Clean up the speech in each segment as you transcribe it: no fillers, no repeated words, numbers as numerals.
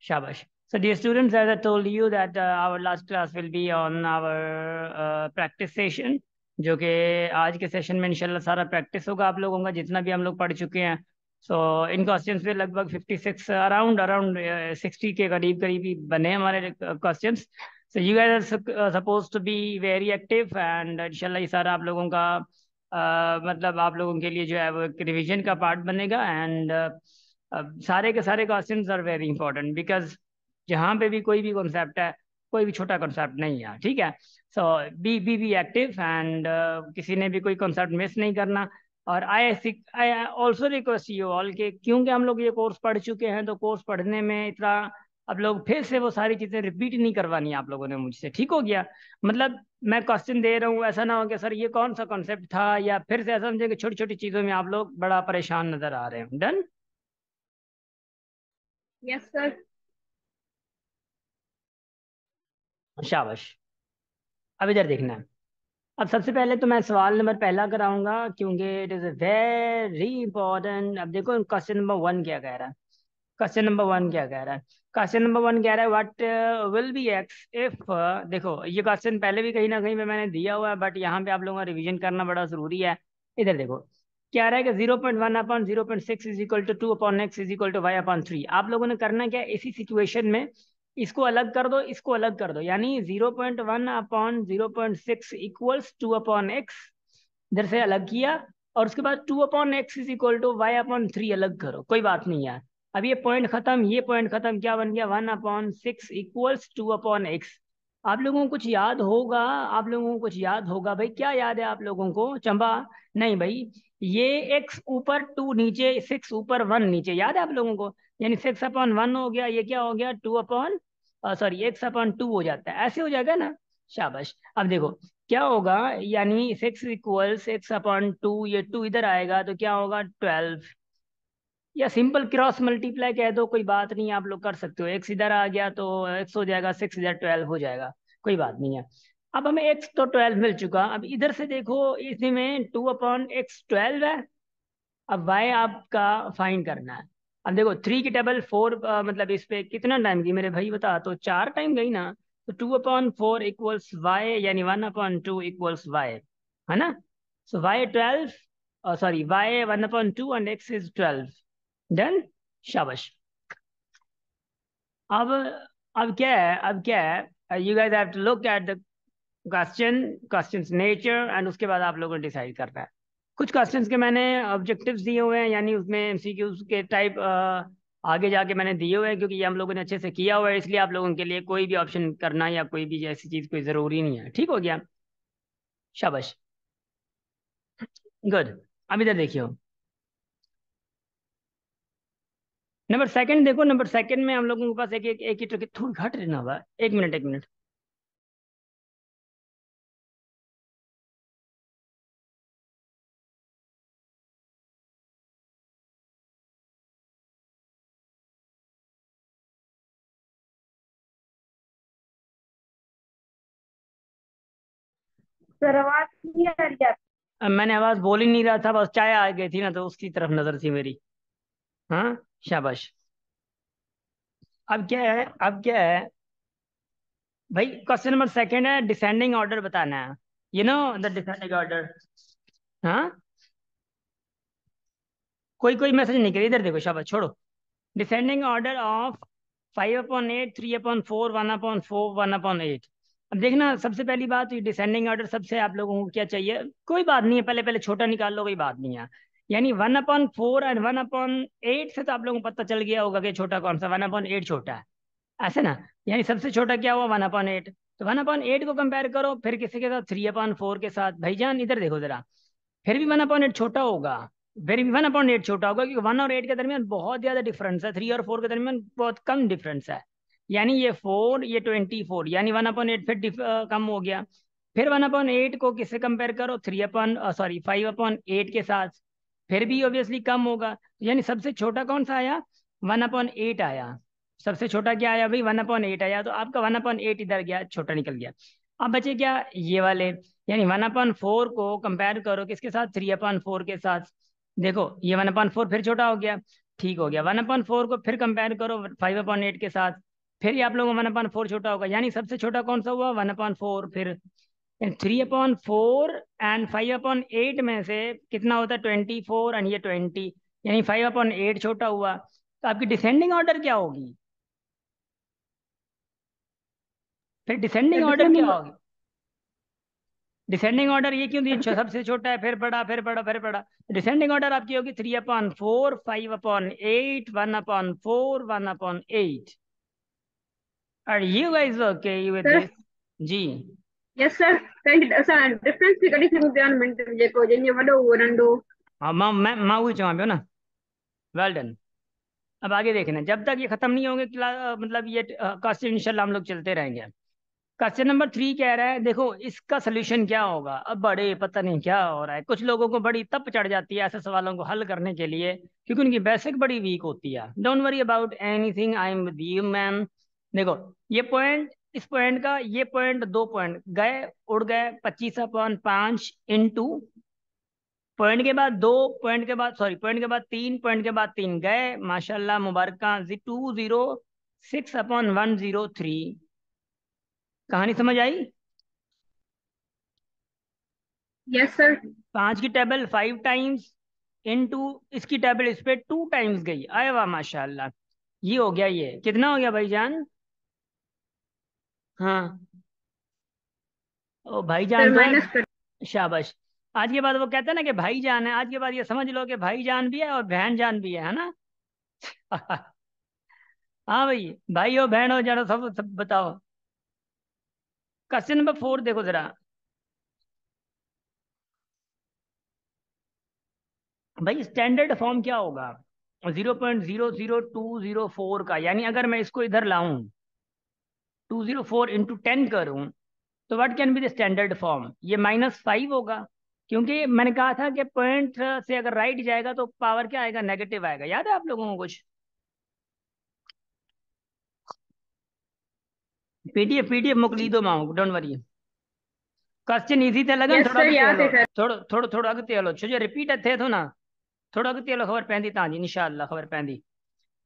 शाबाश. So dear students, as I told you that our last class will be on our practice session, जो कि आज के session में इंशाल्लाह सारा प्रैक्टिस होगा आप लोगों का जितना भी हम लोग पढ़ चुके हैं. सो इन क्वेश्चंस पे लगभग 56 अराउंड अराउंड 60 के करीब करीब ही बने हमारे questions. So you guys are suppose to be very active and इंशाल्लाह ये सारा आप लोगों का मतलब आप लोगों के लिए जो है वो एक रिवीजन का पार्ट बनेगा. एंड सारे के सारे questions are very important because जहाँ पे भी कोई भी कॉन्सेप्ट है, कोई भी छोटा कॉन्सेप्ट नहीं है. ठीक है. सो बी एक्टिव एंड किसी ने भी कोई कॉन्सेप्ट मिस नहीं करना. और I also request you all के क्योंकि हम लोग ये कोर्स पढ़ चुके हैं तो कोर्स पढ़ने में इतना आप लोग फिर से वो सारी चीज़ें रिपीट नहीं करवानी आप लोगों ने मुझसे. ठीक हो गया. मतलब मैं क्वेश्चन दे रहा हूँ, ऐसा ना हो कि सर ये कौन सा कॉन्सेप्ट था, या फिर से ऐसा समझे कि छोटी छोटी चीज़ों में आप लोग बड़ा परेशान नजर आ रहे हैं. डन. Yes sir. शाबाश. अब इधर देखना है. अब सबसे पहले तो मैं सवाल नंबर पहला कराऊंगा क्योंकि इट इज़ वेरी इंपॉर्टेंट. अब देखो क्वेश्चन नंबर वन क्या कह रहा है. क्वेश्चन नंबर वन क्या कह रहा है. क्वेश्चन नंबर वन कह रहा है what will B x if. देखो ये क्वेश्चन पहले भी कहीं ना कहीं पे मैंने दिया हुआ है बट यहाँ पे आप लोगों का रिवीजन करना बड़ा जरूरी है. इधर देखो क्या रहा है कि 0.1 upon 0.6 is equal to 2 upon X is equal to Y upon 3. आप लोगों ने करना क्या है, इसी सिचुएशन में इसको अलग कर दो, इसको अलग कर दो. यानी 0.1 अपॉन 0.6 इक्वल्स 2 अपॉन एक्स, इधर से अलग किया. और उसके बाद 2 upon X is equal to Y upon 3 अलग करो. कोई बात नहीं यार. अब ये पॉइंट खत्म, ये पॉइंट खत्म, क्या बन गया 1/6 इक्वल्स 2/x. आप लोगों को कुछ याद होगा, आप लोगों को कुछ याद होगा भाई. क्या याद है आप लोगों को चंबा? नहीं भाई. ये x ऊपर 2 नीचे, 6 ऊपर 1 नीचे, याद है आप लोगों को? यानी 6/1 हो गया, ये क्या हो गया 2 अपॉन सॉरी x/2 हो जाता है. ऐसे हो जाएगा ना. शाबाश. अब देखो क्या होगा, यानी 6 इक्वल्स x/2, ये 2 इधर आएगा तो क्या होगा 12. या सिंपल क्रॉस मल्टीप्लाई कह दो, कोई बात नहीं, आप लोग कर सकते हो. एक्स इधर आ गया तो एक्स हो जाएगा, 6 इधर 12 हो जाएगा. कोई बात नहीं है. अब हमें एक्स तो 12 मिल चुका. अब इधर से देखो इसमें 2/x 12 है. अब वाई आपका फाइंड करना है. अब देखो 3 की टेबल 4 मतलब इस पे कितना टाइम गई मेरे भाई बता, तो 4 टाइम गई ना. तो 2/4 इक्वल्स वाई, यानी 1/2 इक्वल्स वाई, है ना. So Y 12, sorry Y 1/2 and X is 12. Done. शाबाश. अब अब क्या है, अब क्या है, you guys have to look at the questions nature and उसके बाद आप लोगों ने डिसाइड करना है. कुछ क्वेश्चंस के मैंने ऑब्जेक्टिव्स दिए हुए हैं, यानी उसमें एमसीक्यूज के टाइप आगे जाके मैंने दिए हुए हैं क्योंकि ये हम लोगों ने अच्छे से किया हुआ है, इसलिए आप लोगों के लिए कोई भी ऑप्शन करना या कोई भी ऐसी चीज़ कोई ज़रूरी नहीं है. ठीक हो गया. शाबाश. गुड. अब इधर देखियो नंबर सेकंड. देखो नंबर सेकंड में हम लोगों के पास एक ही ट्रिक, थोड़ी घट रहना होगा. एक मिनट एक मिनट. सर आवाज नहीं आ रही है. अब मैंने आवाज बोल ही नहीं रहा था, बस चाय आ गई थी ना तो उसकी तरफ नजर थी मेरी. हाँ. शाबाश. अब क्या है, अब क्या है भाई. क्वेश्चन नंबर सेकंड है, डिसेंडिंग ऑर्डर बताना है. You know the descending order. हाँ. कोई कोई मैसेज नहीं करिए. इधर देखो. शाबाश. छोड़ो. Descending order of 5/8, 3/4, 1/4, 1/8. अब देखना सबसे पहली बात, ये डिसेंडिंग ऑर्डर सबसे आप लोगों को क्या चाहिए, कोई बात नहीं है, पहले पहले छोटा निकाल लो, कोई बात नहीं है. यानी 1/4 एंड 1/8 से तो आप लोगों को पता चल गया होगा कि छोटा कौन सा, 1/8 छोटा है. ऐसे ना. यानी सबसे छोटा क्या हुआ 1/8. तो 1/8 को कंपेयर करो फिर किसी के साथ 3/4 के साथ. भाईजान इधर देखो जरा, फिर भी 1/8 छोटा होगा. फिर भी 1/8 छोटा होगा क्योंकि 1 और 8 के दरमियान बहुत ज्यादा डिफरेंस है, 3 और 4 के दरमियान बहुत कम डिफरेंस है. यानी ये 4 ये 24, यानी 1/8 फिर कम हो गया. फिर 1/8 को किससे कंपेयर करो, 5/8 के साथ. फिर भी ऑब्वियसली कम होगा. यानी सबसे छोटा कौन सा आया, 1/8 आया. सबसे छोटा क्या आया भाई, 1/8 आया. तो आपका 1/8 इधर गया, छोटा निकल गया. अब बचे क्या, ये वाले. यानी 1/4 को कंपेयर करो किसके साथ, 3/4 के साथ. देखो ये 1/4 फिर छोटा हो गया. ठीक हो गया। 1/4 को फिर कंपेयर करो 5/8 के साथ, फिर ये आप लोगों को 1/4 छोटा होगा, यानी सबसे छोटा कौन सा हुआ 1/4। फिर 3/4 एंड 5/8 में से कितना होता है 24 एंड ये 20, यानी 5/8 छोटा हुआ। तो आपकी डिसेंडिंग ऑर्डर क्या होगी? फिर डिसेंडिंग ऑर्डर क्या डिसेंडिंग। होगी? डिसेंडिंग ऑर्डर ये क्यों दिया, सबसे छोटा है फिर बड़ा फिर बड़ा फिर बड़ा। डिसेंडिंग ऑर्डर आपकी होगी 3/4, 5/8, 1/4, 1/8। Are you guys okay with sir. this? जी। Yes sir. कहीं असां डिफरेंस बि कढी सघूं पिया मिंट जेको जंहिंजो वॾो उहो नंढो। हाँ मां वही चवां पियो न। Well done. अब आगे देखना, जब तक ये खत्म नहीं होंगे क्लास, मतलब ये क्वेश्चन इंशाल्लाह हम लोग चलते रहेंगे। क्वेश्चन नंबर 3 कह रहा है, देखो इसका सोल्यूशन क्या होगा। अब बड़े पता नहीं क्या हो रहा है, कुछ लोगों को बड़ी तप चढ़ जाती है ऐसे सवालों को हल करने के लिए, क्योंकि उनकी बेसिक बड़ी वीक होती है। Don't worry about anything, I am with you man. देखो ये पॉइंट, इस पॉइंट का ये पॉइंट, 2 पॉइंट गए, उड़ गए 25/5 इंटू पॉइंट के बाद 2, पॉइंट के बाद सॉरी पॉइंट के बाद 3, पॉइंट के बाद 3 गए, माशाल्लाह मुबारक, 206/103। कहानी समझ आई? Yes sir. 5 की टेबल 5 टाइम्स इनटू इसकी टेबल इस पे 2 टाइम्स गई, आए वाह माशाल्लाह। ये हो गया, ये कितना हो गया भाईजान? हाँ, ओ सर भाईजान तो है। माइनस कर। शाबाश। आज के बाद वो कहते हैं ना कि भाईजान है, आज के बाद ये समझ लो कि भाईजान भी है और बहन जान भी है ना? हाँ भाई, भाई हो बहन हो, जरा सब सब बताओ। क्वेश्चन नंबर 4 देखो जरा। भाई स्टैंडर्ड फॉर्म क्या होगा 0.00204 का, यानी अगर मैं इसको इधर लाऊं 204 × 10 करूं, तो what can be the standard form? ये -5 होगा, क्योंकि मैंने कहा था कि पॉइंट से अगर राइट जाएगा तो पावर क्या आएगा, नेगेटिव आएगा। याद है आप लोगों को कुछ? पीडीएफ पीडीएफ मोकली दो माओ, डोंट वरी। क्वेश्चन इजी थे लगन, यस थोड़ा सर अॻिते याद हलो, है सर। थोड़ो थोड़ो थोड़ो अॻिते हलो, छो जो रिपीट थिए थो न। थोड़ो अॻिते हलो, ख़बर पवंदी तव्हांजी, इंशाअल्लाह ख़बर पवंदी।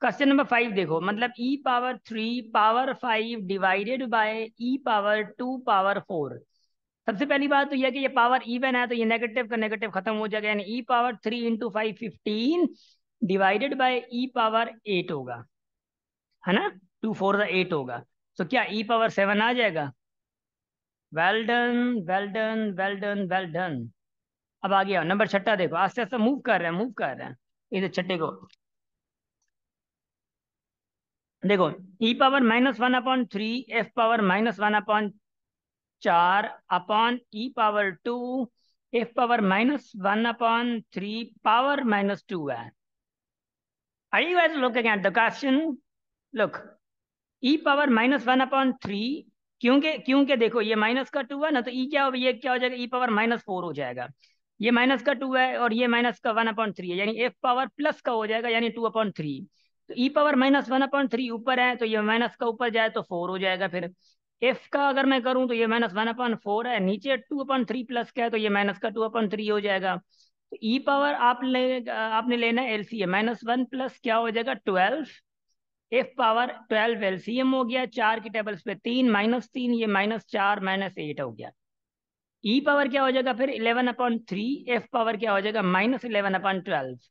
क्वेश्चन नंबर 5 देखो, मतलब e⁻³ डिवाइडेड बाय e⁻²⁴। सबसे पहली बात तो यह है कि ये पावर इवन है, तो ये नेगेटिव का नेगेटिव खत्म हो जाएगा, यानी e⁻³ × 5 15 डिवाइडेड बाय e⁻8 होगा, है ना? 2 4 8 होगा। तो क्या e⁻7 आ जाएगा? Well done, well done, well done, well done. अब आ गया नंबर छठा, देखो आस्ते आस्ते मूव कर रहे हैं, मूव कर रहे हैं इधर छठे को। देखो e⁻−1/3 f⁻−1/4 upon e⁻2 f⁻−1/3 power -2 है। Are you guys looking at the question? Look, e⁻−1/3, क्योंकि क्योंकि देखो ये माइनस का 2 है ना, तो ई क्या हो, ये क्या हो जाएगा, e⁻−4 हो जाएगा। ये माइनस का 2 है और ये माइनस का 1/3 है, यानी f पावर प्लस का हो जाएगा, यानी 2/3। तो e⁻−1/3 ऊपर है, तो ये माइनस का ऊपर जाए तो 4 हो जाएगा। फिर f का अगर मैं करूं तो ये -1/4 है, नीचे 2/3 प्लस का है, तो ये माइनस का 2/3 हो जाएगा। तो ई पावर आपने लेना है एलसीएम, -1 प्लस क्या हो जाएगा 12, f⁻12 एलसीएम हो गया, 4 की टेबल्स पे 3 -3, ये -4 -8 हो गया। ई पावर क्या हो जाएगा फिर 11/3, एफ पावर क्या हो जाएगा -11/12।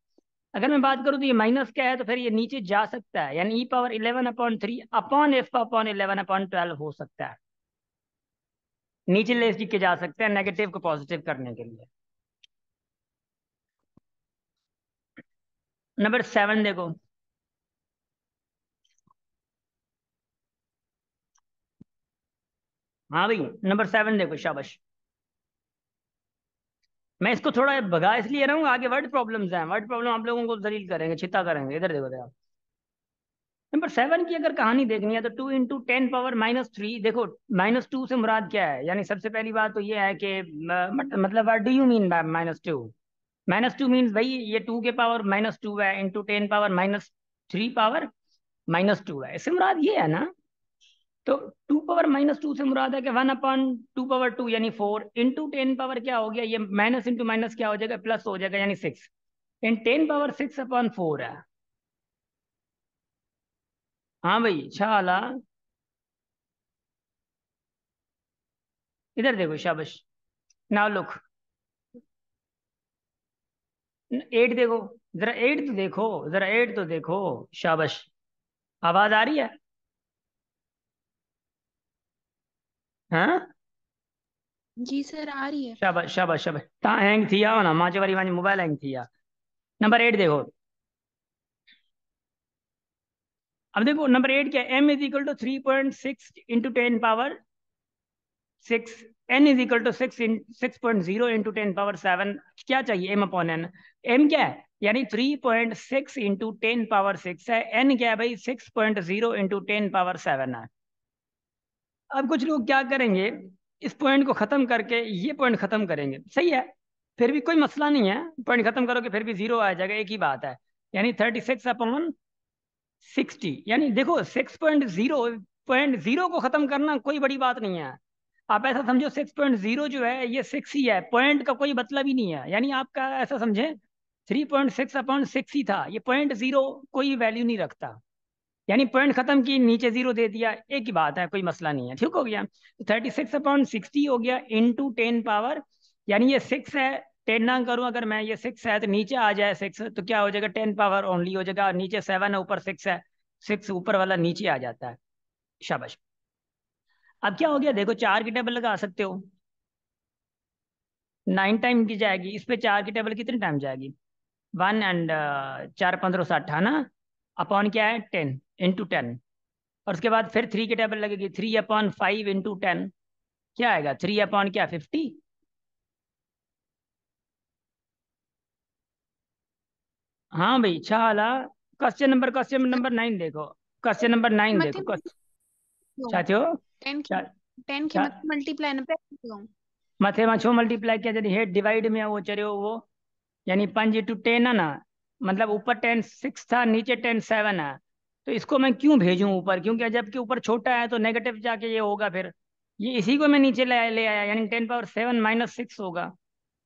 अगर मैं बात करूं तो ये माइनस क्या है, तो फिर ये नीचे जा सकता है, यानी e⁻11/3 अपॉन f/11/12 हो सकता है। नीचे ले के जा सकते हैं नेगेटिव को पॉजिटिव करने के लिए। नंबर 7 देखो। हाँ भाई, नंबर 7 देखो, शाबाश। मैं इसको थोड़ा भगा इसलिए रहा हूँ, आगे वर्ड प्रॉब्लम्स हैं, वर्ड प्रॉब्लम आप लोगों को जलील करेंगे, छिता करेंगे। इधर देखो जरा। नंबर 7 की अगर कहानी देखनी है तो 2 × 10⁻³ देखो, -2 से मुराद क्या है, यानी सबसे पहली बात तो ये है कि मतलब what do you mean by -2? -2 means भाई ये 2 के पावर -2 है, इंटू 10 पावर -3 पावर -2 है, इससे मुराद ये है ना। तो 2 पावर -2 से मुराद है कि 1/2 यानी 4 इंटू 10 पावर क्या हो गया, ये माइनस इंटू माइनस क्या हो जाएगा, प्लस हो जाएगा, यानी 6 इन 10 पावर 6/4 है। हाँ भाई शाला, इधर देखो शाबाश। नाउ लुक, 8 देखो, जरा 8 तो देखो, जरा 8 तो देखो। शाबाश। आवाज आ रही है? हाँ, जी सर आ रही है। शाबाश शाबाश शाबाश। तव्हां हैंग थी विया हो न, मां चयो वरी पंहिंजी मोबाइल हैंग थी विया। नंबर 8 देखो। अब देखो नंबर 8 क्या है, m is equal to 3.6 into 10 power 6, n is equal to 6 6.0 into 10 power 7। क्या चाहिए, m अपॉन n। m क्या है, यानी 3.6 इंटू 10 पावर 6 है, n क्या है भाई 6.0 इंटू 10 पावर 7 है। अब कुछ लोग क्या करेंगे, इस पॉइंट को खत्म करके ये पॉइंट खत्म करेंगे, सही है, फिर भी कोई मसला नहीं है, पॉइंट खत्म करोगे फिर भी जीरो आ जाएगा, एक ही बात है। यानी 36/60, यानी देखो 6.0 को खत्म करना कोई बड़ी बात नहीं है। आप ऐसा समझो 6.0 जो है ये 6 ही है, पॉइंट का कोई मतलब ही नहीं है, यानी आपका ऐसा समझे 3.6/6 ही था, ये 0.0 कोई वैल्यू नहीं रखता। यानी पॉइंट खत्म की, नीचे जीरो दे दिया, एक ही बात है, कोई मसला नहीं है, ठीक हो गया। तो 36/60 हो गया इंटू 10 पावर, यानी ये 6 है, 10 ना करूं अगर मैं, ये 6 है तो नीचे आ जाए 6 तो क्या हो जाएगा, 10 पावर ओनली हो जाएगा, और नीचे 7 है ऊपर 6 है, 6 ऊपर वाला नीचे आ जाता है। शाबाश। अब क्या हो गया, देखो 4 की टेबल लगा सकते हो, 9 टाइम की जाएगी, इस पे 4 की टेबल कितने टाइम जाएगी, 1 एंड 4 15 60 है ना, अपॉन क्या है 10 इंटू 10। और उसके बाद फिर 3 की टेबल लगेगी, 3/5 इंटू 10, क्या आएगा 3 अपॉन क्या 50। हाँ भाई छाला। क्वेश्चन नंबर 9 देखो, क्वेश्चन नंबर 9 मथे देखो, साथियों। 10 की क्या 10 की क्या मथे मल्टीप्लाई न पे कयो। मथे में छो मल्टीप्लाई किया, जॾहिं हेठ डिवाइड में वो चरियो वो, यानी 5 इंटू 10 है ना, मतलब ऊपर 10 6 था, नीचे 10 7 है, तो इसको मैं क्यों भेजूं ऊपर, क्योंकि जबकि ऊपर छोटा है तो नेगेटिव जाके ये होगा, फिर ये इसी को मैं नीचे ले आया, यानी 10 पावर 7 - 6 होगा,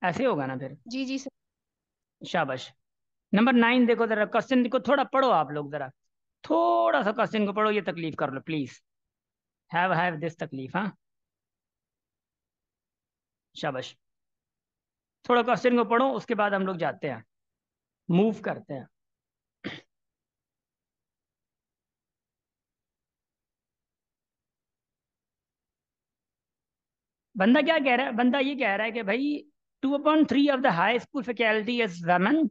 ऐसे होगा ना फिर। जी जी सर। शाबाश। नंबर 9 देखो जरा, क्वेश्चन को थोड़ा पढ़ो आप लोग जरा, थोड़ा सा क्वेश्चन को पढ़ो, ये तकलीफ कर लो प्लीज, हैव दिस तकलीफ, हाँ। शाबाश। थोड़ा क्वेश्चन को पढ़ो, उसके बाद हम लोग जाते हैं, मूव करते हैं। बंदा क्या कह रहा है, बंदा ये कह रहा है कि भाई 2/3 of the high school faculty is women,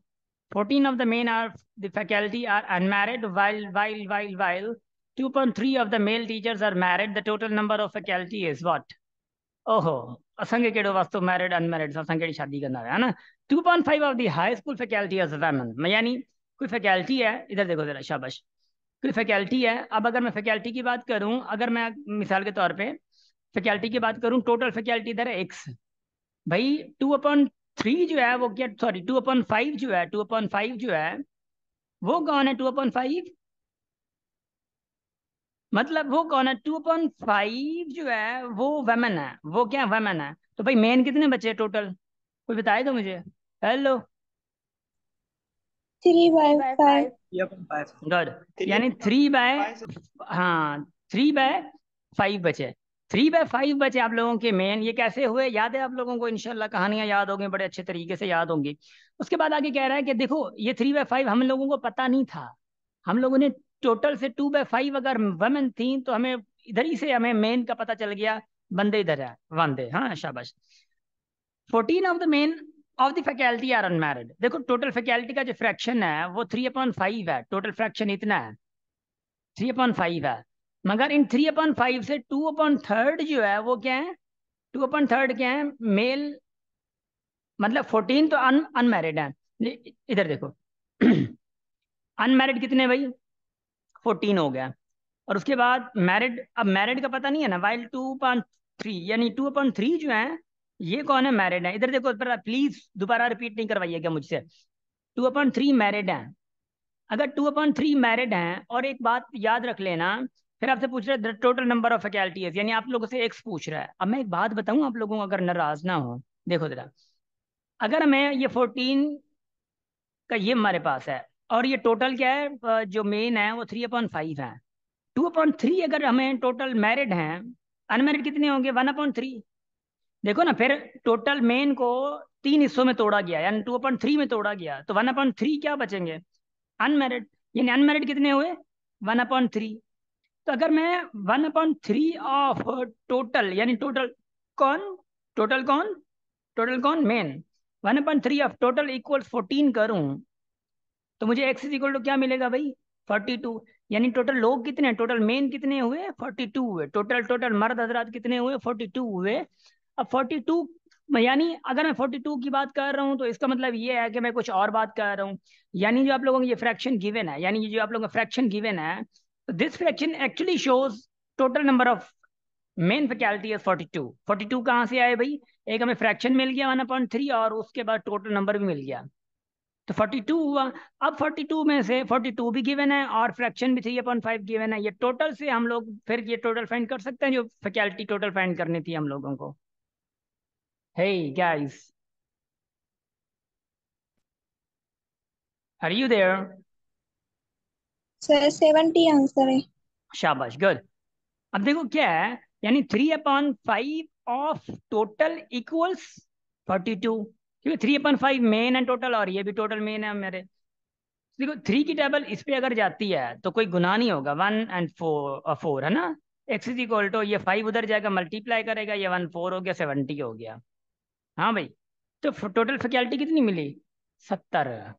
14 of the men are the faculty are unmarried, while 2/3 of the male teachers are married, the total number of faculty is what। ओहो, असांखे कहिड़ो वास्तो मैरिड अनमैरिड, असां कहिड़ी शादी कंदा हुआ, है ना। 2/5 of the high school faculty as women, यानी कोई फैकल्टी है, इधर देखो जरा शाबाश, कोई फैकल्टी है। अब अगर मैं फैकल्टी की बात करूं, अगर मैं मिसाल के तौर पे फैकल्टी की बात करूं, टोटल फैकल्टी इधर है एक्स, भाई 2/3 जो है वो क्या, सॉरी 2/5 जो है, 2/5 जो है वो कौन है, 2/5 मतलब वो कौन है, 2/5 जो है वो वेमन है, वो क्या वेमन है, तो भाई मेन कितने बचे टोटल, कोई बताए तो मुझे। हेलो। 3/5। गुड, यानी 3/, हाँ 3/5 बचे, 3/5 बचे आप लोगों के मेन, ये कैसे हुए याद है आप लोगों को, इंशाल्लाह कहानियां याद होंगी, बड़े अच्छे तरीके से याद होंगी। उसके बाद आगे कह रहा है कि देखो ये 3/5 हम लोगों को पता नहीं था, हम लोगों ने टोटल से 2/5 अगर वमेन थी तो हमें इधर ही से हमें मेन का पता चल गया, बंदे इधर है, बंदे, हाँ शाबाश। 14 of the men of the faculty are unmarried, देखो टोटल फैकल्टी का जो फ्रैक्शन है वो 3/5 है, टोटल फ्रैक्शन इतना है, 3/5 है, मगर इन 3/5 से 2/3 जो है वो क्या है, 2/3 क्या है मेल, मतलब 14 तो अनमैरिड है। इधर देखो अनमैरिड कितने भाई, 14 हो गया, और उसके बाद मैरिड, अब मैरिड का पता नहीं है ना, वाइल 2/3, यानी 2/3 जो है ये कौन है, मैरिड है, इधर देखो प्लीज दोबारा रिपीट नहीं करवाइएगा मुझसे, 2/3 मैरिड है। अगर 2/3 मैरिड हैं, और एक बात याद रख लेना, फिर आपसे पूछ रहा है टोटल नंबर ऑफ फैकल्टीज, यानी आप लोगों से एक्स पूछ रहा है। अब मैं एक बात बताऊं आप लोगों को, अगर नाराज ना हो, देखो जरा, अगर मैं ये 14 का ये हमारे पास है, और ये टोटल क्या है जो मेन है वो 3/5 है, 2/3 अगर हमें टोटल मैरिड हैं, अनमैरिड कितने होंगे? 1/3। देखो ना, फिर टोटल मेन को 3 हिस्सों में तोड़ा गया, यानी 2/3 में तोड़ा गया, तो 1/3 क्या बचेंगे? अनमैरिड। यानी अनमैरिड कितने हुए? 1/3। तो अगर मैं 1/3 ऑफ टोटल, यानी कौन कौन टोटल कौन मेन, 1/3 ऑफ टोटल इक्वल 14 करूं, तो मुझे एक्स इज इक्वल टू क्या मिलेगा भाई? 42। यानी टोटल लोग कितने हैं? टोटल मेन कितने हुए? 42 हुए। टोटल मर्द हजरात कितने हुए? 42 हुए। अब 42, यानी अगर मैं 42 की बात कर रहा हूँ तो इसका मतलब ये है कि मैं कुछ और बात कर रहा हूँ। यानी जो आप लोगों को ये फ्रैक्शन गिवन है, यानी ये जो आप लोगों का फ्रैक्शन गिवन है, तो this fraction actually shows total number of main faculty is 42। 42 कहाँ से आए भाई? एक हमें फ्रैक्शन मिल गया 1/3, और उसके बाद टोटल नंबर भी मिल गया, तो 42 हुआ। अब 42 में से 42 भी गिवन है और फ्रैक्शन भी 3/5 गिवन है। ये टोटल से हम लोग फिर ये टोटल फाइंड कर सकते हैं, जो फैकल्टी टोटल फाइंड करनी थी हम लोगों को। Hey guys, are you there? Sir 70 answer है। शाबाश, गुड। अब देखो क्या है, यानी 3/5 ऑफ टोटल इक्वल्स 42, क्योंकि 3/5 मेन है टोटल, और ये भी टोटल मेन है मेरे। देखो 3 की टेबल इस पे अगर जाती है तो कोई गुनाह नहीं होगा, 1 और 4 है ना। एक्स इज इक्वल टू, ये 5 उधर जाएगा मल्टीप्लाई करेगा, ये 1 4 हो गया, 70 हो गया। हाँ भाई, तो टोटल फैकल्टी कितनी मिली? 70।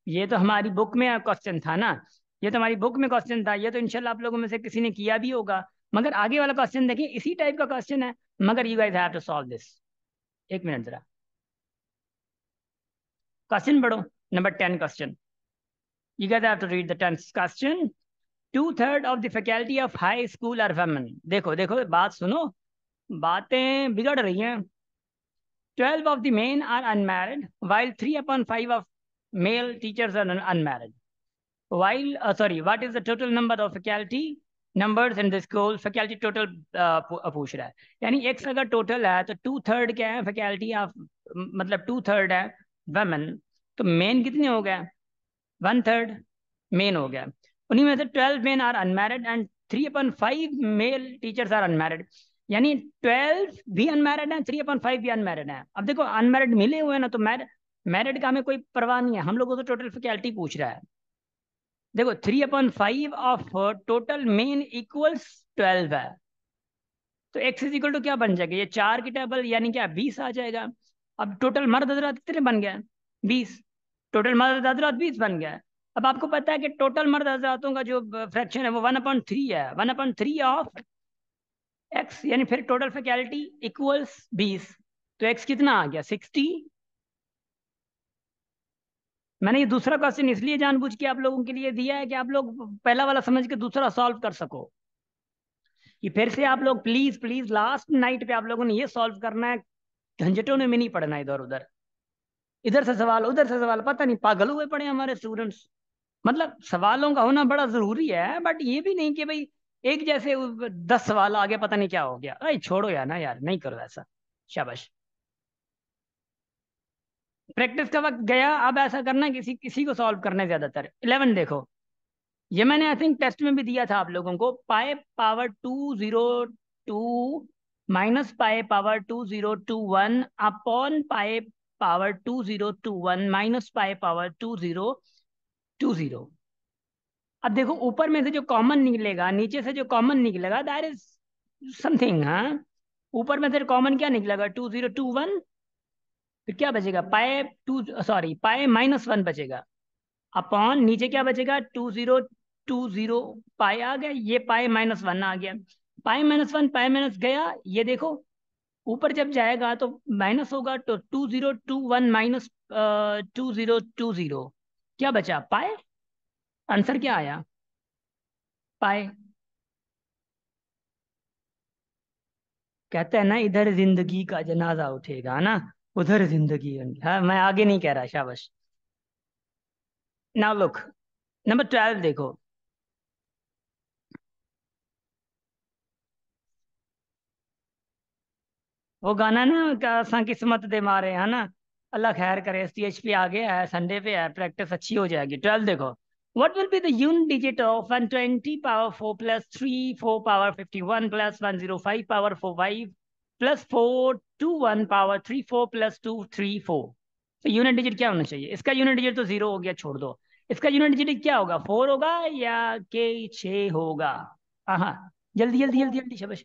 ये तो हमारी बुक में क्वेश्चन था ना, ये तो हमारी बुक में क्वेश्चन था, ये तो इंशाल्लाह आप लोगों में से किसी ने किया भी होगा। मगर आगे वाला क्वेश्चन देखिए, इसी टाइप का क्वेश्चन है, मगर you guys have to solve this. एक मिनट जरा, क्वेश्चन पढ़ो। Number 10 question, you guys have to read the 10th question. 2/3 of the faculty of high school are women. देखो देखो, बात सुनो, बातें बिगड़ रही हैं। 12 of the men are unmarried, while 3/5 of male teachers are unmarried. While, sorry, what is the total number of faculty numbers in the school? Faculty total पूछ रहा है, यानी एक्स अगर टोटल है तो 2/3 क्या है? फैकल्टी ऑफ, मतलब 2/3 है वमेन, तो मेन कितने हो गए? 1/3 मेन हो गया। उन्हीं में से 12 men are unmarried and 3/5 male teachers are unmarried, यानी 12 भी अनमैरिड है, 3/5 भी अनमैरिड है। अब देखो अनमैरिड मिले हुए हैं ना, तो मैरिड का हमें कोई परवाह नहीं है, हम लोगों को तो टोटल फैकल्टी पूछ रहा है। देखो 3/5 ऑफ टोटल मेन इक्वल्स 12 है, तो एक्स इज इक्वल टू क्या बन जाएगा? ये 4 की टेबल, यानी क्या 20 आ जाएगा। अब टोटल मर्द हजरात कितने बन गए? 20। टोटल मर्द हजरात 20 बन गया। अब आपको पता है कि टोटल मर्द हजरातों का जो फ्रैक्शन है वो 1/3 है, 1/3 ऑफ एक्स, यानी फिर टोटल फैकल्टी इक्वल्स 20, तो एक्स कितना आ गया? 60। मैंने ये दूसरा क्वेश्चन इसलिए जानबूझ के आप लोगों के लिए दिया है कि आप लोग पहला वाला समझ के दूसरा सॉल्व कर सको। कि फिर से आप लोग प्लीज प्लीज लास्ट नाइट पे आप लोगों ने ये सॉल्व करना है, झंझटों में नहीं पढ़ना इधर उधर, इधर से सवाल उधर से सवाल, पता नहीं पागल हुए पड़े हमारे स्टूडेंट्स। मतलब सवालों का होना बड़ा जरूरी है, बट ये भी नहीं कि भाई एक जैसे 10 सवाल आगे पता नहीं क्या हो गया। अरे छोड़ो यार, ना यार, नहीं करो ऐसा। शाबाश, प्रैक्टिस का वक्त गया, अब ऐसा करना किसी किसी को सॉल्व करना है ज्यादातर। 11 देखो, ये मैंने आई थिंक टेस्ट में भी दिया था आप लोगों को। Pi power 202 minus pi power 2021 upon pi power 2021 minus pi power 2020। अब देखो ऊपर में से जो कॉमन निकलेगा, नीचे से जो कॉमन निकलेगा, दैट इज समथिंग। हाँ, ऊपर में से कॉमन क्या निकलेगा? 2021, फिर क्या बचेगा? पाए टू, सॉरी पाए -1 बचेगा, अपॉन नीचे क्या बचेगा? 2020। पाए आ गया, ये पाए -1 आ गया। पाए-1 पाए माइनस गया, ये देखो ऊपर जब जाएगा तो माइनस होगा, तो 2021 माइनस 2020, क्या बचा? पाए। आंसर क्या आया? पाए। कहते हैं ना, इधर जिंदगी का जनाजा उठेगा ना, उधर जिंदगी। हाँ, मैं आगे नहीं कह रहा, शाबाश। नाउ लुक, नंबर 12 देखो। वो गाना ना, का असां किस्मत दे मारे, है ना, अल्लाह खैर करे, CHP आ गया है, संडे पे है, प्रैक्टिस अच्छी हो जाएगी। 12 देखो, what will be the unit digit of 120 power 4 plus 3 4 power 51 plus 105 power 45 plus 421 power 34 plus 234। तो यूनिट डिजिट क्या होना चाहिए? इसका यूनिट डिजिट तो जीरो हो गया, छोड़ दो। इसका यूनिट डिजिट क्या होगा? 4 होगा या के 6 होगा? हाँ, जल्दी जल्दी जल्दी जल्दी, शाबाश।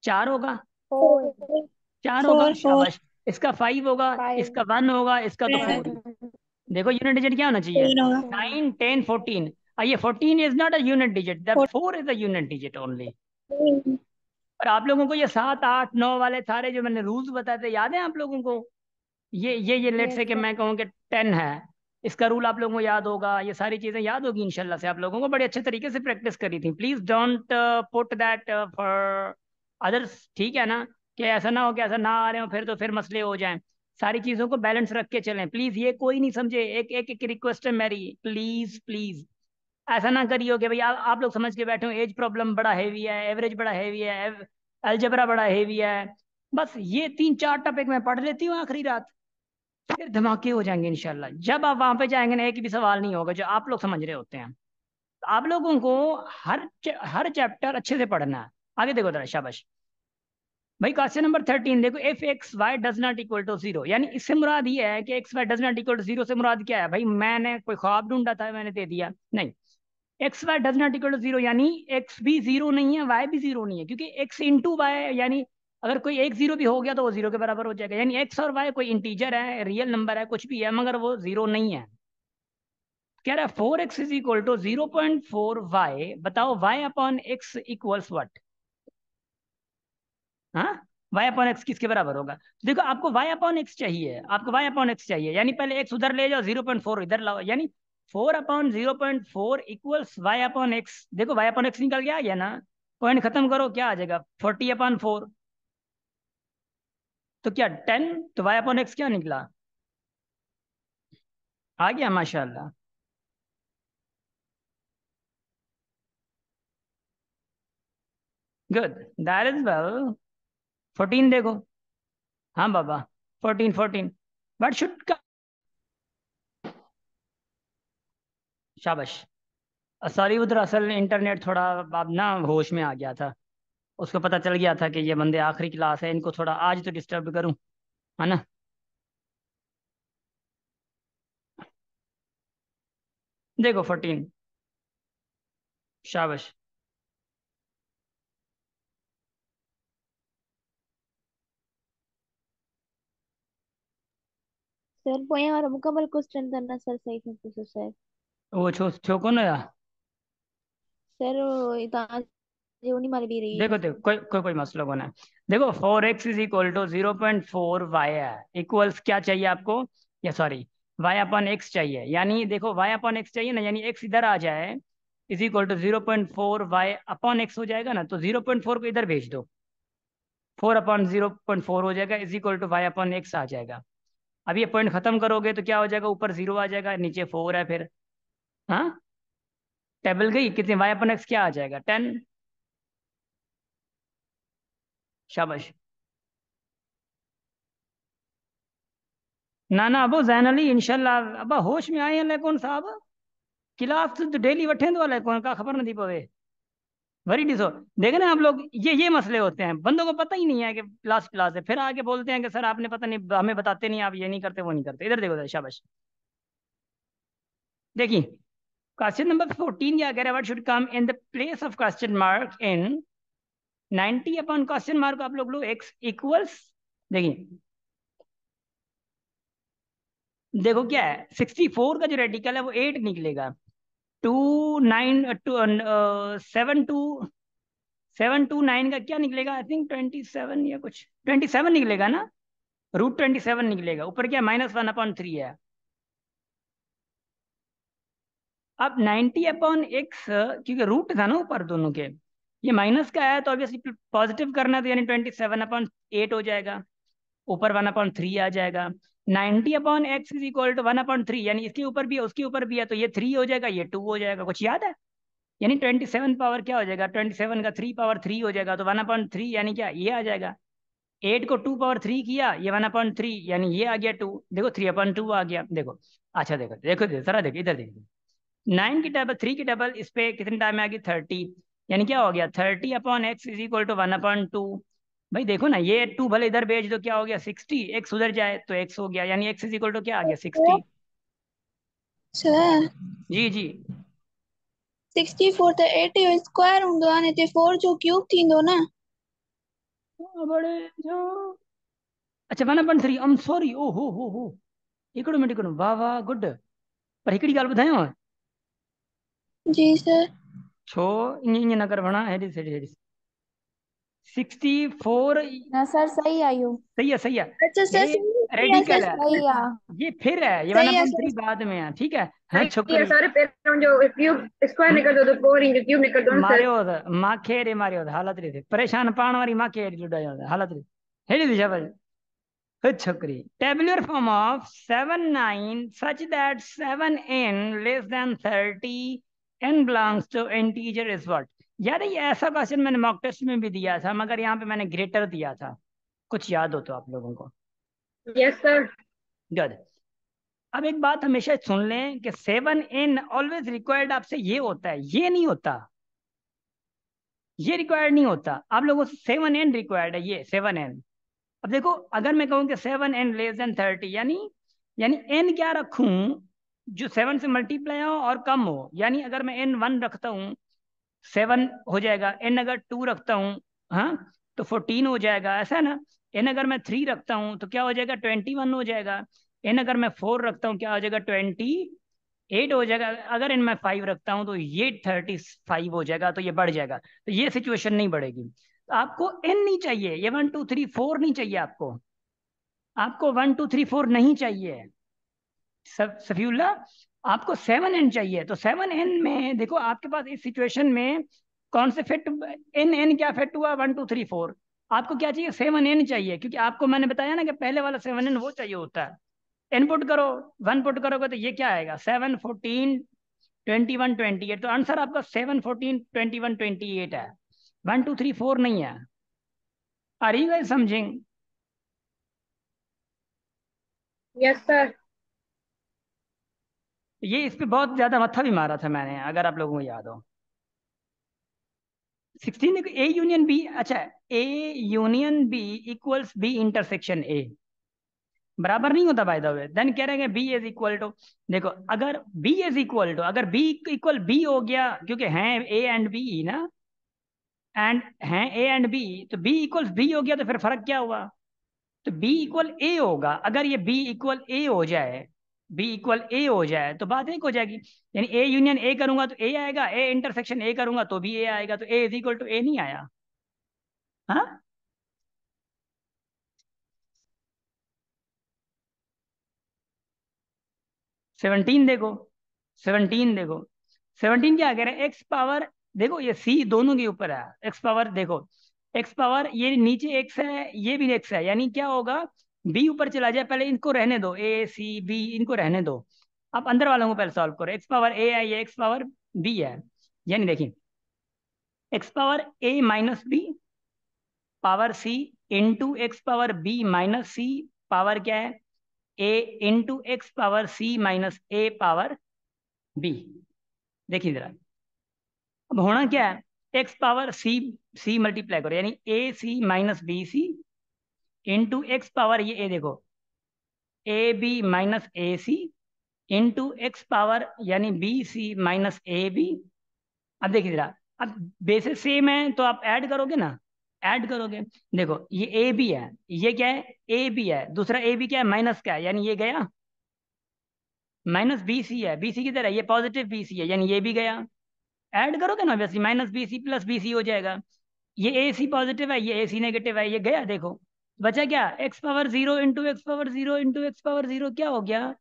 4 होगा, 4 होगा, 4 शाबाश। इसका 5 होगा, 5 इसका 1 होगा, इसका तो 4 ही। देखो यूनिट डिजिट क्या होना चाहिए? 10 होगा। 9 10 14। ये 14 is not a unit digit, the 4 is a unit digit only. और आप लोगों को ये 7 8 9 वाले सारे जो मैंने रूल्स बताए थे, याद है आप लोगों को? ये लेट से कि मैं कहूँ कि 10 है, इसका रूल आप लोगों को याद होगा, ये सारी चीजें याद होगी इंशाल्लाह से। आप लोगों को बड़े अच्छे तरीके से प्रैक्टिस करी थी। Please don't put that for others, ठीक है ना? कि ऐसा ना हो कि ऐसा ना आ रहे हो फिर, तो फिर मसले हो जाएं। सारी चीजों को बैलेंस रख के चलें प्लीज, ये कोई नहीं समझे। एक एक एक रिक्वेस्ट है मेरी, प्लीज प्लीज ऐसा ना करियो कि भाई आप लोग समझ के बैठे हो एज प्रॉब्लम बड़ा हैवी है, एवरेज बड़ा हैवी है, अलजबरा बड़ा हैवी है। बस ये 3 4 टॉपिक मैं पढ़ लेती हूँ आखिरी रात, फिर धमाके हो जाएंगे इंशाल्लाह। जब आप वहां पे जाएंगे ना, एक भी सवाल नहीं होगा जो आप लोग समझ रहे होते हैं। तो आप लोगों को हर चैप्टर अच्छे से पढ़ना है। आगे देखो जरा, शाबाश भाई। क्वेश्चन नंबर 13 देखो, if X Y does not equal to zero, यानी इससे मुराद ये है कि X Y does not equal to zero से मुराद क्या है? भाई मैंने कोई ख्वाब ढूंढा था, मैंने दे दिया? नहीं। X Y does not equal to zero यानी एक्स भी जीरो नहीं है, वाई भी जीरो नहीं है, क्योंकि एक्स इंटू वाई, यानी अगर कोई एक जीरो भी हो गया तो वो जीरो के बराबर हो जाएगा। यानी एक्स और वाई कोई इंटीजर है, रियल नंबर है, कुछ भी है, मगर वो जीरो नहीं है। कह रहा है 4x is equal to 0.4 y, बताओ y upon X equals what? हाँ, y अपॉन एक्स किसके बराबर होगा? देखो आपको y अपॉन एक्स चाहिए, आपको y अपॉन एक्स चाहिए, यानी पहले x उधर ले जाओ, 0.4 इधर लाओ, यानी 4/0.4 इक्वल्स y अपॉन एक्स। देखो y अपॉन एक्स निकल के आ गया ना, पॉइंट खत्म करो, क्या आ जाएगा? 40/4। तो क्या 10? तो y अपॉन एक्स क्या निकला? आ गया, माशाल्लाह। Good, that is well. 14 देखो, हाँ बाबा, 14 बट शुड का, शाबाश। सॉरी, उधर असल इंटरनेट थोड़ा अब ना होश में आ गया था, उसको पता चल गया था कि ये बंदे आखिरी क्लास है, इनको थोड़ा आज तो डिस्टर्ब करूं, है ना? देखो 14, शाबाश। सर पोया और मुकम्मल क्वेश्चन करना सर, सही से पूछो सर। वो छो कौन है? सर इतना जो नहीं मारे भी रही है देखो देखो, कोई मसला कौन है? देखो 4x is equal to 0.4 y है, इक्वल्स क्या चाहिए आपको? या सॉरी, y अपॉन एक्स चाहिए, यानी देखो y अपॉन एक्स चाहिए ना, यानी x इधर आ जाए, is equal to 0.4 y upon x हो जाएगा ना, तो 0.4 को इधर भेज दो, 4/0.4 हो जाएगा, is equal to y upon X आ जाएगा। अब ये पॉइंट खत्म करोगे तो क्या हो जाएगा? ऊपर 0 आ जाएगा, नीचे 4 है फिर। हाँ, टेबल गई कितने? y अपॉन एक्स क्या आ जाएगा? 10। शाबाश। ना ना अबो जैन अली, इंशाल्लाह अब होश में आए हैं कौन साहब, क्लास तो डेली वठे तो वाले कौन का खबर नहीं पवे। वरी डिसो, देखे ना आप लोग, ये मसले होते हैं, बंदों को पता ही नहीं है कि क्लास क्लास है, फिर आके बोलते हैं कि सर आपने पता नहीं, हमें बताते नहीं, आप ये नहीं करते वो नहीं करते। इधर देखो जरा, शाबाश। देखिए क्वेश्चन नंबर 14 क्या कह रहा है? What should come in the place of question mark in 90 upon question mark, आप लोग लो एक्स इक्वल्स। देखिए देखो क्या है, 64 का जो रेडिकल है वो 8 निकलेगा, 7/2 9 का क्या निकलेगा? आई थिंक 27 या कुछ 27 निकलेगा ना, √27 निकलेगा, ऊपर क्या -1/3 है। अब 90/x, क्योंकि रूट था ना ऊपर दोनों के, ये माइनस का है तो ऑब्वियसली पॉजिटिव करना है, तो यानी 27/8 हो जाएगा, ऊपर 1/3 आ जाएगा। 90/x इज इक्वल टू 1/3, यानी इसके ऊपर भी है उसके ऊपर भी है, तो ये 3 हो जाएगा, ये 2 हो जाएगा, कुछ याद है? यानी 27 पावर क्या हो जाएगा? 27 का 3 पावर 3 हो जाएगा, तो 1/3 यानी क्या, ये आ जाएगा। 8 को 2 पावर 3 किया, ये 1/3, यानी ये आ गया 2, देखो 3/2 आ गया, देखो। अच्छा देखो देखो जरा देखो इधर देखो, 9 की टेबल 3 की टेबल इस पे कितने टाइम में आ गई 30, यानी क्या हो गया 30/x = 1/2। भाई देखो ना, ये 2 भले इधर भेज दो, क्या हो गया 60, x उधर जाए तो x हो गया, यानी x = क्या आ गया 60। सर जी जी। 64 त 80 जो स्क्वायर हूंदो आहे न, हिते 4 जो क्यूब थींदो न। बड़े जो, अच्छा 1/3, आई एम सॉरी, ओ हो, हिकिड़ो मिनट हिकिड़ो, वाह वाह गुड। पर हिकिड़ी ॻाल्हि ॿुधायांव, जी सर। छो ईअं ईअं न कर वणा, हेॾिस हेॾिस हेॾिस, 64, न सर सही आहे इहो। सही है सही है। अच्छा सर, ये सही आहे सर, रेडिकल है, सही आहे। ये फिर है, ये वन सही आहे अपॉइंट सर। थ्री बाद में है, ठीक है। हाँ सही है छोकरी, सर, पहिरियों जो क्यूब स्क्वायर निकिरंदो त पोइ वरी क्यूब निकिरंदो न सर। मारियो त माखे रे मारियो त हालत रे थे परेशान पाण वारी माखे हेॾी लुॾायो त हालत रे हेॾी थी छा भाई। Good छोकरी, tabular form of 7 9 such that 7n less than 30 n belongs to integer is what। यार ये ऐसा क्वेश्चन मैंने मॉक टेस्ट में भी दिया था, मगर यहाँ पे मैंने ग्रेटर दिया था, कुछ याद हो तो आप लोगों को। Yes sir. गुड। अब एक बात हमेशा सुन लें कि 7n ऑलवेज रिक्वायर्ड आपसे ये होता है, ये नहीं होता, ये रिक्वायर्ड नहीं होता आप लोगों से, 7n रिक्वायर्ड है, ये 7n। अब देखो अगर मैं कहूँ कि 7n <30, यानी n क्या रखूं जो 7 से मल्टीप्लाई हो और कम हो, यानी अगर मैं n 1 रखता हूँ 7 हो जाएगा, n अगर 2 रखता हूँ, हाँ, तो 14 हो जाएगा, ऐसा है ना। n अगर मैं 3 रखता हूँ तो क्या हो जाएगा 21 हो जाएगा, n अगर मैं 4 रखता हूँ क्या हो जाएगा 28 हो जाएगा, अगर इनमें 5 रखता हूं तो ये 35 हो जाएगा, तो ये बढ़ जाएगा, तो ये सिचुएशन नहीं बढ़ेगी। तो आपको n नहीं चाहिए, ये 1 2 3 4 नहीं चाहिए आपको, आपको 1 2 3 4 नहीं चाहिए सफीउल्ला, आपको 7n चाहिए। तो 7n में देखो आपके पास इस सिचुएशन में कौन से फिट, n क्या फिट हुआ 1 2 3 4, आपको क्या चाहिए 7n चाहिए, क्योंकि आपको मैंने बताया ना कि पहले वाला 7n वो चाहिए होता है। इनपुट करो, 1 पुट करोगे तो ये क्या आएगा 7 14 21 28, तो आंसर आपका 7 14 21 28 है, 1 2 3 4 नहीं है। आर यू गाइस समझिंग। Yes sir. ये इस पे बहुत ज्यादा मत्था भी मारा था मैंने, अगर आप लोगों को याद हो। 16 देखो, ए यूनियन बी, अच्छा A union B equals B intersection A बराबर नहीं होता बाय द वे, देन कह रहे हैं बी इज इक्वल टू, देखो अगर बी इज इक्वल टू, अगर बी इक्वल बी हो गया, क्योंकि हैं ए एंड बी ना, एंड हैं ए एंड बी, तो बी इक्वल्स बी हो गया, तो फिर फर्क क्या हुआ, तो बी इक्वल ए होगा। अगर ये बी इक्वल ए हो जाए, बी इक्वल ए हो जाए तो बात एक हो जाएगी, यानी ए यूनियन ए करूंगा तो ए आएगा, ए इंटरसेक्शन ए करूंगा तो भी ए आएगा, तो ए इज इक्वल टू ए नहीं आया। हाँ, 17 देखो, 17 देखो, 17 क्या कह रहे हैं एक्स पावर, देखो ये सी दोनों के ऊपर है, एक्स पावर देखो, एक्स पावर ये नीचे एक्स है ये भी एक्स है, यानी क्या होगा बी ऊपर चला जाए, पहले इनको रहने दो ए सी बी, इनको रहने दो, आप अंदर वालों को पहले सॉल्व करो, एक्स पावर ए है ये एक्स पावर बी है, यानी देखिए X power A minus B power C into X power B minus C power क्या है A into X power C minus A power B. देखिए जरा, अब होना क्या है X power C, C multiply करो, यानी A C minus B C into X power ये ए देखो A B minus A C into X power यानी B C minus A B. अब देखिए जरा, अब बेसिस सेम है तो आप ऐड करोगे ना, ऐड करोगे, देखो ये ए बी है, ये क्या है ए बी है, दूसरा ए बी क्या है माइनस क्या है, यानी ये गया, माइनस बी सी है, बी सी किधर है ये पॉजिटिव बी सी है, यानी ये भी गया, ऐड करोगे ना वैसे minus B C plus B C हो जाएगा, ये ए सी पॉजिटिव है ये ए सी नेगेटिव है, ये गया देखो, बचा क्या x power zero into X power zero into X power zero, क्या हो गया,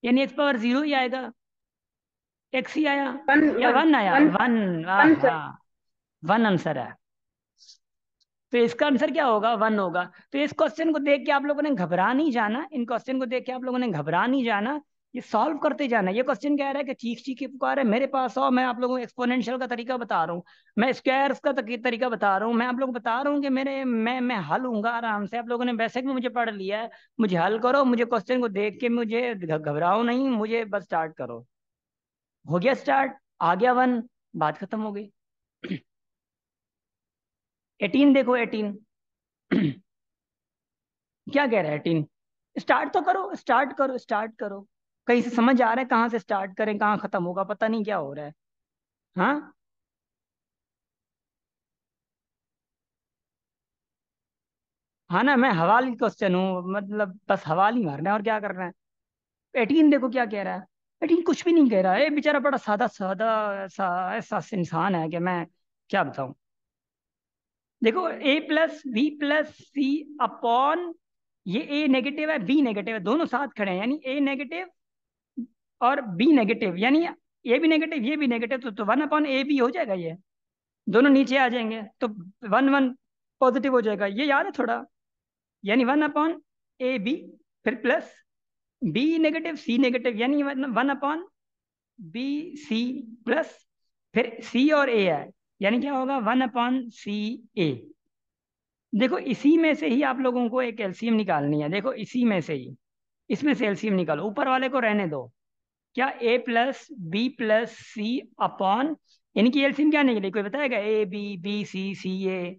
यानी एक्स पावर जीरो ही आएगा, एक्स ही आया वन या वन वन आया, वन वन, वन सर। हाँ, वन आंसर है, तो इसका आंसर क्या होगा 1 होगा। तो इस क्वेश्चन को देख के आप लोगों ने घबरा नहीं जाना, इन क्वेश्चन को देख के आप लोगों ने घबरा नहीं जाना, ये सॉल्व करते जाना है। ये क्वेश्चन कह रहा है कि चीख चीख के पुकार है मेरे पास आओ, मैं आप लोगों को एक्सपोनेंशियल का तरीका बता रहा हूँ, मैं स्क्वायर्स का तरीका बता रहा हूँ, मैं आप लोगों को बता रहा हूँ कि मैं हल हूँगा आराम से। आप लोगों ने वैसे भी मुझे पढ़ लिया है, मुझे हल करो, मुझे क्वेश्चन को देख के मुझे घबराओ नहीं, मुझे बस स्टार्ट करो। हो गया स्टार्ट, आ गया 1, बात खत्म हो गई। 18 देखो 18 क्या कह रहा है 18? स्टार्ट तो करो, स्टार्ट करो, स्टार्ट करो। कहीं से समझ आ रहा है कहाँ से स्टार्ट करें कहाँ खत्म होगा, पता नहीं क्या हो रहा है। हाँ, हाँ ना, मैं हवाल की क्वेश्चन हूँ, मतलब बस हवाल ही मारना है और क्या करना है। 18 देखो क्या कह रहा है। 18 कुछ भी नहीं कह रहा है, बेचारा बड़ा सादा सादा ऐसा इंसान है कि मैं क्या बताऊं। देखो a+b+c अपॉन, ये a नेगेटिव है b नेगेटिव है, दोनों साथ खड़े हैं, यानी a नेगेटिव और b नेगेटिव, यानी ये भी नेगेटिव ये भी नेगेटिव, तो 1/a b हो जाएगा, ये दोनों नीचे आ जाएंगे तो 1 1 पॉजिटिव हो जाएगा, ये याद है थोड़ा। यानी 1/a b, फिर plus b negative c negative, यानी 1/b c प्लस, फिर c और a है, यानी क्या होगा 1/c a। देखो इसी में से ही आप लोगों को एक एलसीएम निकालनी है, देखो इसी में से ही, इसमें से एलसीएम निकालो, ऊपर वाले को रहने दो। क्या a+b+c अपॉन, यानी कि एलसीएम क्या निकलेगी, कोई बताएगा? a b b c c a,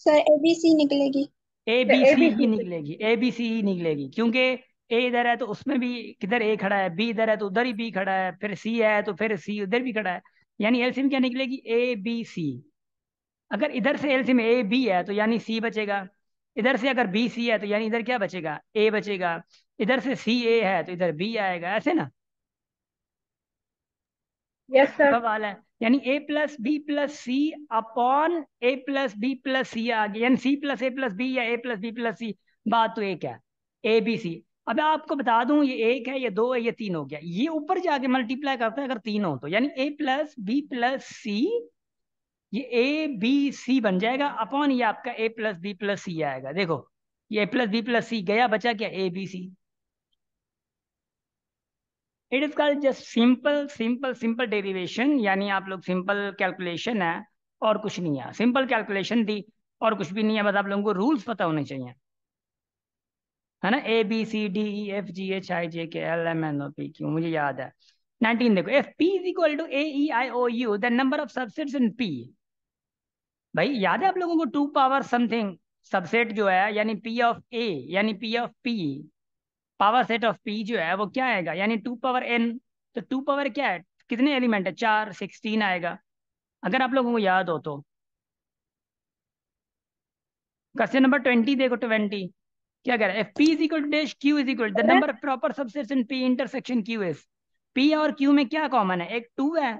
sir ABC निकलेगी। ए तो बी सी ही ABC से निकलेगी, ए बी सी ही निकलेगी, क्योंकि ए इधर है तो उसमें भी किधर ए खड़ा है, बी इधर है तो उधर ही बी खड़ा है, फिर सी है तो फिर सी उधर भी खड़ा है, यानी एलसीएम क्या निकलेगी a b c। अगर इधर से एलसीएम ए बी है तो यानी सी बचेगा, इधर से अगर बी सी है तो यानी इधर क्या बचेगा, ए बचेगा, इधर से सी ए है तो इधर बी आएगा, ऐसे ना यस सर। सवाल है। यानी a+b+c अपॉन a+b+c आ गया, यानी c+a+b या a+b+c, बात तो एक है, ए बी सी। अब आपको बता दूं ये एक है, ये दो है, ये तीन हो गया, ये ऊपर जाके मल्टीप्लाई करता है अगर तीन हो तो, यानी a+b+c, ये a b c बन जाएगा अपॉन ये आपका a+b+c आएगा। देखो ये a+b+c गया, बचा क्या, a b c। It is called just simple simple simple derivation, यानी आप लोग सिंपल कैलकुलेशन है और कुछ नहीं है, सिंपल कैलकुलेशन दी और कुछ भी नहीं है, बस आप लोगों को रूल्स पता होने चाहिए, है ना। ABCDEFGHIJKLMNOPQ, मुझे याद है। 19 देखो, if P is equal to AEIOU, the number of subsets in P। भाई याद है आप लोगों को 2 पावर समथिंग सबसेट जो है, यानी P ऑफ A, यानी P of P, power set of P जो है वो क्या आएगा, यानी 2 पावर n। तो 2 पावर क्या है, कितने एलिमेंट है, 4, 16 आएगा, अगर आप लोगों को याद हो तो। क्वेश्चन नंबर 20 देखो, 20 क्या कह रहा है, if P is equal to dash Q is equal the number of proper subsets in P intersection Q is. P और Q में क्या कॉमन है, एक 2 है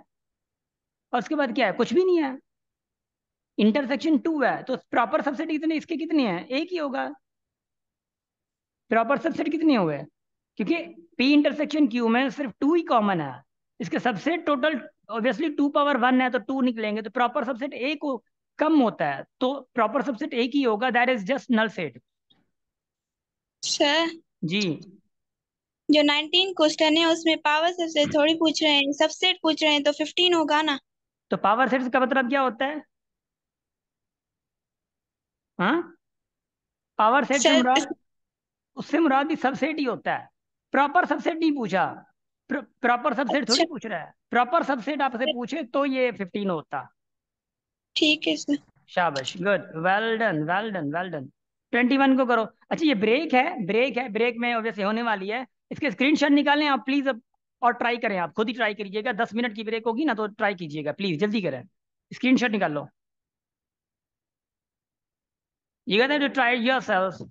और उसके बाद क्या है, कुछ भी नहीं है, इंटरसेक्शन 2 है, तो प्रॉपर सबसेट कितने, इसके कितने हैं, एक ही होगा। प्रॉपर सबसेट कितने हो गए, क्योंकि P इंटरसेक्शन Q में सिर्फ 2 ही कॉमन है, इसके सबसेट टोटल ऑब्वियसली 2 पावर 1 है तो 2 निकलेंगे, तो प्रॉपर सबसेट एक कम होता है, तो प्रॉपर सबसेट एक ही होगा, that is just null set. Sir ji, जो 19 क्वेश्चन है उसमें पावर सबसे थोड़ी पूछ रहे हैं, सबसेट पूछ रहे हैं, तो 15 होगा ना। तो पावर सेट का मतलब क्या होता है, हाँ, पावर सेट से सर मुराद, उससे मुराद भी सबसेट ही होता है, प्रॉपर सबसेट नहीं पूछा। प्रॉपर सबसेट थोड़ी अच्छा, पूछ रहा है, प्रॉपर सबसेट आपसे पूछे तो ये 15 होता। ठीक है सर। शाबाश, good, well done well done well done. 21 को करो। अच्छा ये ब्रेक है, ब्रेक है, ब्रेक में ऑब्वियसली होने वाली है, इसके स्क्रीनशॉट निकालें आप प्लीज अब, और ट्राई करें, आप खुद ही ट्राई करिएगा, 10 मिनट की ब्रेक होगी ना तो ट्राई कीजिएगा प्लीज, जल्दी करें, स्क्रीनशॉट निकाल लो। You got to try yourself,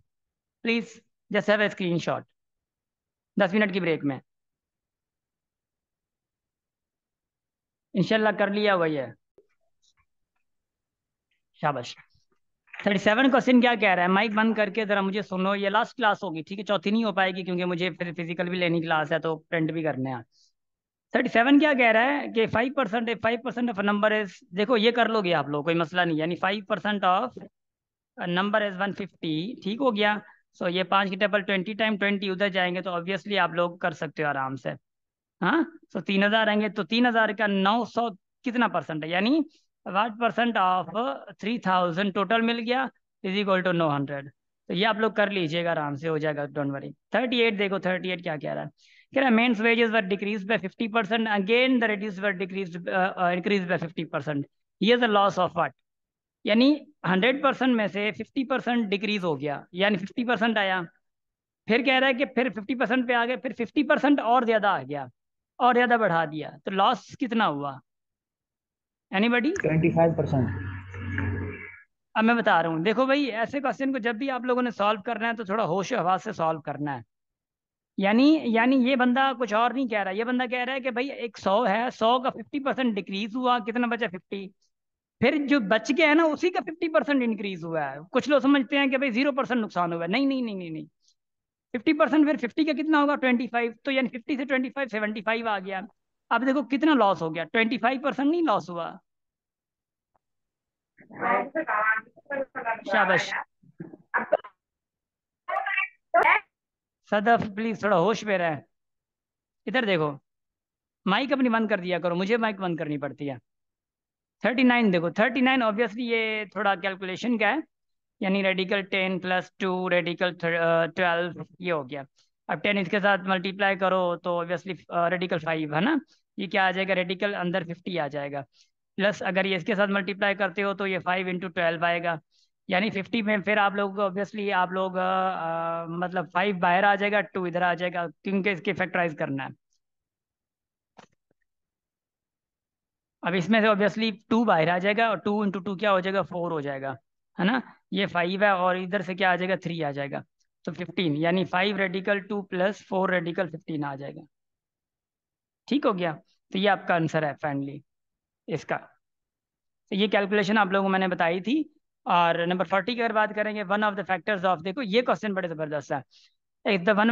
please just have a screenshot 10 minute की ब्रेक में। इंशाल्लाह कर लिया हुआ है, शाबाश। 37 क्वेश्चन क्या कह रहा है, माइक बंद करके जरा मुझे सुनो, ये लास्ट क्लास होगी ठीक है, चौथी नहीं हो पाएगी क्योंकि मुझे फिर फिजिकल भी लेनी क्लास है तो प्रिंट भी करने हैं। 37 क्या कह रहा है कि 5%, 5% ऑफ नंबर इज, देखो ये कर लोगे आप लोग, कोई मसला नहीं, यानी 5% ऑफ नंबर इज 150, ठीक हो गया। सो ये 5 की टेबल 20 टाइम 20 उधर जाएंगे तो ऑब्वियसली आप लोग कर सकते हो आराम से। हाँ, सो 3000 आएंगे तो 3000 का 900 कितना परसेंट है, यानी 8% ऑफ 3000 टोटल मिल गया, इज इक्वल टू 900। तो ये आप लोग कर लीजिएगा, आराम से हो जाएगा, डोंट वरी। 38 देखो, 38 क्या कह रहा है, कह रहा है men's wages were decrease by 50%, again the reduce were decrease increase by 50%। ये द लॉस ऑफ व्हाट, यानी 100% में से 50% डिक्रीज हो गया, यानी 50% आया। फिर कह रहा है कि फिर 50% पे आ गए, फिर 50% और ज्यादा आ गया, और ज्यादा बढ़ा दिया, तो लॉस कितना हुआ, एनीबडी? 25%। अब मैं बता रहा हूँ, देखो भाई, ऐसे क्वेश्चन को जब भी आप लोगों ने सॉल्व करना है तो थोड़ा होश हवास से सॉल्व करना है। यानी यानी ये बंदा कुछ और नहीं कह रहा, ये बंदा कह रहा है कि भाई एक 100 है, 100 का 50% डिक्रीज हुआ, कितना बचा 50, फिर जो बच गया है ना उसी का 50% इंक्रीज हुआ है। कुछ लोग समझते हैं कि भाई 0% नुकसान हुआ है, नहीं नहीं नहीं नहीं नहीं, 50%, फिर 50 का कितना होगा 25, तो यानी 50 से 25 75 आ गया। अब देखो कितना लॉस हो गया, 25% नहीं लॉस हुआ। शाबाश सदफ, प्लीज थोड़ा होश में रहे। इधर देखो, माइक अपनी बंद कर दिया करो, मुझे माइक बंद करनी पड़ती है। 39 देखो, 39 ऑब्वियसली ये थोड़ा कैलकुलेशन का है, यानी रेडिकल 10 प्लस 2 रेडिकल 12 ये हो गया। अब 10 इसके साथ मल्टीप्लाई करो तो ऑब्वियसली रेडिकल 5 है ना, ये क्या आ जाएगा, रेडिकल अंदर 50 आ जाएगा। प्लस अगर ये इसके साथ मल्टीप्लाई करते हो तो ये 5 × 12 आएगा, यानी 50 में फिर आप लोग ऑब्वियसली आप लोग मतलब 5 बाहर आ जाएगा, 2 इधर आ जाएगा, क्योंकि इसके फैक्टराइज करना है। अब इसमें से ऑब्वियसली 2 बाहर आ जाएगा, और 2 × 2 क्या हो जाएगा, 4 हो जाएगा, है ना। ये 5 है और इधर से क्या आ जाएगा, 3 आ जाएगा, तो 15, यानी 5 रेडिकल 2 प्लस 4 रेडिकल 15 आ जाएगा। ठीक हो गया, तो ये आपका आंसर है फाइनली इसका। तो ये कैलकुलेशन आप लोगों को मैंने बताई थी। और नंबर 40 की अगर बात करेंगे, one of the factors of, देखो ये क्वेश्चन बड़े जबरदस्त है। The one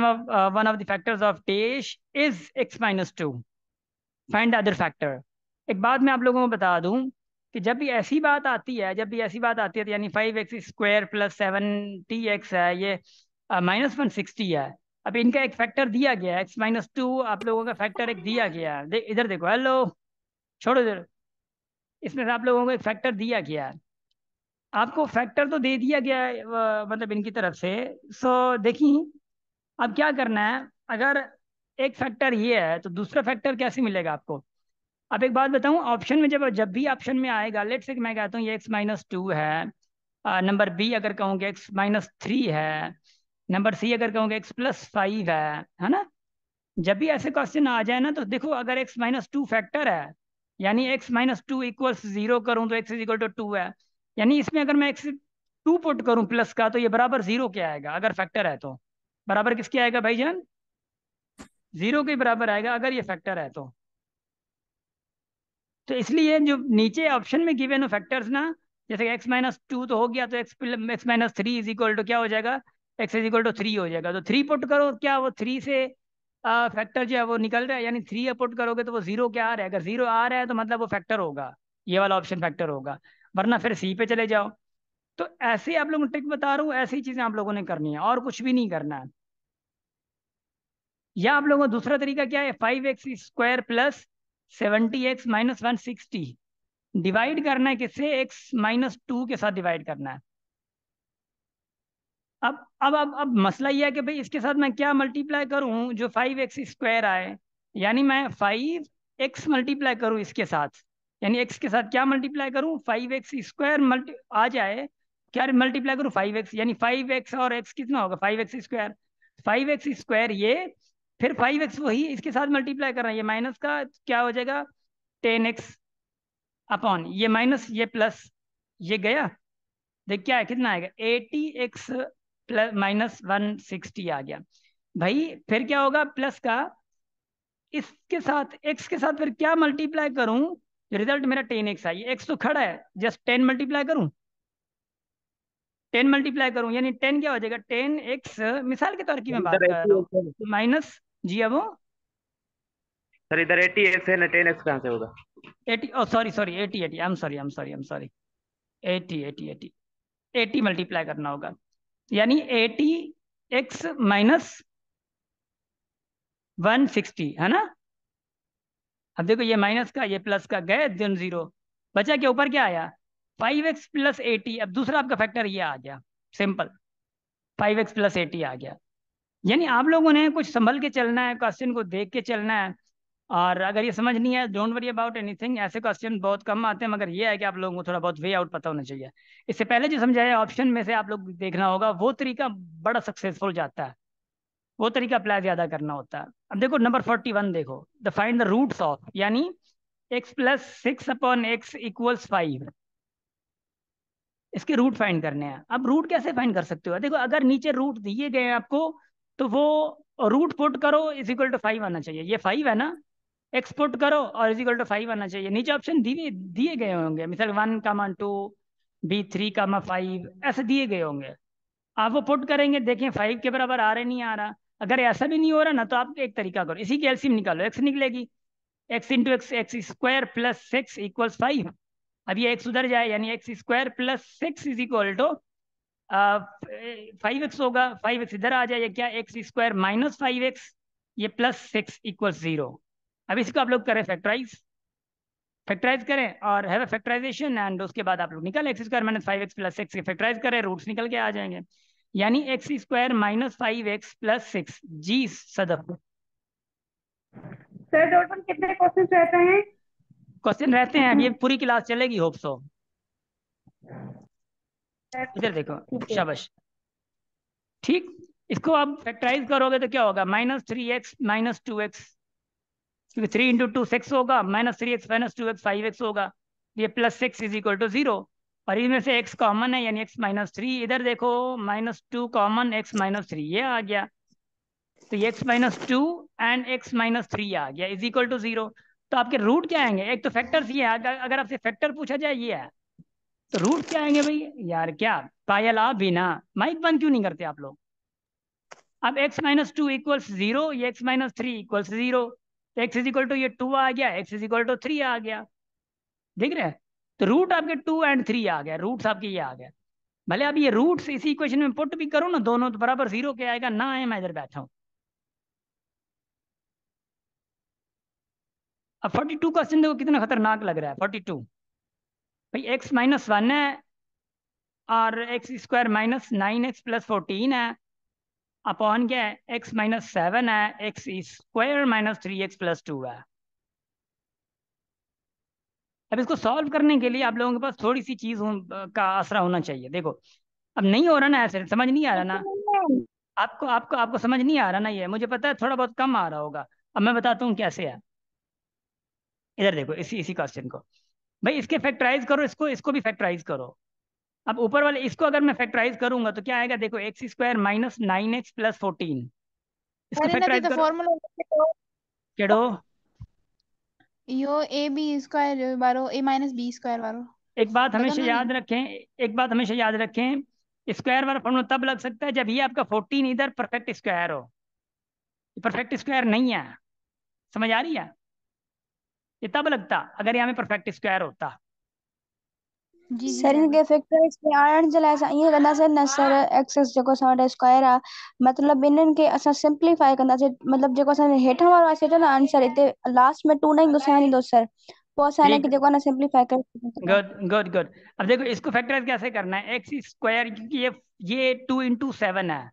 of the factors of dash is x-2, find the other factor. एक बात मैं आप लोगों को बता दूं कि जब भी ऐसी बात आती है, जब भी ऐसी बात आती है तो यानी 5x² प्लस 7tx है, ये -160 है। अब इनका एक फैक्टर दिया गया है x-2, आप लोगों का फैक्टर एक दिया गया है, इधर देखो, हेलो, छोड़ो इधर, इसमें से आप लोगों को एक फैक्टर दिया गया है, आपको फैक्टर तो दे दिया गया है मतलब इनकी तरफ से। सो देखिए अब क्या करना है, अगर एक फैक्टर ये है तो दूसरा फैक्टर कैसे मिलेगा आपको। अब एक बात बताऊं, ऑप्शन में जब जब भी ऑप्शन में आएगा, लेट से मैं कहता हूँ ये x-2 है, नंबर बी अगर कहूँगे x-3 है, नंबर सी अगर कहूँगे x+5 है ना। जब भी ऐसे क्वेश्चन आ जाए ना तो देखो, अगर x-2 फैक्टर है, यानी x-2 इक्वल्स 0 करूँ तो x=2 है, यानी इसमें अगर मैं x2 पुट करूँ प्लस का तो ये बराबर 0 के आएगा, अगर फैक्टर है तो बराबर किसके आएगा भाईजान, 0 के बराबर आएगा अगर ये फैक्टर है तो इसलिए जो नीचे ऑप्शन में गिवन हो फैक्टर्स ना, जैसे x-2 तो हो गया, तो x-3 इज इक्वल टू क्या हो जाएगा, x=3 हो जाएगा, तो 3 पुट करो, क्या वो 3 से फैक्टर जो है वो निकल रहा है, यानी 3 पुट करोगे तो वो 0 क्या आ रहा है, अगर 0 आ रहा है तो मतलब वो फैक्टर होगा, ये वाला ऑप्शन फैक्टर होगा, वरना फिर सी पे चले जाओ। तो ऐसे आप लोगों को ट्रिक बता रहा हूँ, ऐसी चीजें आप लोगों ने करनी है और कुछ भी नहीं करना है। या आप लोगों को दूसरा तरीका क्या है, 5x² प्लस 70x-160 डिवाइड करना है, किससे, x-2 के साथ डिवाइड करना है। अब मसला यह है कि भाई इसके साथ मैं क्या मल्टीप्लाई करूं जो 5x² आए, यानी मैं 5x मल्टीप्लाई करूं इसके साथ, यानी x के साथ क्या मल्टीप्लाई करूं, 5x² मल्टी आ जाए, क्या मल्टीप्लाई करूं 5x, यानी 5x और x कितना होगा 5x², 5x² ये, फिर 5x वही इसके साथ मल्टीप्लाई करना है, ये माइनस का क्या हो जाएगा 10x अपॉन ये माइनस ये प्लस, ये गया, देख क्या है कितना आएगा 80x प्लस -160 आ गया। भाई फिर क्या होगा प्लस का, इसके साथ x के साथ फिर क्या मल्टीप्लाई करूं, रिजल्ट मेरा 10x आई, x तो खड़ा है, जस्ट 10 मल्टीप्लाई करूं, 10 मल्टीप्लाई करूं यानी 10 क्या हो जाएगा 10x, मिसाल के तौर की मैं बात इधर कर रहा 80x हूँ, है माइनस जी अब सर, इधर 80x है ना, 10x कहाँ से होगा। 80, oh sorry sorry 80 I am sorry 80 multiply करना होगा, यानी 80 एक्स माइनस 160 है ना। अब देखो ये माइनस का ये प्लस का गए दिन जीरो, बचा क्या ऊपर क्या आया 5x + 80। अब दूसरा आपका फैक्टर ये आ गया सिंपल, 5x + 80 आ गया। यानी आप लोगों ने कुछ संभल के चलना है, क्वेश्चन को देख के चलना है। और अगर ये समझ नहीं है डोंट वरी अबाउट एनीथिंग, ऐसे क्वेश्चन बहुत कम आते हैं, मगर ये है कि आप लोगों को थोड़ा बहुत वे आउट पता होना चाहिए। इससे पहले जो समझाया ऑप्शन में से आप लोग देखना होगा, वो तरीका बड़ा सक्सेसफुल जाता है, वो तरीका अप्लाई ज्यादा करना होता है। अब देखो नंबर 41 देखो, the find the roots of, यानी x + 6/x = 5, इसके रूट फाइंड करने हैं। अब रूट कैसे फाइंड कर सकते हो, देखो अगर नीचे रूट दिए गए हैं आपको, तो वो रूट पुट करो = 5 आना चाहिए। ये 5 है ना, एक्स पुट करो और = 5 आना चाहिए। नीचे ऑप्शन दिए दिए गए होंगे, मिसाल 1, 2, B3, 5 ऐसे दिए गए होंगे। आप वो पुट करेंगे, देखें 5 के बराबर आ रहे नहीं आ रहा। अगर ऐसा भी नहीं हो रहा ना, तो आप एक तरीका करो, इसी की एलसीएम निकालो, एक्स निकलेगी, x × x, x² + 6 = 5। अब ये एक्स उधर जाए, यानी x² + 6 = 5x होगा। 5x इधर आ जाए, ये क्या x² - 5x, ये +6 = 0। अब इसको आप लोग करें फैक्टराइज, फैक्टराइज करें और हैव फैक्टराइजेशन, एंड उसके बाद आप लोग निकल x² - 5x + 6 के फैक्टराइज करें, रूट्स निकल के आ जाएंगे। यानी x² - 5x + 6। जी सदफ, सर टोटल कितने क्वेश्चन रहते हैं? क्वेश्चन रहते हैं, अब ये पूरी क्लास चलेगी होप सो। इधर देखो, ठीक है। शाबाश, ठीक। इसको आप फैक्टराइज करोगे तो क्या होगा -3x - 2x, क्योंकि 3 × 2 6 होगा, -3x - 2x 5x होगा, ये +6 = 0। और इनमें से x कॉमन है, यानी x - 3। इधर देखो -2 कॉमन, x - 3 ये आ गया, तो ये x - 2 एंड x - 3 आ गया = 0। तो आपके रूट क्या आएंगे, एक तो फैक्टर्स ये है, अगर आपसे फैक्टर पूछा जाए ये है, तो रूट क्या आएंगे भाई यार, क्या पायल आप भी ना माइक बंद क्यों नहीं करते आप लोग। अब x - 2 = 0, ये x - 3 = 0, तो x ये 2 आ गया, x 3 आ गया, देख रहे हैं। तो रूट आपके 2 एंड 3 आ गया, रूट्स आपके ये आ गए। भले अब ये रूट्स इसी इक्वेशन में पुट भी करो ना, दोनों तो बराबर 0 के आएगा ना, आए मैं इधर बैठा हूँ। अब 42 क्वेश्चन देखो कितना खतरनाक लग रहा है। 42 भाई x - 1 है और x² - 9x + 14 है, अपॉन क्या है x - 7 है, x² - 3x + 2 है। अब इसको सॉल्व करने के लिए आप लोगों के पास थोड़ी सी चीज का आसरा होना चाहिए। देखो अब नहीं हो रहा ना, ऐसे समझ नहीं आ रहा ना, आपको आपको आपको समझ नहीं आ रहा ना, ये मुझे पता है थोड़ा बहुत कम आ रहा होगा। अब मैं बताता हूँ कैसे है। इधर देखो इसी इसी क्वेश्चन को, भाई इसके फैक्टराइज करो, इसको इसको भी फैक्टराइज करो। अब ऊपर वाले इसको अगर मैं फैक्टराइज करूंगा तो क्या आएगा, देखो x² - 9x + 14, इसको अरे नती फैक्टराइज तो करो। फॉर्मूला केड़ो यो AB² वारो A - B² वारो एक बात हमेशा लगन नहीं। याद रखें, एक बात हमेशा याद रखें, स्क्वायर वाला फॉर्मूला तब लग सकता है जब ये आपका 14 इधर परफेक्ट स्क्वायर हो। परफेक्ट स्क्वायर नहीं है, समझ आ रही है, ये तब लगता अगर यहाँ में परफेक्ट स्क्वायर होता। जी जी सर सर। इनके फैक्टर्स के आरण जला ईअं कंदासीं न सर, एक्सेस जेको असां वटि स्क्वायर आहे, मतिलबु इन्हनि खे असां सिंप्लीफाई कंदासीं, मतिलबु जेको असांजे हेठां वारो अचे थो न आंसर, हिते लास्ट में 2 न ईंदो 7 ईंदो सर, पोइ असां हिन ठीक, खे जेको आहे न सिंप्लीफाई करे सघूं था। Good good good. अब देखो इसको फैक्टराइज कैसे करना है, x², क्योंकि ये 2 × 7 है,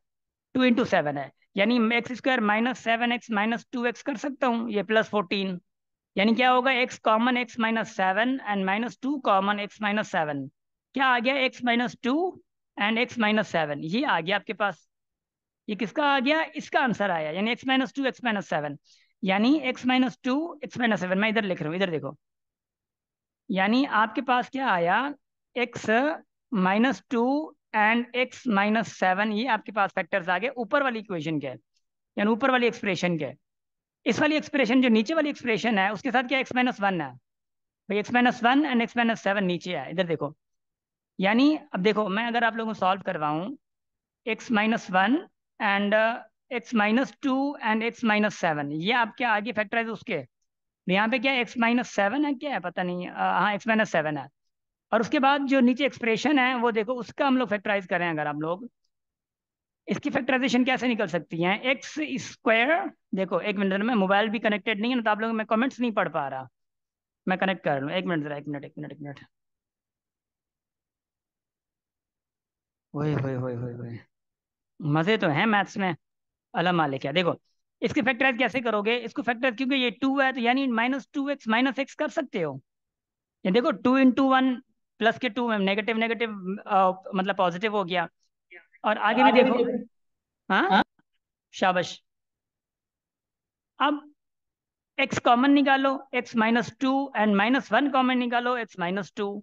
2 × 7 है, यानी x² - 7x - 2x कर सकता हूँ, ये +14, यानी क्या होगा x common x - 7 and -2 common x - 7, क्या आ गया x - 2 एंड x - 7, ये आ गया आपके पास। ये किसका आ गया, इसका आंसर आया, यानी x - 2 x - 7, यानी x - 2 x - 7, मैं इधर लिख रहा हूँ, इधर देखो, यानी आपके पास क्या आया x - 2 एंड x - 7, ये आपके पास फैक्टर्स आ गए ऊपर वाली इक्वेशन के, यानी ऊपर वाली एक्सप्रेशन के। इस वाली एक्सप्रेशन जो नीचे वाली एक्सप्रेशन है उसके साथ क्या x - 1 है, भाई x - 1 एंड x - 7 नीचे है, इधर देखो। यानी अब देखो मैं अगर आप लोगों को सॉल्व करवाऊं x - 1 and x - 2 and x - 7, ये आपके आगे फैक्टराइज उसके, यहाँ पे क्या x - 7 है, क्या है पता नहीं, हाँ x - 7 है। और उसके बाद जो नीचे एक्सप्रेशन है वो देखो, उसका हम लोग फैक्टराइज करें अगर हम लोग इसकी फैक्टराइजेशन कैसे निकल सकती है? एक्स स्क्वायर, देखो एक मिनट में, मोबाइल भी कनेक्टेड नहीं है ना, तो आप लोग मैं कमेंट्स नहीं पढ़ पा रहा। मैं कनेक्ट कर लूँ, एक मिनट जरा, एक मिनट एक मिनट एक मिनट। ओए होए होए होए होए, मजे तो हैं मैथ्स में, अल्लाह मालिक है। देखो इसकी फैक्टराइज कैसे करोगे इसको? फैक्टराइज क्योंकि ये टू है तो यानी -2x कर सकते हो। ये देखो 2 × 1 प्लस के 2 में नेगेटिव नेगेटिव मतलब पॉजिटिव हो गया। और आगे भी देखो, हाँ शाबाश। अब x कॉमन निकालो, x-2 एंड -1 कॉमन निकालो, x-2,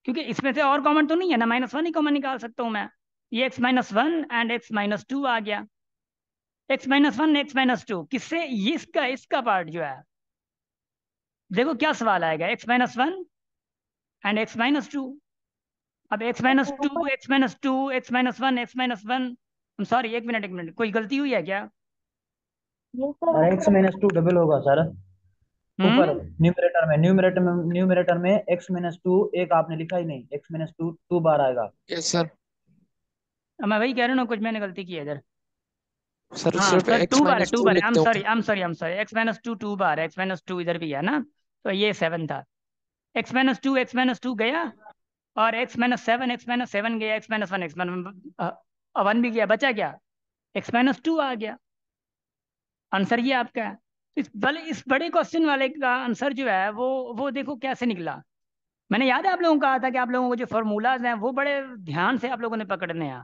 क्योंकि इसमें से और कॉमन तो नहीं है ना, -1 ही कॉमन निकाल सकता हूँ मैं। ये x-1 एंड x-2 आ गया। x-1 x-2 किससे? ये इसका पार्ट जो है, देखो क्या सवाल आएगा, x-1 एंड x-2। अब x-2 x-2 x-1 x-1, sorry एक मिनट कोई गलती हुई है क्या? ये सर और x-2 डबल होगा सर ऊपर। हम्म। न्यूमरेटर में x-2 एक आपने लिखा ही नहीं, x-2 2 बार आएगा। Yes sir. अब मैं वही कह रहा हूँ ना, कुछ मैंने गलती की है इधर। सर हाँ सिर्फ सर, x टू बार है, माइनस टू टू बार है, लिखते हो क्या? I am sorry, x-2 two बार है, x-2 इधर भी है ना, तो ये 7 था। x-2 गया, और x-7 गया, x-1 भी गया, बचा क्या? x-2 आ गया। आंसर ये आपका है। इस बड़े क्वेश्चन वाले का आंसर जो है वो देखो कैसे निकला। मैंने याद है आप लोगों को कहा था कि आप लोगों को जो फार्मूलाज हैं वो बड़े ध्यान से आप लोगों ने पकड़ने हैं।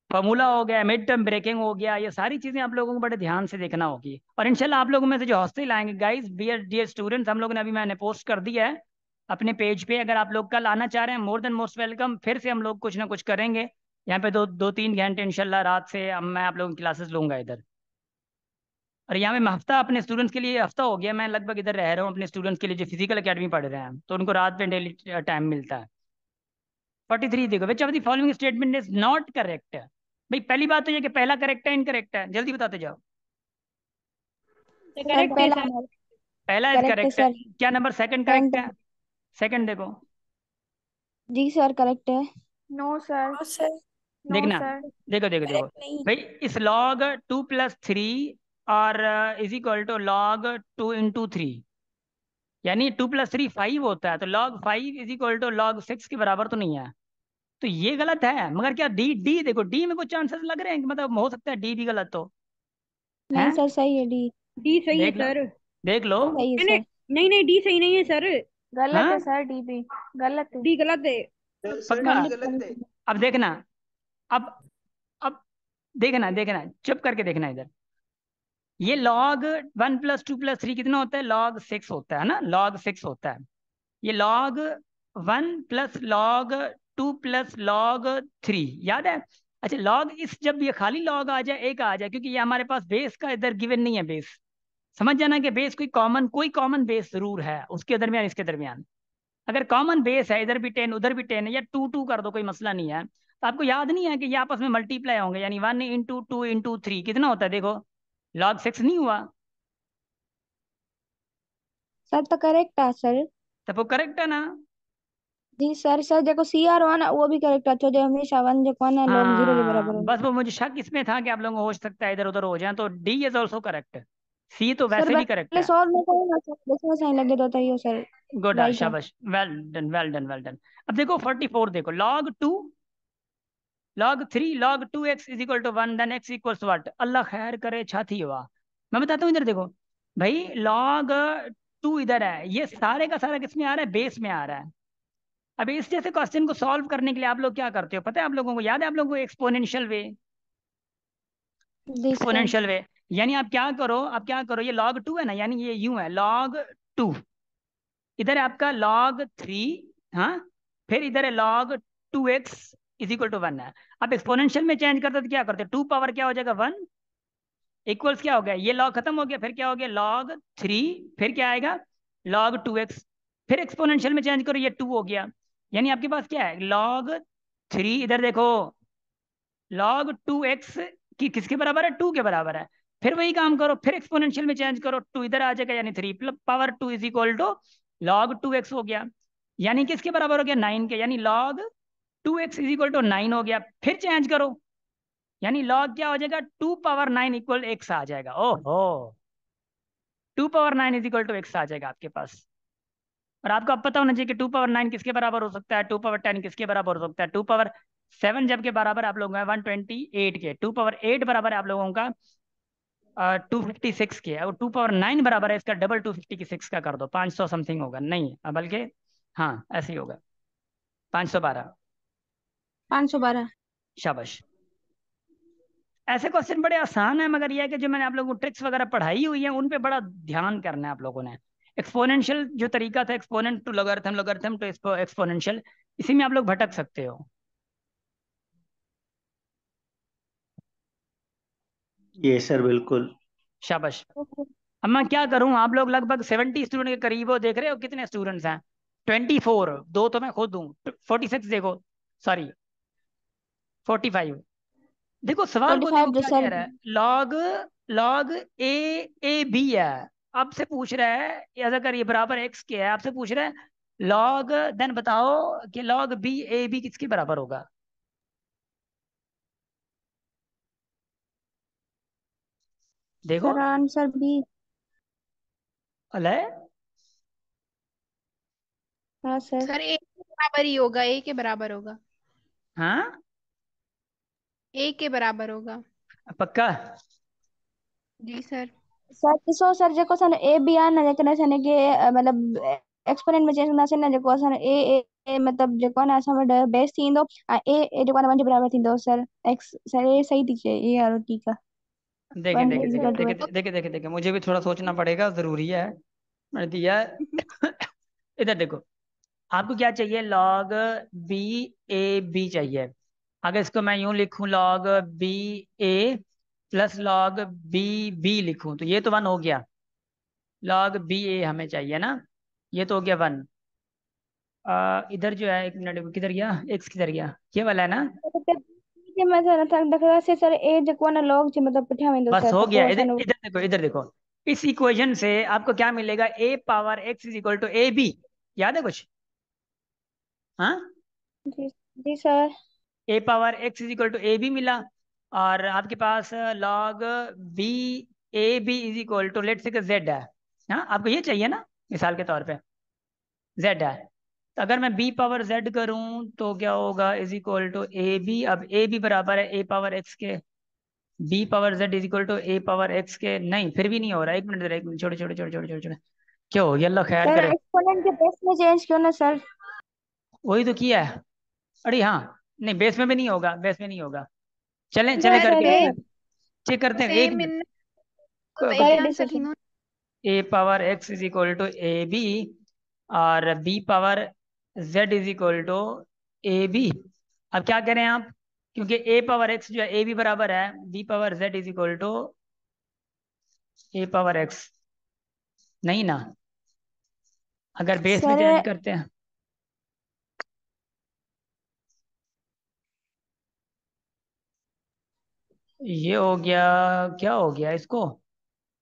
फार्मूला हो गया, मिड टर्म ब्रेकिंग हो गया, ये सारी चीजें आप लोगों को बड़े ध्यान से देखना होगी। और इंशाल्लाह आप लोगों में से जो हॉस्टल आएंगे, गाइस डियर डियर स्टूडेंट्स, हम लोगों ने अभी मैंने पोस्ट कर दिया है अपने पेज पे, अगर आप लोग कल आना चाह रहे हैं मोर देन मोस्ट वेलकम। फिर से हम लोग कुछ ना कुछ करेंगे यहाँ पे, 2-3 घंटे इंशाल्लाह रात से मैं आप लोगों की क्लासेस लूंगा इधर। और यहाँ पे मैं हफ्ता अपने स्टूडेंट्स के लिए, हफ्ता हो गया मैं लगभग इधर रह रहा हूँ अपने स्टूडेंट्स के लिए जो फिजिकल एकेडमी पढ़ रहे हैं, तो उनको रात में डेली टाइम मिलता है। 43 देखो, which of the following statement is not correct. भाई पहली बात तो ये कि पहला करेक्ट है इनकरेक्ट है, जल्दी बताते जाओ। सर करेक्ट है पहला सर। पहला इज करेक्ट है करेक्ट है। सर। क्या नंबर सेकंड करेक्ट सेकंड है? सेकंड देखो, जी सर करेक्ट है। No sir. No sir. No देखना, सर देखो देखो देखो, करेक्ट नहीं। भाई इस log 2 + 3 और इज इक्वल टू log 2 × 3, यानी 2 + 3 5 होता है, तो log 5 is equal to log 6 के बराबर तो नहीं है। तो ये गलत है, मगर क्या डी डी देखो, डी में कुछ चांसेस लग रहे हैं कि मतलब हो सकता है डी भी गलत हो, है? नहीं सर सही है डी। डी सही है देख लो, सर। देख लो। सही है नहीं नहीं सर। नहीं नहीं, डी सही नहीं है सर। गलत है हाँ सर, डीपी गलत है। डी गलत है। पक्का। गलत है। अब देखना, अब अब देखना देखना, चुप करके देखना इधर। ये log 1 + 2 + 3 कितना होता है? log 6 होता है ना, log 6 होता है। ये log 1 + log 2 + log 3 याद है? अच्छा log, इस जब ये खाली log आ जाए, एक आ जाए, क्योंकि ये हमारे पास बेस का इधर गिवन नहीं है बेस, समझ जाना कि बेस कोई कॉमन बेस जरूर है उसके दरमियान इसके दरमियान। अगर कॉमन बेस है, इधर भी 10 उधर भी 10 है, या 2 2 कर दो, कोई मसला नहीं है। तो आपको याद नहीं है कि ये आपस में मल्टीप्लाई होंगे, यानी 1 × 2 × 3 कितना होता है? देखो log 6 नहीं हुआ, सर तो करेक्ट है सर। तब वो करेक्ट है ना? जी सर। सर देखो CR1 वो भी करेक्ट है, जो हमेशा 1 जो 1 है log 0 के हाँ बराबर हो। बस वो मुझे शक इसमें था कि आप लोगों को हो सकता है इधर उधर हो जाए, तो डी इज ऑल्सो करेक्ट। सी तो सर वैसे भी करेक्ट पहले है। सॉल्व में करो ना सर, देखो सही लगे तो बताइए सर। गुड, राइट है। शाबाश, well done well done well done. अब देखो 44 देखो, log 3 log 2x is equal to 1, then x equals what? अल्लाह खैर करे, छाती हुआ। मैं बताता हूँ, इधर देखो भाई, log 2 इधर है, ये सारे का सारा किस में आ रहा है? बेस में आ रहा है। अब इस जैसे क्वेश्चन को सॉल्व करने के लिए आप लोग क्या करते हो पता है? आप लोगों को याद है, आप लोगों को एक्सपोनेंशियल वे, जी सर। एक्सपोनेंशियल वे, यानी आप क्या करो, ये log 2 है ना, यानी ये यूं है log 2, इधर है आपका log 3, हाँ, फिर इधर है log 2x is equal to 1 है। अब एक्सपोनेंशियल में चेंज करते तो क्या करते? 2 पावर क्या हो जाएगा? 1 इक्वल्स क्या हो गया? ये log खत्म हो गया, फिर क्या हो गया? log 3, फिर क्या आएगा? log 2x, फिर एक्सपोनेंशियल में चेंज करो, ये 2 हो गया। यानी आपके पास क्या है? log 3, इधर देखो log 2x की किसके बराबर है? 2 के बराबर है। फिर वही काम करो, फिर एक्सपोनेंशियल में चेंज करो, 2 इधर आ जाएगा, यानी 3 + 2 is equal to log 2x हो गया। यानी किसके बराबर हो गया? 9 के, यानी log 2x is equal to 9 हो गया। फिर चेंज करो, यानी लॉग क्या हो जाएगा, 2 पावर 9 इक्वल एक्स आ जाएगा। ओहो, 2 power 9 is equal to X आ जाएगा आपके पास। और आपको अब पता होना चाहिए कि 2 पावर 9 किसके बराबर हो सकता है, 2 पावर 10 किसके बराबर हो सकता है, 2 पावर 7 जब के बराबर आप लोगों का 128 के, 2 पावर 8 बराबर है आप लोगों का 256 के, और 2 पावर 9 बराबर है इसका डबल 256 का कर दो, 500 समथिंग होगा, नहीं बल्कि हाँ ऐसे ही होगा, 512। 512। शाबाश। ऐसे क्वेश्चन बड़े आसान है, मगर यह है कि जो मैंने आप लोगों को ट्रिक्स वगैरह पढ़ाई हुई है उन पे बड़ा ध्यान करना है आप लोगों ने। एक्सपोनेंशियल जो तरीका था, exponent to logarithm, logarithm to exponential, इसी में आप लोग भटक सकते हो। ये सर बिल्कुल। शाबाश। अब मैं क्या करूं, आप लोग लगभग 70 स्टूडेंट के करीब हो, देख रहे हो कितने स्टूडेंट्स हैं, 24, दो तो मैं खुद हूँ, 46 देखो, सॉरी 45। देखो सवाल को देखो 45 जो क्या कह सर। रहा है, log log A A B है, आपसे पूछ रहा है अगर ये बराबर एक्स के है, आपसे पूछ रहा है लॉग, देन बताओ कि लॉग बी ए बी किसके बराबर होगा। देखो, सर आंसर बी। अले हाँ सर। सर ए के बराबर ही होगा, ए के बराबर होगा, हाँ ए के बराबर होगा। पक्का। जी सर। सर ॾिसो सर, जेको असांजो ए बी आहे न, जेकॾहिं असां के मतिलबु एक्सपोनेंट में चेंज कंदासीं न, जेको असांजो ए मतिलबु जेको आहे न असां वटि बेस थींदो, ऐं ए जेको आहे न 1 जे बराबर थींदो सर। एक्स सर ए सही थी चए, ए वारो ठीकु आहे। देखें 1 देखें देखें इजिकल टू देखें एक्स। देखें देखें देखें, मुझे भी थोड़ा सोचना पड़ेगा, जरूरी है, मैंने दिया है। इधर देखो, आपको क्या चाहिए, लॉग बी ए बी चाहिए। अगर इसको मैं यूं लिखूं, लॉग बी ए प्लस लॉग बी बी लिखूं, तो ये तो 1 हो गया, लॉग बी ए हमें चाहिए ना, ये तो हो गया 1। इधर जो है, 1 मिनट, किधर गया, एक्स किधर गया, ये वाला है ना, में सर देखंदासीं सर, ए जेको आहे न लॉग जे मतिलबु पुठियां वेंदो बस सर, हो त गया। पोइ इधर असांजो। इधर देखो, इधर देखो, इस इक्वेशन से आपको क्या मिलेगा, A power X is equal to A B, याद है कुछ, हाँ, जी। जी sir. A power X is equal to A B मिला, और आपके पास log B A B is equal to let say Z है, हाँ आपको ये चाहिए ना, मिसाल के तौर पे जेड है, तो अगर मैं बी पावर जेड करूं तो क्या होगा, is equal to A B, अब ए बी बराबर है ए पावर एक्स के, B power Z is equal to A power x के, नहीं फिर भी नहीं हो रहा, 1 मिनट जरा, 1 मिनट, छोड़े छोड़े छोड़े छोड़े छोड़े छोड़े, क्या हो गया, अल्लाह खैर सर करे। एक्सपोनेंट के बेस में चेंज क्यों ना सर। वही तो किया है, अरे हाँ, नहीं बेस में भी नहीं होगा, बेस में नहीं होगा, चलें चलें सर सर करके सेम, देखते हैं, चेक करते हैं, एक सेम मिनट, इन एक करे ही आंसर थी डिसीजन। ना। A power X is equal to A B, और B power Z is equal to A B. अब क्या करें आप, क्योंकि ए पावर एक्स जो है ए बी बराबर है B power Z is equal to A power x, नहीं ना, अगर बेस में सर चेंज करते हैं, ये हो गया, क्या हो गया इसको,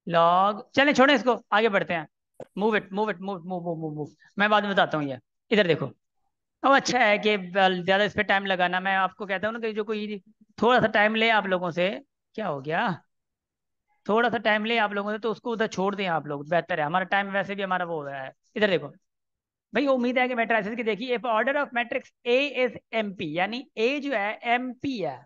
लॉग, चलें छोड़ें इसको, आगे बढ़ते हैं, move it move it move move move move move, मैं बाद में बताता हूँ ये। इधर देखो, अब अच्छा है कि ज़्यादा इस पे टाइम लगाना, मैं आपको कहता हूँ ना कि जो कोई थोड़ा सा टाइम ले आप लोगों से, क्या हो गया, थोड़ा सा टाइम ले आप लोगों से, तो उसको उधर छोड़ दें आप लोग, बेहतर है, हमारा टाइम वैसे भी हमारा वो हो रहा है। इधर देखो भाई, उम्मीद है कि मैट्रिसेस की देखिए, if order of matrix A is M P, यानी ए जो है एम पी है,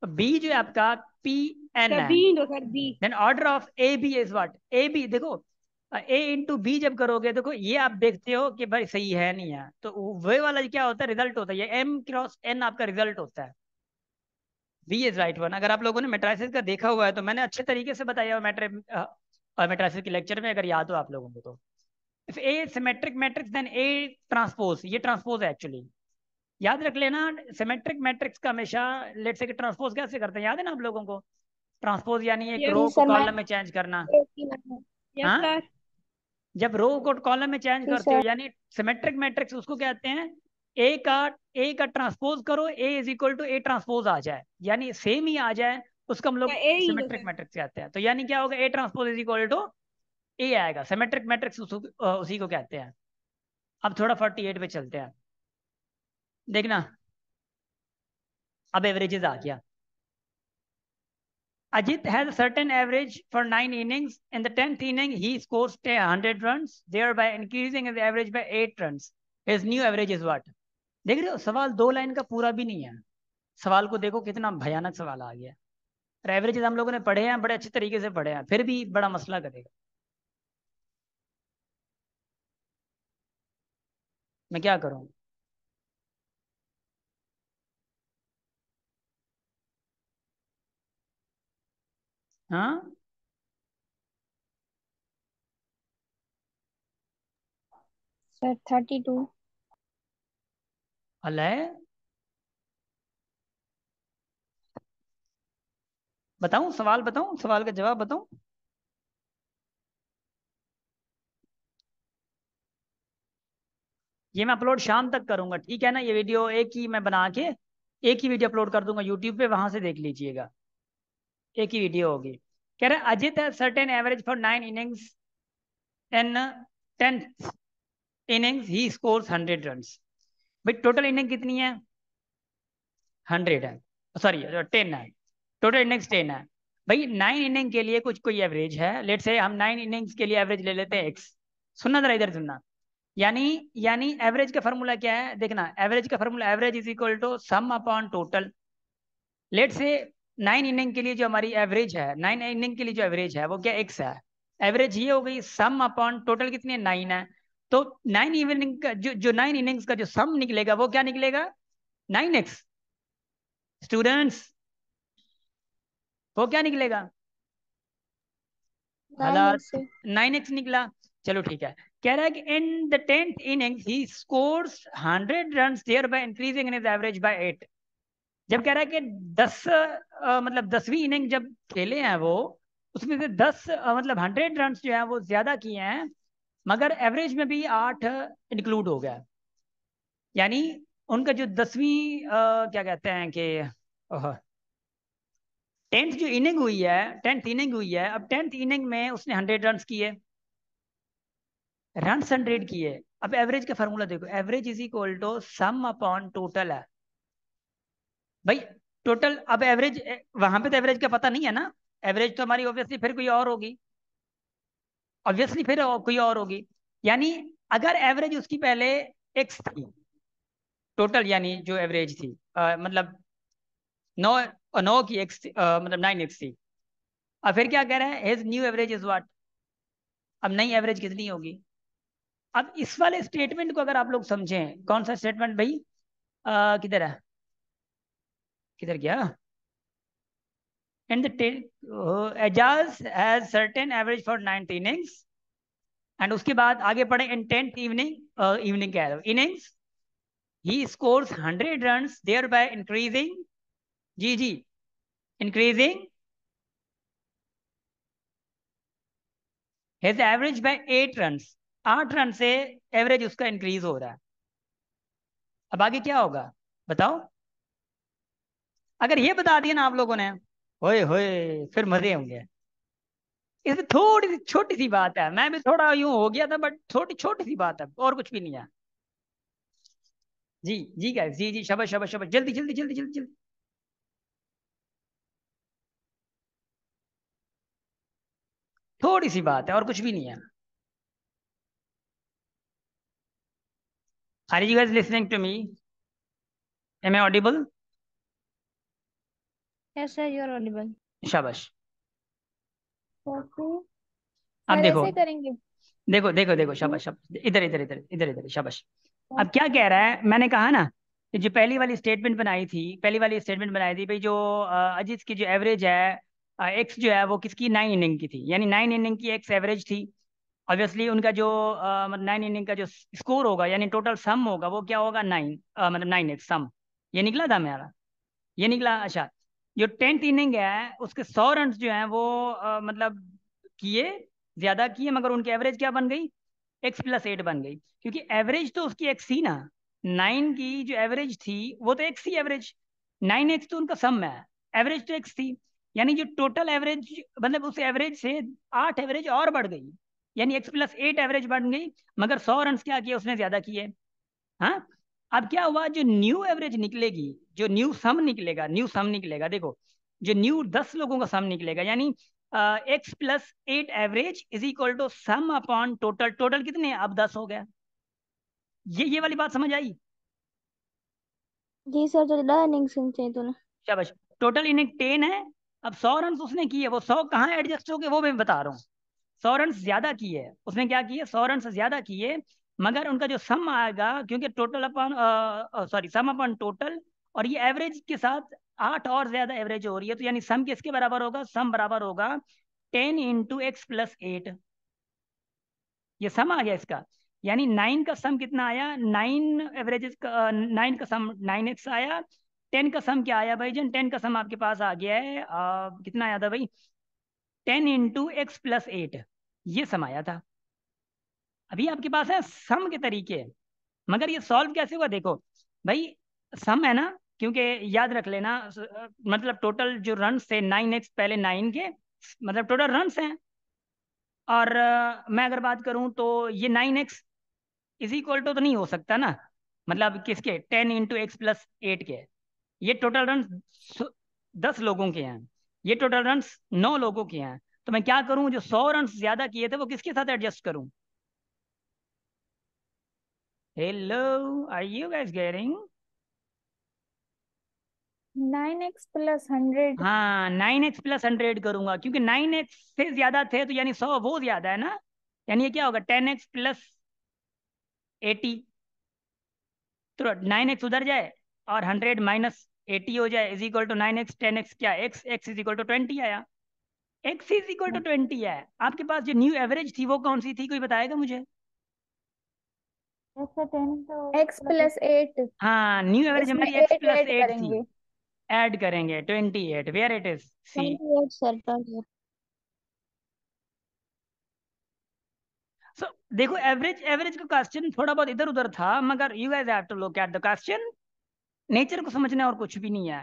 बी जो है आपका पी एन सर है, बी दो sir B. Then order of A B is what, A B देखो, ए इंटू बी जब करोगे, देखो ये आप देखते हो कि भाई सही है नहीं है, तो वही वाला क्या होता है, रिजल्ट होता है, ये एम क्रॉस एन आपका रिजल्ट होता है, बी इज राइट वन। अगर आप लोगों ने मेट्राइसिस का देखा हुआ है तो मैंने अच्छे तरीके से बताया हुआ मेट्राइसिस के लेक्चर में, अगर याद हो आप लोगों को तो, if A symmetric matrix then A transpose, ये ट्रांसपोज है एक्चुअली, याद रख लेना, सिमेट्रिक मैट्रिक्स का हमेशा लेट से ट्रांसपोज कैसे करते हैं, याद है ना आप लोगों को, ट्रांसपोज यानी एक यस जी रो को सर मैं। कॉलम में चेंज करना, यस हाँ, सर। जब रो को कॉलम में चेंज जी करते हो सर। यानी सिमेट्रिक मैट्रिक्स उसको कहते हैं, ए का ए का ट्रांसपोज करो, A is equal to A transpose आ जाए, यानी सेम ही आ जाए, उसको हम लोग ए ही दो सिमेट्रिक सर। मैट्रिक्स कहते हैं, तो यानी क्या होगा, A transpose is equal to A आएगा, सिमेट्रिक मैट्रिक्स उसी को कहते हैं। अब थोड़ा 48 पे चलते हैं, देखना, अब एवरेजेस आ गया, Ajit has a certain average for 9 innings. In the 10th inning, he scores 100 runs, thereby increasing his average by 8 runs. His new average is what? देख रहे हो, सवाल 2 लाइन का पूरा भी नहीं है। सवाल को देखो कितना भयानक सवाल आ गया। और एवरेजेस हम लोगों ने पढ़े हैं, बड़े अच्छे तरीके से पढ़े हैं, फिर भी बड़ा मसला करेगा। मैं क्या करूं? हाँ, सर 32। अल्लाह, बताऊं सवाल, बताऊं सवाल का जवाब बताऊं? ये मैं अपलोड शाम तक करूंगा, ठीक है ना? ये वीडियो एक ही मैं बना के एक ही वीडियो अपलोड कर दूंगा यूट्यूब पे, वहां से देख लीजिएगा। एक ही वीडियो होगी। कह रहे हैं अजित है certain average for 9 innings in 10th innings he scores 100 runs. भाई टोटल इनिंग कितनी है? 100 है, सॉरी 10 है। टोटल इनिंग्स 10 है। भाई 9 इनिंग के लिए कुछ कोई एवरेज है, लेट से हम 9 इनिंग्स के लिए एवरेज ले लेते हैं एक्स। सुनना जरा, इधर सुनना। यानी यानी एवरेज का फॉर्मूला क्या है? देखना, एवरेज का formula, average is equal to sum upon total. Let say 9 inning के लिए जो हमारी एवरेज है, 9 इनिंग के लिए जो एवरेज है वो क्या? एक्स है। एवरेज ये हो गई, सम अपॉन टोटल कितनी है? 9 है। तो 9 इनिंग का जो 9 इनिंग्स का जो सम निकलेगा वो क्या निकलेगा? 9x। स्टूडेंट्स, वो क्या निकलेगा? 9x। 9x निकला। चलो ठीक है। कह रहा है कि in the 10th innings he scores 100 runs there by increasing in his average by 8। जब कह रहा है कि 10 मतलब 10वीं इनिंग जब खेले हैं वो, उसमें से 10 मतलब 100 रन्स जो है वो ज्यादा किए हैं, मगर एवरेज में भी 8 इंक्लूड हो गया। यानी उनका जो 10वीं क्या कहते हैं कि 10th जो इनिंग हुई है, 10th इनिंग हुई है, अब 10th इनिंग में उसने 100 रन्स किए, रन्स 100 किए। अब एवरेज का फार्मूला देखो, average is equal to sum upon total है। भाई टोटल, अब एवरेज वहां पे तो एवरेज का पता नहीं है ना, एवरेज तो हमारी ऑब्वियसली फिर कोई और होगी, ऑब्वियसली फिर कोई और होगी। यानी अगर एवरेज उसकी पहले एक्स थी, टोटल यानी जो एवरेज थी मतलब 9 की एक्स मतलब 9x थी। अब फिर क्या कह रहे हैं? His new average is what? अब नई एवरेज कितनी होगी? अब इस वाले स्टेटमेंट को अगर आप लोग समझें, कौन सा स्टेटमेंट भाई? किधर है, किधर गया? And the Ejaz has certain average for 9th innings, and उसके बाद आगे पढ़े इन 10th इवनिंग, इवनिंग कह रहा हूं, innings he scores 100 runs there by increasing, जी जी, increasing his average by 8 runs. 8 run से एवरेज उसका इंक्रीज हो रहा है। अब आगे क्या होगा बताओ? अगर ये बता दिया ना आप लोगों ने, होए होए, फिर मजे होंगे। इसमें थोड़ी सी छोटी सी बात है, मैं भी थोड़ा यूं हो गया था, बट छोटी छोटी सी बात है, और कुछ भी नहीं है। जी जी गाइस, जी जी, शाबाश शाबाश शाबाश, जल्दी जल्दी जल्दी जल्दी जल्दी। थोड़ी सी बात है और कुछ भी नहीं है। Are you guys listening to me? Am I audible? Yes sir, you are audible. शाबाश। ओके अब सर, देखो ऐसे करेंगे। देखो देखो देखो, शाबाश शाबाश, इधर इधर इधर इधर इधर, शाबाश। अब क्या कह रहा है? मैंने कहा ना कि जो पहली वाली स्टेटमेंट बनाई थी, पहली वाली स्टेटमेंट बनाई थी भाई, जो अजीत की जो एवरेज है, एक्स जो है वो किसकी? 9 इनिंग की थी, यानी 9 इनिंग की एक्स एवरेज थी। ऑब्वियसली उनका जो मतलब 9 इनिंग का जो स्कोर होगा, यानी टोटल सम होगा, वो क्या होगा? 9 मतलब 9x सम। ये निकला था मेरा, ये निकला। अच्छा, जो 10th इनिंग है उसके 100 रन जो हैं वो मतलब किए, ज्यादा किए, मगर उनकी एवरेज क्या बन गई? x+8 बन गई, क्योंकि एवरेज तो उसकी एक्स थी ना। 9 की जो एवरेज थी वो तो एक्स थी एवरेज, 9x तो उनका सम है, एवरेज तो एक्स थी। यानी जो टोटल एवरेज, मतलब उस एवरेज से 8 एवरेज और बढ़ गई, यानी x+8 एवरेज बढ़ गई, मगर 100 रन क्या किए उसने? ज्यादा किए। हाँ, अब क्या हुआ? जो न्यू एवरेज निकलेगी, जो न्यू सम निकलेगा, न्यू सम निकलेगा, देखो जो न्यू 10 लोगों का सम निकलेगा, यानी x plus 8 average is equal to sum upon total. Total कितने, अब 10 हो गया। ये वाली बात समझ आई? जी सर, तो ज़्यादा नहीं सुनते तो ना। शाबाश। टोटल इनिंग 10 है। अब 100 रन उसने किए, वो 100 कहाँ एडजस्ट हो गए वो मैं बता रहा हूँ। 100 रन ज्यादा किए, उसने क्या किए, 100 रन से ज्यादा किए, मगर उनका जो सम आएगा, क्योंकि टोटल अपन सॉरी सम अपन टोटल, और ये एवरेज के साथ 8 और ज्यादा एवरेज हो रही है, तो यानी सम किसके बराबर होगा, सम बराबर होगा 10 इंटू एक्स प्लस 8। ये सम आ गया इसका, यानी 9 का सम कितना आया, 9 एवरेजेस का 9 का सम 9x आया। 10 का सम क्या आया भाई जन, 10 का सम आपके पास आ गया है कितना आया था भाई, 10 इंटू एक्स प्लस 8, ये सम आया था। अभी आपके पास है सम के तरीके, मगर ये सॉल्व कैसे हुआ देखो भाई। सम है ना, क्योंकि याद रख लेना मतलब टोटल जो रन्स थे 9x, पहले 9 के मतलब टोटल रन्स हैं, और मैं अगर बात करूं तो ये 9x इज इक्वल टू तो नहीं हो सकता ना, मतलब किसके, 10 इंटू एक्स प्लस 8 के। ये टोटल रन 10 लोगों के हैं, ये टोटल रन 9 लोगों के हैं, तो मैं क्या करूं, जो 100 रन ज्यादा किए थे वो किसके साथ एडजस्ट करूं। Hello, are you guys getting? 9x plus 100। हाँ, 9x प्लस 100 करूंगा, क्योंकि 9x से ज्यादा थे तो यानी 100 वो ज्यादा है ना, यानी ये क्या होगा 10x प्लस 80। तो 9x उधर जाए और 100 माइनस 80 हो जाए, is equal to 9x 10x क्या, x इज इक्वल टू 20 आया। x इज इक्वल टू 20 है। आपके पास जो न्यू एवरेज थी वो कौन सी थी, कोई बताएगा मुझे? x प्लस 8, हाँ, न्यू एवरेज इसमें हमारी x 8 प्लस ऐड 8 थी। करेंगे। ऐड करेंगे 28, where it is C. 28 sir, 28। So देखो, एवरेज एवरेज का क्वेश्चन थोड़ा बहुत इधर उधर था, मगर you guys have to look at the question, nature को समझना और कुछ भी नहीं है।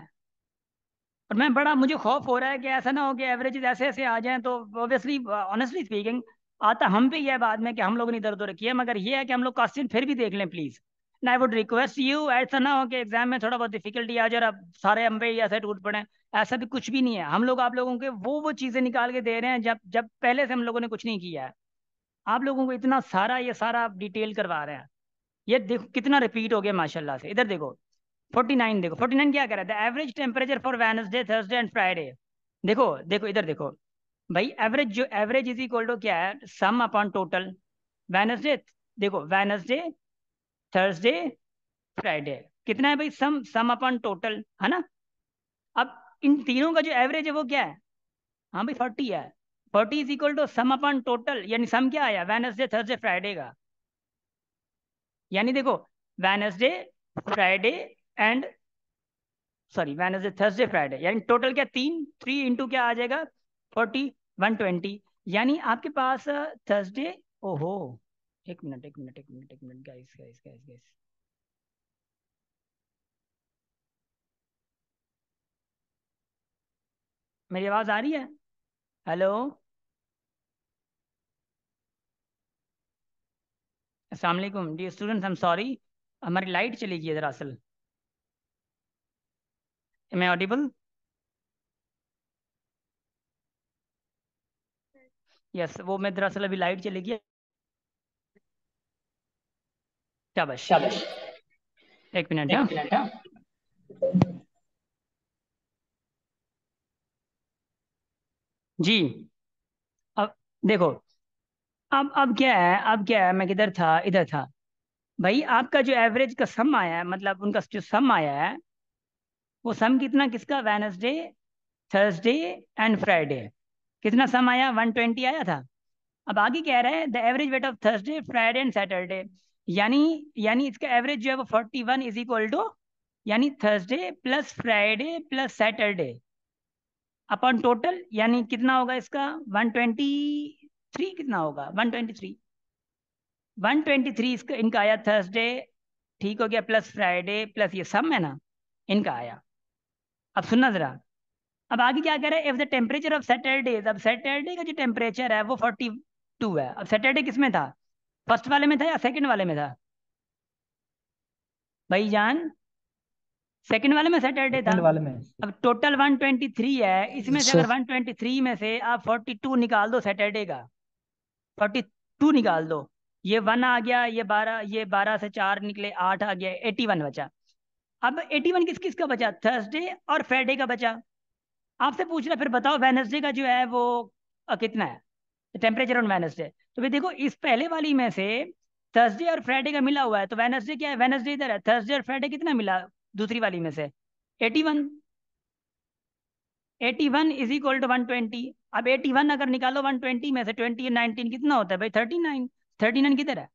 और मैं बड़ा, मुझे खौफ हो रहा है कि ऐसा ना हो कि एवरेजेस ऐसे ऐसे आ जाएं, तो ऑब्वियसली ऑनेस्टली स्पीकिंग आता हम पे ही है बाद में कि हम लोगों ने इधर उधर किया, मगर ये है कि हम लोग क्वेश्चन फिर भी देख लें please. I would request you, ऐसा ना हो कि एग्जाम में थोड़ा बहुत डिफिकल्टी आ जाए और अब सारे हम पे ही ऐसे टूट पड़े। ऐसा भी कुछ भी नहीं है, हम लोग आप लोगों के वो चीजें निकाल के दे रहे हैं जब जब पहले से हम लोगों ने कुछ नहीं किया है। आप लोगों को इतना सारा ये सारा डिटेल करवा रहे हैं। ये देखो कितना रिपीट हो गया माशाल्लाह से। इधर देखो 49, देखो 49 क्या कह रहा था, average temperature for Wednesday Thursday and Friday. देखो देखो इधर देखो भाई, एवरेज जो एवरेज इज इक्वल टू क्या है, सम अपॉन टोटल। वेडनेसडे, देखो वेडनेसडे थर्सडे फ्राइडे कितना है भाई, सम अपॉन टोटल है ना। अब इन तीनों का जो एवरेज है वो क्या है, हाँ भाई 40 है। 40 is equal to sum upon total, यानी सम क्या आया, वेडनेसडे थर्सडे फ्राइडे का। यानी देखो Wednesday Friday and sorry Wednesday Thursday Friday, यानी टोटल क्या, 3 इंटू क्या आ जाएगा 40, 120। यानी आपके पास थर्सडे, ओहो, एक मिनट एक मिनट एक मिनट एक minute, guys guys guys guys, मेरी आवाज आ रही है? हेलो, अस्सलाम वालेकुम D students, I am sorry, हमारी लाइट चली गई है दरअसल। M I audible? यस, वो मैं दरअसल अभी लाइट चली गई। शाबाश, एक मिनट हाँ। जी, अब देखो, अब क्या है, अब क्या है, मैं किधर था, इधर था भाई। आपका जो एवरेज का सम आया है, मतलब उनका जो सम आया है, वो सम कितना किसका, वेडनेसडे थर्सडे एंड फ्राइडे, कितना सम आया, 120 आया था। अब आगे कह रहा है the average weight of Thursday Friday and Saturday, यानी यानी इसका एवरेज जो है वो 41 इज इक्वल टू, यानी Thursday plus Friday plus Saturday upon total, यानी कितना होगा इसका 123, कितना होगा 123, 123 इसका इनका आया थर्सडे, ठीक हो गया, प्लस फ्राइडे प्लस ये सम है ना, इनका आया। अब सुनना जरा, अब आगे क्या कह रहा है, if the temperature of Saturday, अब सैटरडे का जो टेम्परेचर है वो 42 है। अब सैटरडे किस में था, फर्स्ट वाले में था या सेकंड वाले में था भाईजान? सेकंड वाले में सैटरडे था। सेकंड वाले में अब टोटल 123 है, इसमें से सर अगर 123 में से आप 42 निकाल दो सैटरडे का, 42 निकाल दो, ये 1 आ गया, ये 12 से 4 निकले 8 आ गया, 81 बचा। अब 81 किस किस का बचा? थर्सडे और फ्राइडे का बचा। आपसे पूछ रहा फिर बताओ वेनसडे का जो है वो कितना है टेम्परेचर ऑन वेनसडे। तो फिर देखो इस पहले वाली में से थर्सडे और फ्राइडे का मिला हुआ है, तो वेनसडे क्या है? वेनसडे इधर है, थर्सडे और फ्राइडे कितना मिला दूसरी वाली में से? 81। 81 इज इक्वल टू 120। अब 81 अगर निकालो 120 में से 20 और 19 कितना होता है भाई? 39। 39 किधर है?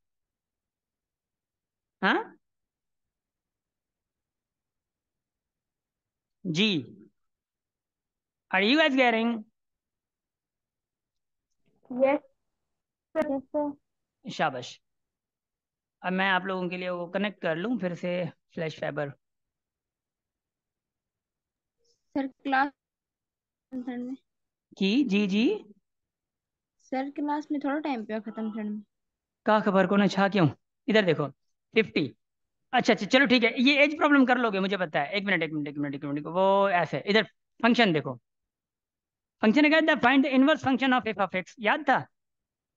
हाँ जी, are you guys getting? Yes yes sir. शाबाश। अब मैं आप लोगों के लिए वो कनेक्ट कर लूँ फिर से फ्लैश फाइबर सर क्लास में की। जी जी, सर क्लास में थोड़ा टाइम पे खत्म करने में। का खबर को ना छा क्यों? इधर देखो 50। अच्छा अच्छा चलो ठीक है, ये एज प्रॉब्लम कर लोगे मुझे पता है। एक मिनट एक मिनट एक मिनट एक मिनट, वो ऐसे इधर फंक्शन देखो। फंक्शन क्या था? Find the inverse function of F of x, याद था?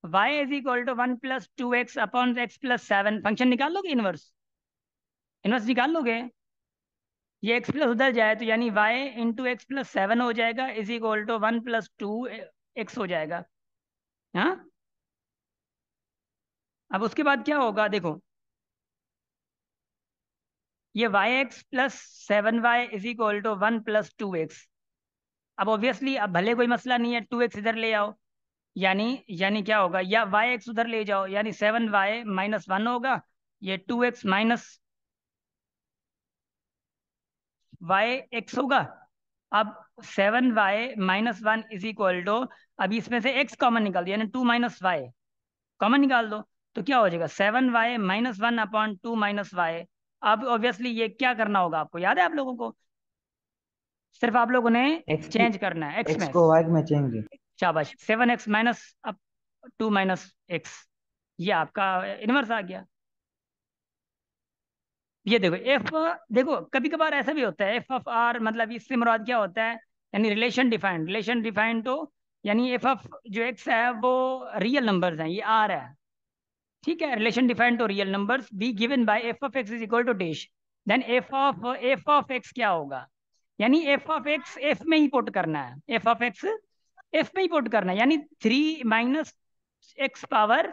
y is equal to 1 plus 2x upon x plus 7। Function निकाल लोगे इनवर्स? इनवर्स निकाल लोगे? ये x प्लस उधर जाए तो यानी y इंटू एक्स प्लस 7 हो जाएगा, is equal to 1 plus 2x हो जाएगा। हाँ, अब उसके बाद क्या होगा देखो, ये y x plus 7y is equal to 1 plus 2x। अब ऑब्वियसली अब भले कोई मसला नहीं है, 2x इधर ले आओ, यानी क्या होगा, या वाई एक्स उधर ले जाओ यानी 7y माइनस 1 होगा, ये 2x माइनस वाई एक्स होगा। अब 7y minus 1 is equal to, अब इसमें से x कॉमन निकाल दो यानी 2 माइनस वाई कॉमन निकाल दो, तो क्या हो जाएगा? 7y minus 1 upon 2 minus y. अब ऑब्वियसली ये क्या करना होगा आपको, याद है आप लोगों को? सिर्फ आप लोगों ने एक्स की चेंज करना है एक्स एक्स में। को वाई में चेंज। शाबाश, 7x माइनस अब 2 माइनस एक्स, ये आपका इनवर्स आ गया। ये देखो एफ, देखो कभी कभार ऐसा भी होता है एफ ऑफ आर, मतलब इससे मुराद क्या होता है? यानी रिलेशन डिफाइंड तो यानी एफ ऑफ जो एक्स है वो रियल नंबर्स हैं, ये आर है, ठीक है? Relation defined to real numbers be given by F of x is equal to dash, then F of x क्या होगा? यानी एफ ऑफ एक्स एफ में ही पुट करना है, एफ ऑफ एक्स एफ में ही पुट करना है, यानी 3 minus x power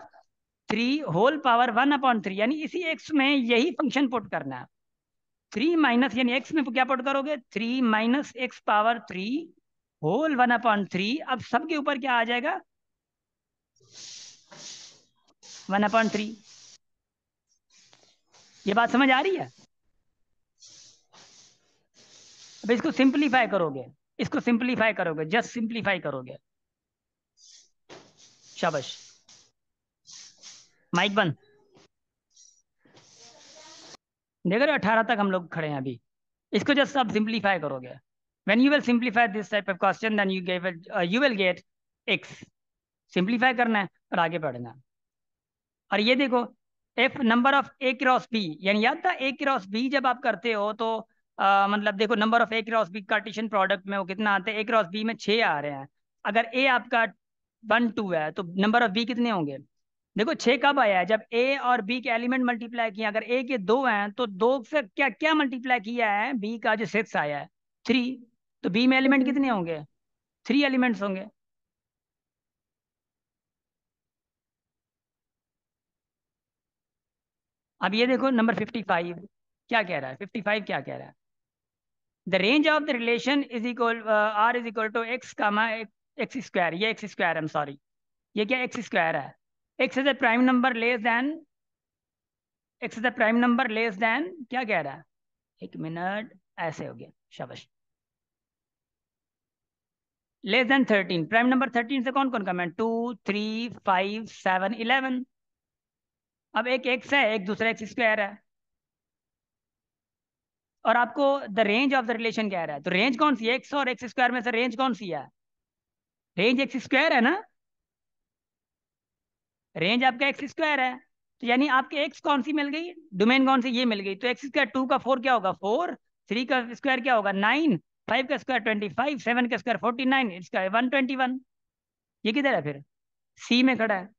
3 whole power 1/3, यानी इसी एक्स में यही फंक्शन पुट करना है। 3 माइनस यानी एक्स में क्या पुट करोगे? 3 माइनस एक्स पावर 3 होल 1/3। अब सबके ऊपर क्या आ जाएगा? 1/3। ये बात समझ आ रही है? अब इसको सिंप्लीफाई करोगे, इसको सिंप्लीफाई करोगे, जस्ट सिंप्लीफाई करोगे। शाबाश, माइक बंद। देख रहे हो 18 तक हम लोग खड़े हैं अभी। इसको जस्ट आप सिंप्लीफाई करोगे, when you will simplify this type of question then you will get x. Simplify करना है और आगे बढ़ना है। और ये देखो F number of A cross B, यानी याद था ए क्रॉस बी जब आप करते हो तो मतलब देखो number of A cross B Cartesian product में वो कितना आते हैं? ए क्रॉस बी में 6 आ रहे हैं। अगर ए आपका 1 2 है तो नंबर ऑफ बी कितने होंगे? देखो 6 कब आया है? जब ए और बी के एलिमेंट मल्टीप्लाई किए। अगर ए के 2 हैं तो 2 से क्या क्या मल्टीप्लाई किया है? बी का जो 6 आया है 3, तो बी में एलिमेंट कितने होंगे? 3 एलिमेंट्स होंगे। अब ये देखो नंबर 55 क्या कह रहा है? 55 क्या कह रहा है? The range of the relation is equal R is equal to x comma x square, ये एक्स स्क्वायर है, सॉरी ये क्या एक्स स्क्वायर है? X is the prime number less than, x is the prime number less than, क्या कह रहा है? एक मिनट, ऐसे हो गया, शाबाश। लेस देन 13, प्राइम नंबर 13 से कौन कौन कम है? 2 3 5 7 11। अब एक एक्स है, एक दूसरा एक्स स्क्वायर है, और आपको the range of the relation कह रहा है, तो रेंज कौन सी है? एक्स और एक्स स्क्वायर में से रेंज कौन सी है? रेंज एक्स स्क्वायर है ना, रेंज आपका एक्स स्क्वायर है, तो यानी आपके एक्स कौन सी मिल गई? डोमेन कौन सी? ये मिल गई, तो एक्स स्क्वायर 2 का 4 क्या होगा? 4 3 का स्क्वायर क्या होगा 9, 5 का स्क्वायर 25, 7 का स्क्वायर 49, इसका 121। ये किधर है फिर? सी में खड़ा है।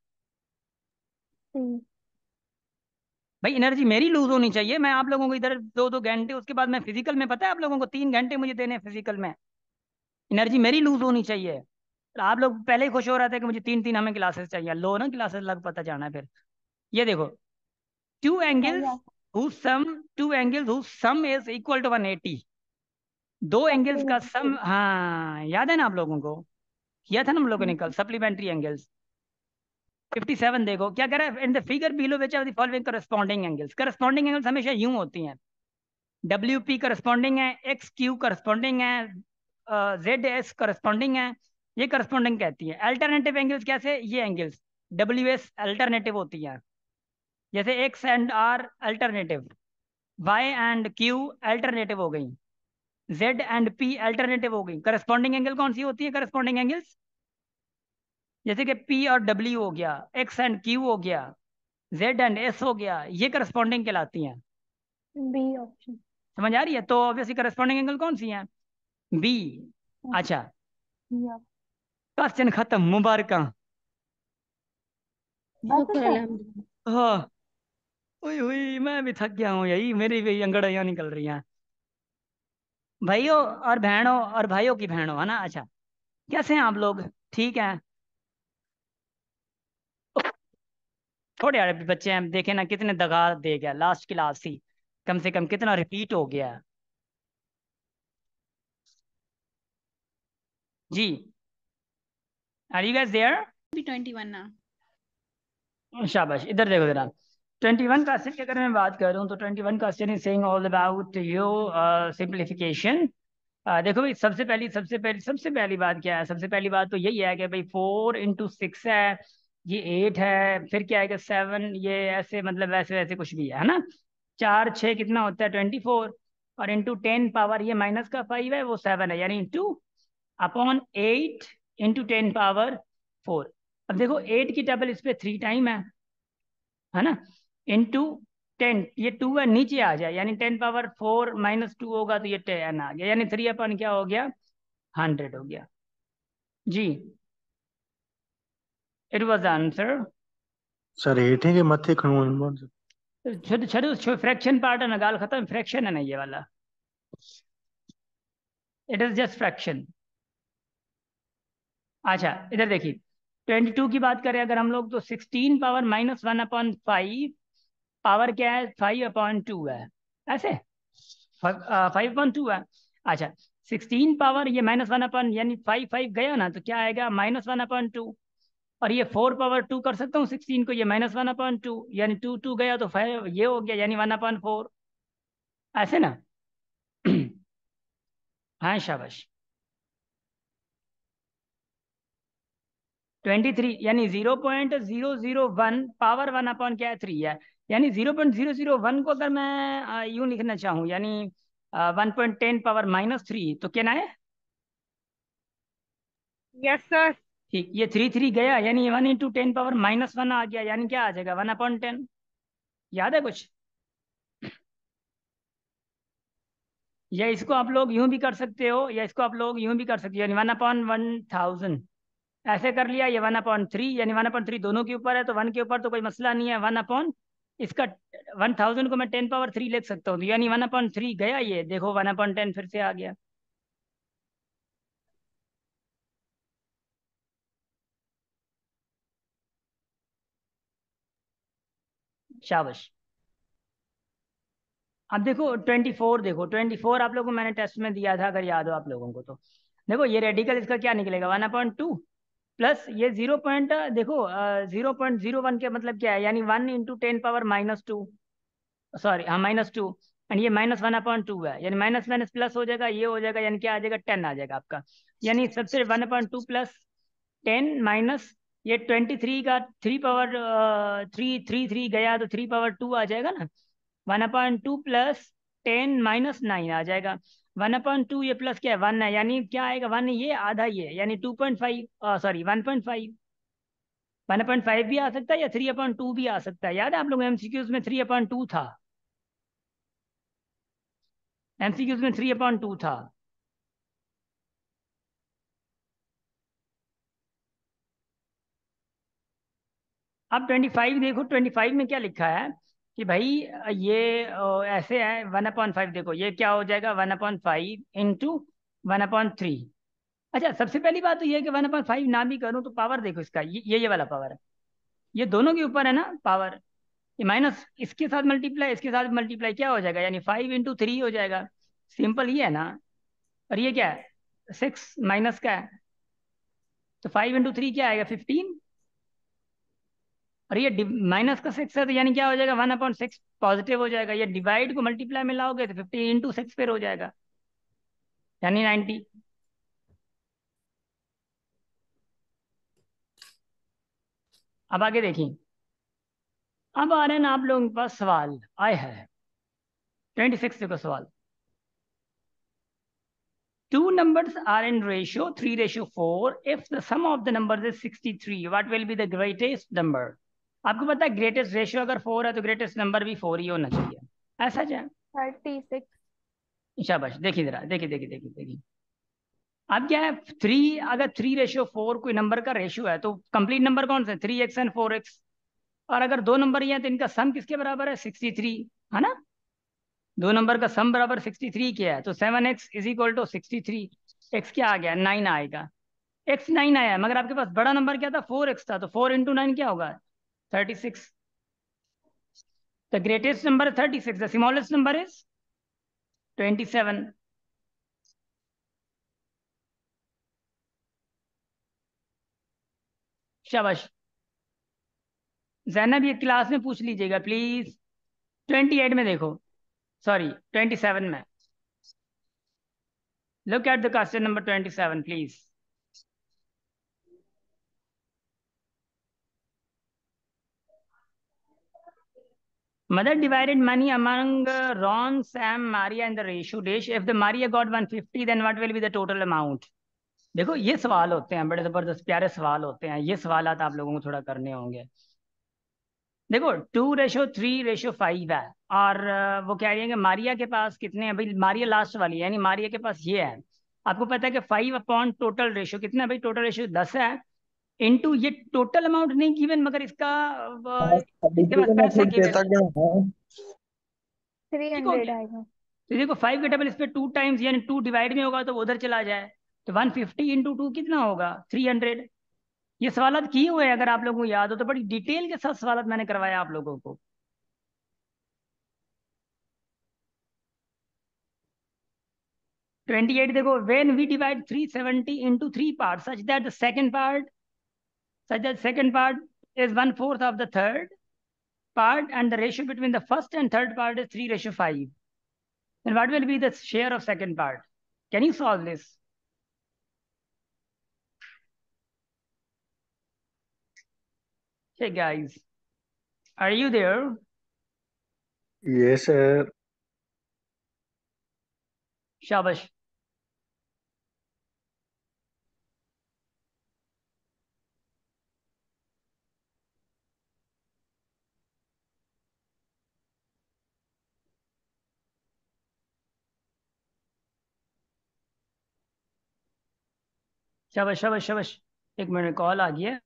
भाई एनर्जी मेरी लूज होनी चाहिए, मैं आप लोगों को इधर 2-2 घंटे, उसके बाद मैं फिजिकल में, पता है आप लोगों को 3 घंटे मुझे देने हैं फिजिकल में, एनर्जी मेरी लूज होनी चाहिए। तो आप लोग पहले ही खुश हो रहे थे कि मुझे 3-3 हमें क्लासेस चाहिए, लो ना क्लासेस लग पता जाना है फिर। ये देखो, two angles whose sum two angles whose sum is equal to 180। दो एंगल्स का सम, हाँ याद है ना आप लोगों को, किया था ना हम लोगों ने कल सप्लीमेंट्री एंगल्स। 57 देखो क्या कह रहा है, in the figure below which are the following corresponding angles. Corresponding angles हमेशा यूं होती हैं, डब्ल्यू पी करस्पॉन्डिंग है, एक्स क्यू करस्पॉन्डिंग है, जेड एस करस्पॉन्डिंग है, ये करस्पॉन्डिंग कहती है। अल्टरनेटिव एंगल्स कैसे, ये एंगल्स डब्ल्यू एस अल्टरनेटिव होती हैं, जैसे x and R alternative, y and Q alternative हो गई, जेड एंड पी अल्टरनेटिव हो गई। करस्पॉन्डिंग एंगल कौन सी होती है करस्पॉन्डिंग एंगल्स? जैसे कि पी और डब्ल्यू हो गया, एक्स एंड क्यू हो गया, जेड एंड एस हो गया, ये करस्पॉन्डिंग कहलाती हैं। B option. समझ आ रही है? तो ऑब्वियसली करस्पॉन्डिंग एंगल कौन सी है? बी। अच्छा, क्वेश्चन खत्म, मुबारक। शुक्र अल्हम्दुलिल्लाह। हाँ, हुई हुई मैं भी थक गया हूँ, यही मेरी भी अंगड़ैयाँ निकल रही हैं। भाइयों और बहनों और भाइयों की बहनों, है ना? अच्छा, कैसे हैं आप लोग? ठीक हैं? थोड़े यार बच्चे हैं, देखे ना कितने दगा दे गया लास्ट क्लास ही, कम से कम कितना रिपीट हो गया है। जी, आर यू गाइस देयर? भी 21 ना। शाबाश, इधर देखो जरा। 21 क्वेश्चन की अगर मैं बात करूं तो 21 question is saying all about your simplification. देखो भाई, सबसे पहली बात क्या है? सबसे पहली बात तो यही है कि भाई 4 × 6 है, ये 8 है, फिर क्या आएगा 7, ये ऐसे मतलब वैसे वैसे कुछ भी है ना। 4 6 कितना होता है 24, और इंटू 10 पावर ये माइनस का 5 है वो 7 है, यानी इंटू अपॉन 8 इंटू 10 पावर 4। अब देखो 8 की टेबल इस पे 3 टाइम है ना, इंटू 10, ये 2 है नीचे आ जाए, यानी 10 पावर 4 -2 होगा तो ये 10 आ गया, यानी 3 अपन क्या हो गया 100 हो गया जी। It was answer. सर हेठेंगे मथे खणो छो छो फ्रैक्शन पार्ट है ना, गाल खत्म, फ्रैक्शन है ना ये वाला, इट इज जस्ट फ्रैक्शन। अच्छा इधर देखिए, 22 की बात करें अगर हम लोग तो 16 पावर -1/5 पावर क्या है 5/2 है, ऐसे 5/2 है। अच्छा, 16 पावर ये -1 यानी 5 गया ना, तो क्या आएगा -1/2, और ये 4/2 कर सकता हूँ 16 को, ये -1/2 यानी 2 गया तो 5 ये हो गया, यानी 1/4, ऐसे ना। हाँ शाबाश। 23 यानी 0.001 पावर 1/क्या है 3 है, यानी 0.001 को अगर मैं यूं लिखना चाहूँ, यानी 1.10 पावर -3, तो क्या ना है? Yes sir. ठीक, ये 3 गया, यानी 1 × 10 पावर -1 आ गया, यानी क्या आ जाएगा 1/10। याद है कुछ? या इसको आप लोग यूं भी कर सकते हो, या इसको आप लोग यूं भी कर सकते हो, यानी 1/1000 ऐसे कर लिया, ये 1/3, यानी 1/3 दोनों के ऊपर है, तो 1 के ऊपर तो कोई मसला नहीं है, 1 इसका 1000 को मैं 10 पावर 3 लिख सकता हूँ, तो यानी 1/3 गया, ये देखो 1/10 फिर से आ गया। शाबाश। अब देखो 24, देखो 24 आप लोगों को मैंने टेस्ट में दिया था अगर याद हो आप लोगों को तो। देखो ये रेडिकल इसका क्या निकलेगा 1/2 प्लस ये 0 पॉइंट, देखो 0.01 के मतलब क्या है, यानी 1 × 10 पावर -2, सॉरी हाँ -2, एंड ये -1/2 है, यानी माइनस माइनस प्लस हो जाएगा, ये हो जाएगा, यानी क्या आ जाएगा 10 आ जाएगा आपका, यानी सबसे 1/2 प्लस 10 माइनस ये 23 का 3 गया तो 3/2 आ जाएगा ना, 1/2 प्लस 10 - 9 आ जाएगा, 1/2 ये प्लस क्या है 1 है, यानी क्या आएगा 1, ये आधा ये, यानी 2.5 सॉरी 1.5, 1/5 भी आ सकता है या 3/2 भी आ सकता है। याद है आप लोग एमसीक्यूज में 3/2 था। MCQs में 3/2 था। अब 25 देखो, 25 में क्या लिखा है कि भाई ये ऐसे है 1/5। देखो ये क्या हो जाएगा, 1/5 इंटू 1/3। अच्छा, सबसे पहली बात तो ये है कि 1/5 ना भी करूँ तो पावर देखो इसका, ये वाला पावर है, ये दोनों के ऊपर है ना पावर। ये माइनस इसके साथ मल्टीप्लाई, इसके साथ मल्टीप्लाई क्या हो जाएगा, यानी 5 × 3 हो जाएगा। सिंपल ये है ना। और ये क्या है, 6 माइनस का है, तो 5 × 3 क्या आएगा, 15। और ये माइनस का 6 है, तो यानी क्या हो जाएगा, 1/6 पॉजिटिव हो जाएगा। ये डिवाइड को मल्टीप्लाई में लाओगे तो 15 × 6 फिर हो जाएगा, यानी 90। अब आगे देखिए, अब आ रहे हैं ना आप लोगों के पास सवाल आए हैं। 26 देखो सवाल। Two numbers are in ratio 3:4 if the sum of the numbers is 63, what will be the greatest number? आपको पता है ग्रेटेस्ट रेशियो अगर 4 है तो ग्रेटेस्ट नंबर भी 4 ही होना चाहिए, ऐसा क्या? 36। शाबाश, देखिए जरा, देखिए देखिए देखिए देखिए। अब क्या है, 3, अगर 3:4 कोई नंबर का रेशियो है तो कंप्लीट नंबर कौन सा है, 3x एंड 4x। और अगर दो नंबर ही है तो इनका सम किसके बराबर है, 63, है ना। दो नंबर का सम बराबर 63 क्या है, तो 7x = 63। x क्या आ गया, 9 आएगा। x 9 आया, मगर आपके पास बड़ा नंबर क्या था, 4x था, तो 4 × 9 क्या होगा, 36। द ग्रेटेस्ट नंबर है 36, द स्मॉलेस्ट नंबर इज 27। शाबाश। जैनब ये क्लास में पूछ लीजिएगा प्लीज। 28 में देखो, सॉरी 27 में। Look at the question number 27 please. Mother divided money among Ron, Sam, Maria and the ratio dish. If the Maria got 150, then what will be the total amount? देखो ये सवाल होते हैं, बड़े जबरदस्त प्यारे सवाल होते हैं। ये सवाल आप लोगों को थोड़ा करने होंगे। देखो 2:3:5 है, और वो कह रही है कि मारिया के पास कितने हैं भाई, मारिया लास्ट वाली है, यानी मारिया के पास ये है। आपको पता है कि 5 टोटल रेशियो कितना है भाई, टोटल रेशियो 10 है। इनटू ये टोटल अमाउंट नहीं गिवन, मगर इसका इसके पास पैसे गिवन है, ठीक हो 300 गया। आएगा। तो देखो 5 के डबल इस पे 2 टाइम्स, यानी 2 डिवाइड में होगा तो वो उधर चला जाए, तो 150 × 2 कितना होगा, 300। ये सवालत किए हुए हैं, अगर आप लोगों को याद हो तो बड़ी डिटेल के साथ सवालत मैंने करवाया आप लोगों को। 28 देखो, when we divide 370 into 3 parts such that the second part is 1/4 of the third part and the ratio between the first and third part is 3:5, then what will be the share of second part? Can you solve this? Hey guys, are you there? Yes, sir. शाबाश। शाबाश शाबाश शाबाश। एक minute, call आ गया।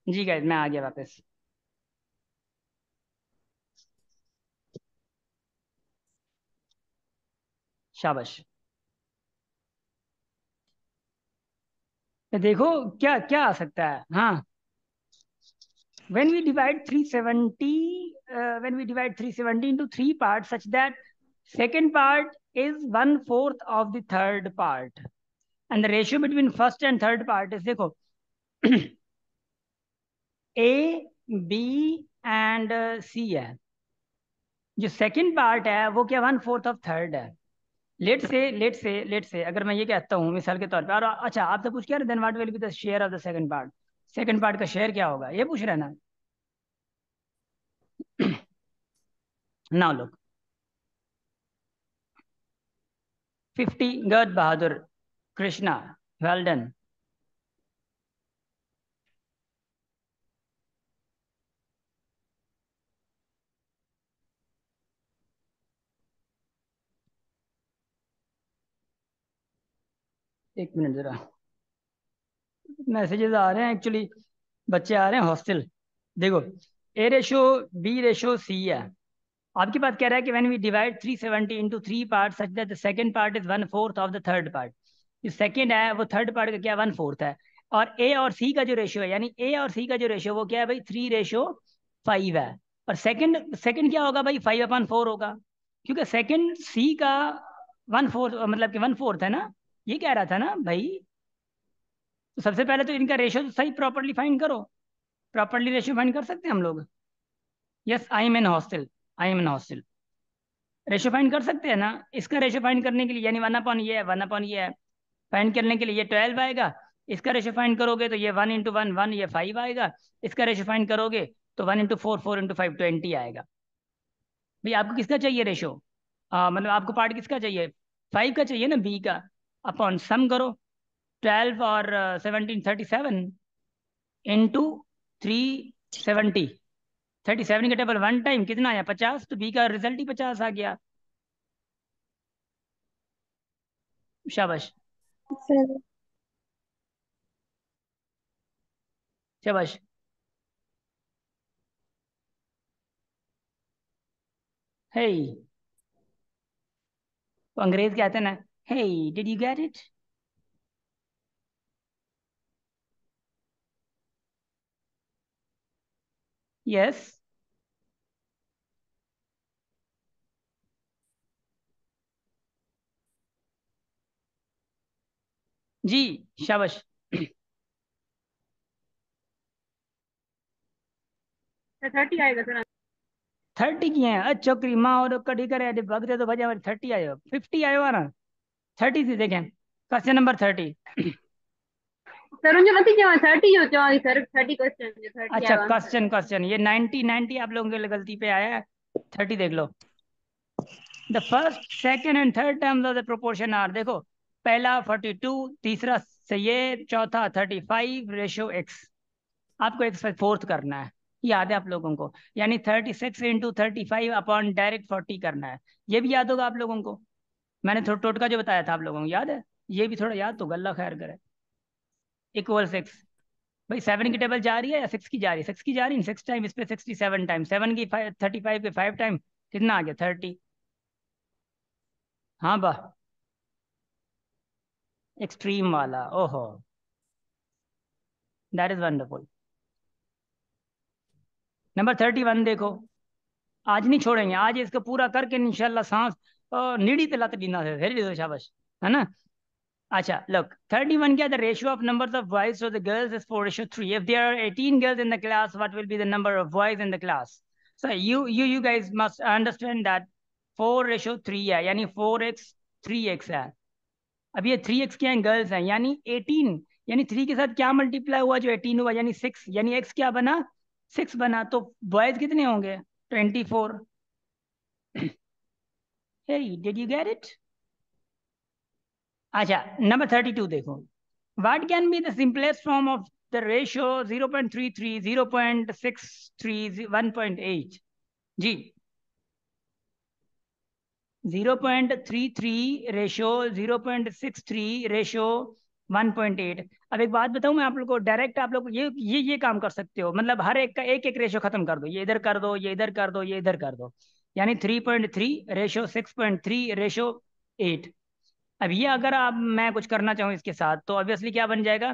जी guys, मैं आ गया वापस। शाबाश। तो देखो क्या क्या आ सकता है, हाँ। when we divide 370 into 3 parts such that second part is 1/4 of the third part, and the ratio between first and third part is, देखो ए बी एंड सी है, जो सेकंड पार्ट है वो क्या 1/4 ऑफ थर्ड है। लेट से अगर मैं ये कहता हूँ मिसाल के तौर पे, और अच्छा आपसे पूछ क्या, then what will be the share of the second part, second part का शेयर क्या होगा, ये पूछ रहे हैं ना। Now look 50, good Bahadur, Krishna, well done. एक मिनट जरा, मैसेजेस आ रहे हैं एक्चुअली, बच्चे आ रहे हैं हॉस्टल। देखो A ratio B ratio C है, आपकी बात कह रहा है कि when we divide 370 into 3 part such that the second part is 1/4 of the third part, जो सेकंड है वो थर्ड पार्ट का क्या 1/4 है। और ए और सी का जो रेशियो है, यानी ए और सी का जो रेशियो वो क्या है भाई 3:5 है। और सेकंड सेकंड क्या होगा भाई 5/4 होगा, क्योंकि सेकंड सी का 1/4 मतलब कि 1/4 है ना, ये कह रहा था ना भाई। तो सबसे पहले तो इनका रेशियो तो सही प्रॉपरली फाइंड करो, प्रॉपरली रेशियो फाइंड कर सकते हैं हम लोग। Yes I am in hostel, I am in hostel. Ratio find कर सकते हैं ना, इसका रेशियो फाइंड करने के लिए, यानी 1/, ये है 1/, ये है, फाइंड करने के लिए ये 12 आएगा। इसका रेशियो फाइंड करोगे तो ये 1 × 1 1, ये 5 आएगा। इसका रेशियो फाइंड करोगे तो 1 × 4 4 × 5 20 आएगा। भाई आपको किसका चाहिए रेशियो, मतलब आपको पार्ट किसका चाहिए, 5 का चाहिए ना, बी का। अपॉन सम करो, 12 और 17 37 इंटू 370, 37 के टेबल 1 टाइम कितना आया 50, तो बी का रिजल्ट ही 50 आ गया। शाबाश सर शाबाश। हे, तो अंग्रेज कहते हैं ना, hey did you get it. Yes जी, शाबाश। 30 आएगा सर। 30 की है, अच्छा क्रीमा और कड़ी करे भगते तो भजा 30 आयो, 50 आयो ना, 30 थी देखें। Question number 30। सर मुझे मत जाओ 30 जो चाहो सर 30 क्वेश्चन जो 30 अच्छा आएगा आंसर। क्वेश्चन ये 90 आप लोगों की गलती पे आया है। 30 देख लो, the first second and third terms of the proportion are, देखो पहला 42, तीसरा से ये, चौथा 35:x। आपको एक्स फोर्थ करना है, याद है आप लोगों को, यानी 36 × 35 अपॉन डायरेक्ट 40 करना है। ये भी याद होगा आप लोगों को, मैंने थोड़ा टोटका जो बताया था आप लोगों को याद है, ये भी थोड़ा याद तो अल्लाह खैर करे। इक्वल 6, भाई 7 की टेबल जा रही है या 6 की जा रही है, 6 की जा रही है, 6 टाइम इस पे 67 टाइम, 7 की 35 के 5 टाइम कितना आ गया 30। हाँ वाह, एक्सट्रीम वाला, ओहो दैट इज वंडरफुल। नंबर 31 देखो, आज नहीं छोड़ेंगे, आज इसको पूरा करके इंशाल्लाह सांस नीड़ी ते लत दीना है, वेरी गुड शाबाश, है ना। अच्छा look 31 क्या, the ratio of numbers of boys to the girls is 4:3. If there are 18 girls in the class, what will be the number of boys in the class? So you guys must understand that 4:3 है, यानी 4x 3x है। अब ये 3x क्या है, girls हैं, यानी 18, यानी 3 के साथ क्या मल्टीप्लाई हुआ जो 18 हुआ, यानी 6, यानी x क्या बना 6 बना, तो बॉयज कितने होंगे 24। hey did you get it? अच्छा नंबर 32 देखो, what can be the simplest form of the ratio 0.33 0.63 1.8। जी 0.33 रेशियो 0.63 रेशियो 1.8। अब एक बात बताऊं मैं आप लोग को, डायरेक्ट आप लोग ये काम कर सकते हो, मतलब हर एक का एक एक रेशियो खत्म कर दो, ये इधर कर दो, ये इधर कर दो, ये इधर कर दो, यानी 3.3 रेशियो 6.3 रेशियो 8। अब ये अगर आप मैं कुछ करना चाहूँ इसके साथ तो ऑब्वियसली क्या बन जाएगा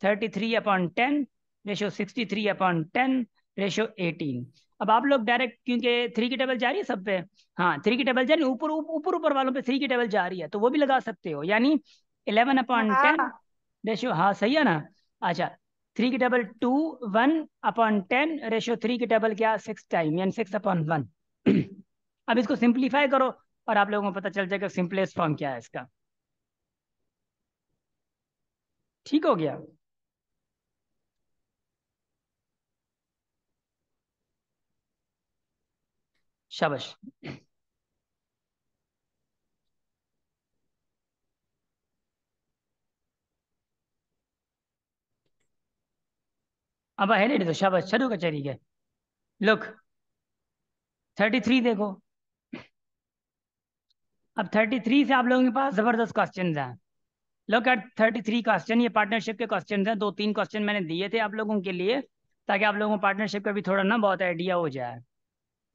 33/10 रेशियो 63/10 रेशियो 18। अब आप लोग डायरेक्ट, क्योंकि 3 की टेबल जा रही है सब पे, हाँ 3 की टेबल जा रही है, ऊपर ऊपर ऊपर वालों पे 3 की टेबल जा रही है, तो वो भी लगा सकते हो, यानी 11/10 हाँ रेशियो, हाँ सही है ना। अच्छा, 3 की टेबल 2, 1/10 रेशियो 3 की टेबल क्या 6 टाइम, यानी 6/1। अब इसको सिंप्लीफाई करो और आप लोगों को पता चल जाएगा सिंपलेस्ट फॉर्म क्या है इसका। ठीक हो गया। शाबाश। अब है नहीं तो शाबाश, शुरू का तरीका है। लुक 33 देखो। अब 33 से आप लोगों के पास जबरदस्त क्वेश्चन हैं। लुक एट 33 क्वेश्चन, ये पार्टनरशिप के क्वेश्चन हैं। 2-3 क्वेश्चन मैंने दिए थे आप लोगों के लिए, ताकि आप लोगों को पार्टनरशिप का भी थोड़ा ना बहुत आइडिया हो जाए।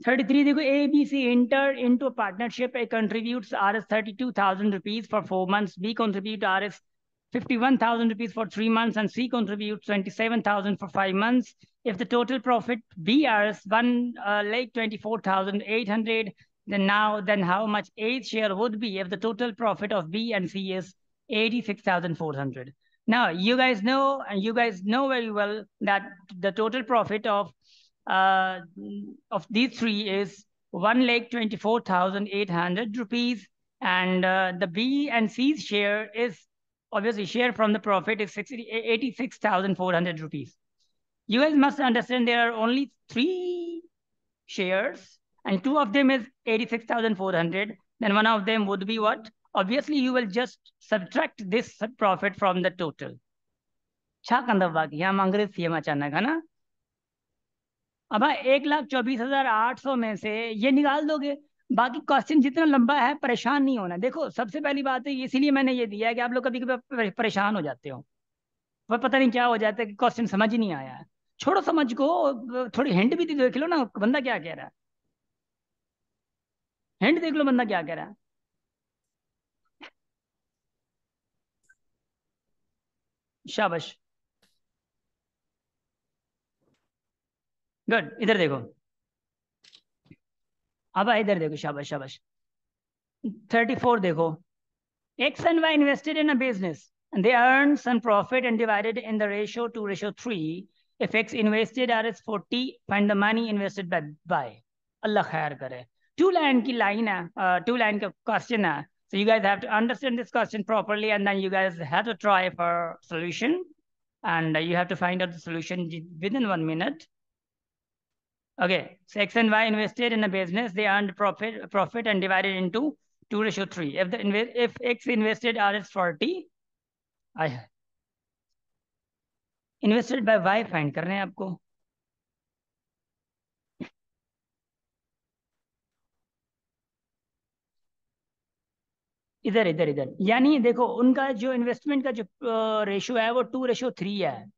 33 देखो, ABC entered into a partnership. A contributes Rs 32,000 rupees for 4 months. B contribute Rs 51,000 rupees for 3 months, and C contributes 27,000 for 5 months. If the total profit B Rs 1,24,800, then how much A's share would be if the total profit of B and C is 86,400? Now you guys know, and you guys know very well that the total profit uh, of these three is 1,24,800 rupees, and the B and C's share is obviously share from the profit is 86,400 rupees. You guys must understand there are only 3 shares, and 2 of them is 86,400. Then one of them would be what? Obviously, you will just subtract this profit from the total. अचानक है ना। अब 1,24,800 में से ये निकाल दोगे। बाकी क्वेश्चन जितना लंबा है परेशान नहीं होना। देखो सबसे पहली बात है, इसीलिए मैंने ये दिया है कि आप लोग कभी कभी परेशान हो जाते हो, वह पता नहीं क्या हो जाता है कि क्वेश्चन समझ ही नहीं आया है। छोड़ो समझ को, थोड़ी हिंट भी देख लो ना बंदा क्या कह रहा है। हिंट देख लो बंदा क्या कह रहा है। शाबाश, गुड। इधर देखो, अब इधर देखो, शाबाश शाबाश। 34 देखो, X and Y invested in a business and they earned some profit and divided in the ratio 2:3. If X invested Rs 40, find the money invested by Y. Allah khair kare. 2 line की line है, 2 line का question है. So you guys have to understand this question properly, and then you guys have to try for solution, and you have to find out the solution within 1 minute. Okay, so X and Y invested in a business, they earned profit and divided into 2:3. If X invested Rs 40, invested bye Y find कर रहे हैं आपको। इधर इधर इधर, यानी देखो उनका जो इन्वेस्टमेंट का जो रेशियो है वो 2:3 है।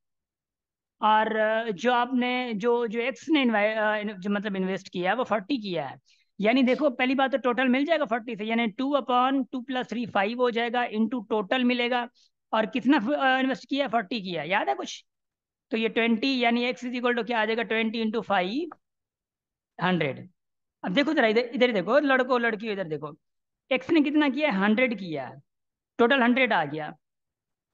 और जो आपने जो जो एक्स ने जो मतलब इन्वेस्ट किया है वो 40 किया है। यानी देखो पहली बात तो टोटल मिल जाएगा 40 से, यानी 2/2 + 3 5 हो जाएगा, इनटू टोटल मिलेगा। और कितना इन्वेस्ट किया है, 40 किया है, याद है कुछ? तो ये 20, यानी एक्स इज इक्वल टू क्या आ जाएगा, 20 × 5 100। अब देखो जरा इधर इधर देखो, लड़को लड़की इधर देखो, एक्स ने कितना किया है, 100 किया है, टोटल 100 आ गया।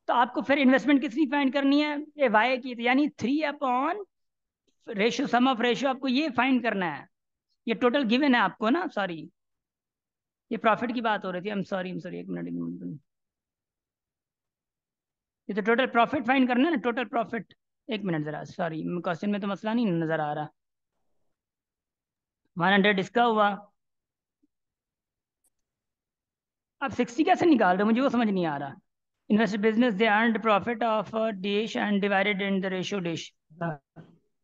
तो आपको फिर इन्वेस्टमेंट किसकी फाइंड करनी है, ये वाई की, यानी 3/रेशियो सम ऑफ रेशियो आपको ये फाइंड करना है। ये टोटल गिवन है आपको ना, सॉरी ये प्रॉफिट की बात हो रही थी, आई एम सॉरी 1 मिनट। ये तो टोटल प्रॉफिट फाइंड करना है ना, टोटल प्रॉफिट। 1 मिनट जरा, सॉरी क्वेश्चन में तो मसला नहीं नजर आ रहा। 100 इसका हुआ, अब 60 कैसे निकाल रहे हो, मुझे वो समझ नहीं आ रहा। Invest business they earned profit of dish and divided in the ratio dish.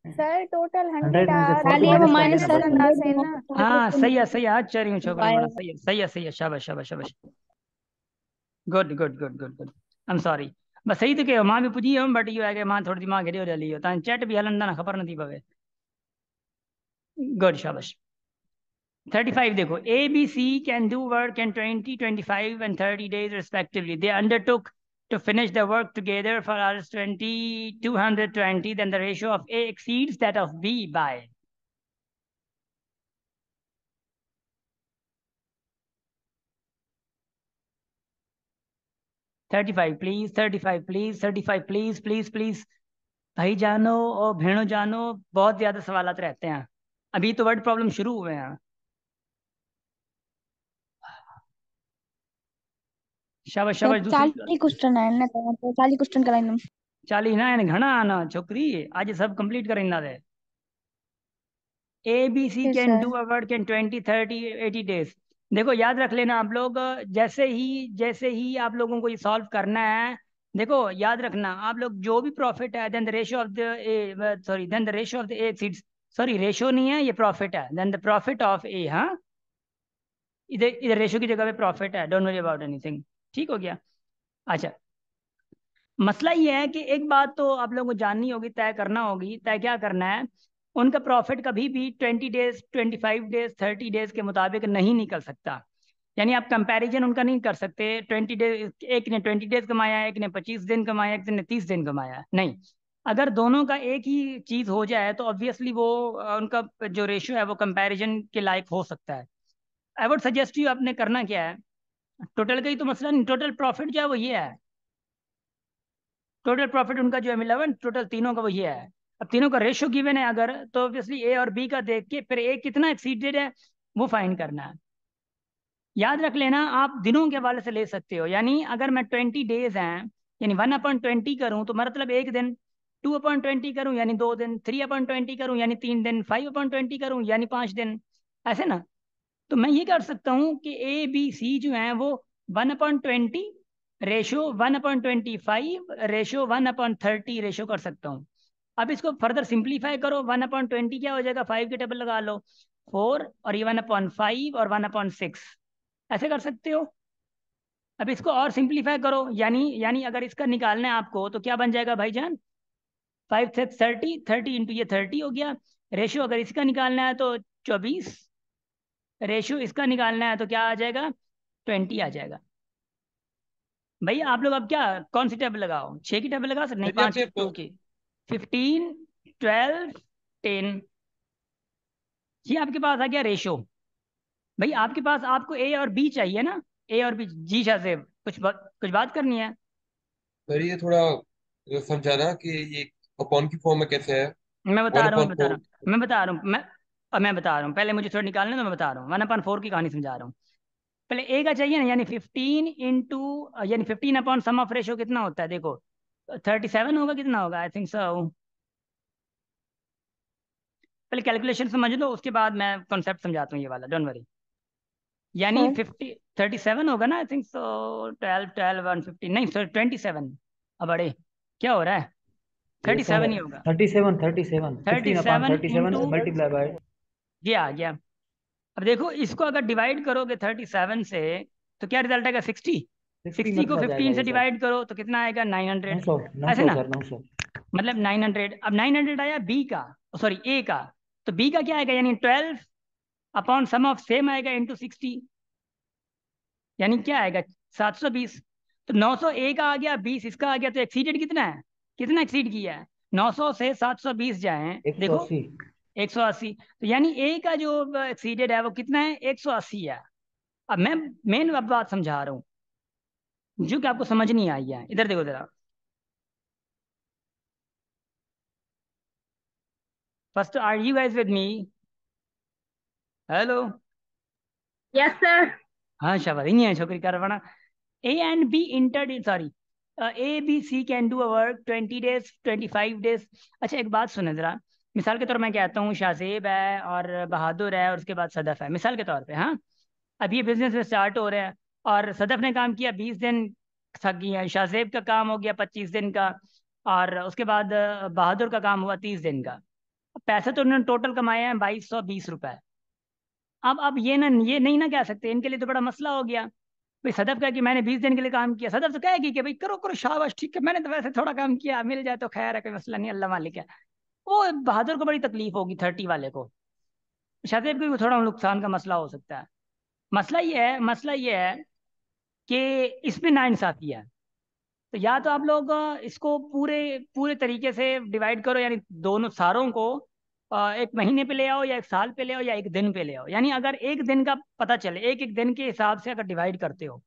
Sir total 100 100 में से 40 खाली अब माइनस कर माइनस देना करना बस। है ना। हाँ सही है सही है, आज चल रही हूँ छोकरा बड़ा, सही है सही है सही है, शाबाश शाबाश शाबाश, good good good good good. I am sorry, बस सही तो कहो, मां भी पुजी हम, बट यू है कि मां थोड़ी दिमाग हेरी हो रही हो, तां चैट भी हलन ना खबर नहीं पवे। गुड शाबाश। 35 देखो, A B C can do work in 20, 25 and 30 days respectively. They undertook to finish the work together for hours 20, 220, then the ratio of A exceeds that of B by। 35 please, 35 please, 35 please, please please. भाई जानो और भेड़ो जानो, बहुत ज्यादा सवालात रहते हैं, अभी तो वर्ड प्रॉब्लम शुरू हुए हैं। शाबाश सर शाबाश, दूसरी। 40 क्वेश्चन है ना, तो 40 क्वेश्चन कराइंदुम। 40 ना यानी घना आना छोकरी, आज सब कंप्लीट करेंगे दे। ए बी सी फिर can do sir a work in 20, 30, 80 days. देखो याद रख लेना आप लोग, जैसे ही आप लोगों को ये सॉल्व करना है, देखो याद रखना आप लोग, जो भी प्रॉफिट है then the ratio of the A, sorry then the ratio of the A exceeds, sorry ratio नहीं है ये प्रॉफिट है, then the profit of A. हाँ, इधर इधर रेशियो की जगह पे प्रॉफिट है, डोंट वरी अबाउट एनीथिंग। ठीक हो गया। अच्छा, मसला ये है कि एक बात तो आप लोगों को जाननी होगी, तय करना होगी, तय क्या करना है, उनका प्रॉफिट कभी भी 20 डेज, 25 डेज, 30 डेज के मुताबिक नहीं निकल सकता। यानी आप कंपैरिजन उनका नहीं कर सकते, 20 डेज, एक ने 20 डेज कमाया, एक ने 25 दिन कमाया, एक ने 30 दिन कमाया, नहीं। अगर दोनों का एक ही चीज हो जाए तो ऑब्वियसली वो उनका जो रेशियो है वो कंपैरिजन के लायक हो सकता है। आई वुड सजेस्ट यू, आपने करना क्या है, टोटल का ही तो मसला नहीं, टोटल प्रॉफिट जो है वो ये है, टोटल प्रॉफिट उनका जो है 11, टोटल तीनों का वो ये है। अब तीनों का रेशियो गिवन है अगर, तो ऑब्वियसली ए और बी का देख के फिर ए कितना एक्सीडेड है वो फाइंड करना है। याद रख लेना, आप दिनों के हवाले से ले सकते हो, यानी अगर मैं 20 डेज हैं यानी 1/20 करूं तो मतलब एक दिन, 2/20 करूं यानी 2 दिन, 3/20 करूं यानी 3 दिन, 5/20 करूं यानी 5 दिन, ऐसे ना। तो मैं ये कर सकता हूँ कि ए बी सी जो है वो 1/20 रेशो 1/25 रेशो 1/30 रेशो कर सकता हूँ। अब इसको फर्दर सिंप्लीफाई करो, 1/20 क्या हो जाएगा, 5 के टेबल लगा लो, 4, और ये 1/5 और 1/6, ऐसे कर सकते हो। अब इसको और सिंप्लीफाई करो, यानी अगर इसका निकालना है आपको तो क्या बन जाएगा भाईजान, 5 से 30, 30 इंटू ये 30 हो गया। रेशो अगर इसका निकालना है तो 24, रेशियो इसका निकालना है तो क्या आ जाएगा, 20 आ जाएगा। भैया आप लोग अब क्या, कौन सी टेबल लगाओ, 6 की टेबल लगा सकते नहीं, सर ये 5 आपने की, 2 की, 15, 12, 10, ये आपके पास आ गया रेशो। भाई आपके पास, आपको ए और बी चाहिए ना, ए और बी। जी शाह से कुछ बात करनी है। सर ये थोड़ा समझाना कि ये अपॉन की फॉर्म में कैसे है। मैं बता वन रहा हूँ, अपॉन फोर। मैं बता रहा हूँ, पहले मुझे थोड़ा निकालने तो मैं बता रहा हूँ, 1/4 की कहानी समझा रहा हूँ। पहले ए का चाहिए ना, यानी 15 अपॉन रेशो कितना होता है, देखो 37 होगा, कितना होगा, आई थिंक सो। पहले कैलकुलेशन समझ लो, उसके बाद मैं कॉन्सेप्ट समझाता हूँ ये वाला, डोंट वरी। यानी सर 37 होगा ना, आई थिंक सो, 12, 12, 150, नहीं सर 27। अब अरे क्या हो रहा है, ये सर 37 ही होगा। 37, 37, 37 15/37 इंटू, मल्टीप्लाई बाय। ये आ गया। अब देखो इसको अगर डिवाइड करोगे 37 से तो क्या रिजल्ट आएगा, 60। 60 60 को मतलब आ जाएगा 15 ये से सर। डिवाइड करो तो कितना आएगा, 900। 900, ऐसे 900 ना, सर, 900। मतलब 900। अब 900 आया बी का, सॉरी ए का, तो बी का क्या आएगा, यानी 12 अपॉन सम ऑफ सेम आएगा इंटू 60, यानी क्या आएगा, 720। तो 900 ए का आ गया, 20 इसका आ गया, तो एक्सीडेड कितना है, कितना एक्सीड किया है, 900 से 720 जाए देखो, 180। 180। तो यानी ए का जो एक्सीडेड है वो कितना है, 180 है। अब मैं मेन अब बात समझा रहा हूँ जो कि आपको समझ नहीं आई है, इधर देखो जरा। First, are you guys with me, hello. Yes sir. हाँ शाबाश, नहीं है छोकरी कर बना। A and B inter, sorry, A B C can do a work 20 days, 25 days. अच्छा एक बात सुने जरा, मिसाल के तौर पर मैं कहता हूँ शाहजेब है और बहादुर है और उसके बाद सदफ है, मिसाल के तौर पे, हाँ। अब ये बिजनेस में स्टार्ट हो रहा है और सदफ ने काम किया 20 दिन, थक गया, शाहजेब का काम हो गया 25 दिन का, और उसके बाद बहादुर का काम हुआ 30 दिन का। पैसे तो उन्होंने टोटल कमाए हैं 2220 रुपए। अब ये नहीं ना कह सकते, इनके लिए तो बड़ा मसला हो गया। भाई सदफ कहा कि मैंने 20 दिन के लिए काम किया, सदफ तो कहेगी कि भाई करो करो शाबाश ठीक है, मैंने तो वैसे थोड़ा काम किया, मिल जाए तो खैर है, कोई मसला नहीं, अल्लाह मालिक है। वो बहादुर को बड़ी तकलीफ होगी 30 वाले को, शाहजेब को भी थोड़ा नुकसान का मसला हो सकता है। मसला ये है कि इसमें नाइंसाफी है। तो या तो आप लोग इसको पूरे पूरे तरीके से डिवाइड करो, यानी दोनों सारों को एक महीने पे ले आओ या एक साल पे ले आओ या एक दिन पे ले आओ, यानी अगर एक दिन का पता चले, एक एक दिन के हिसाब से अगर डिवाइड करते हो,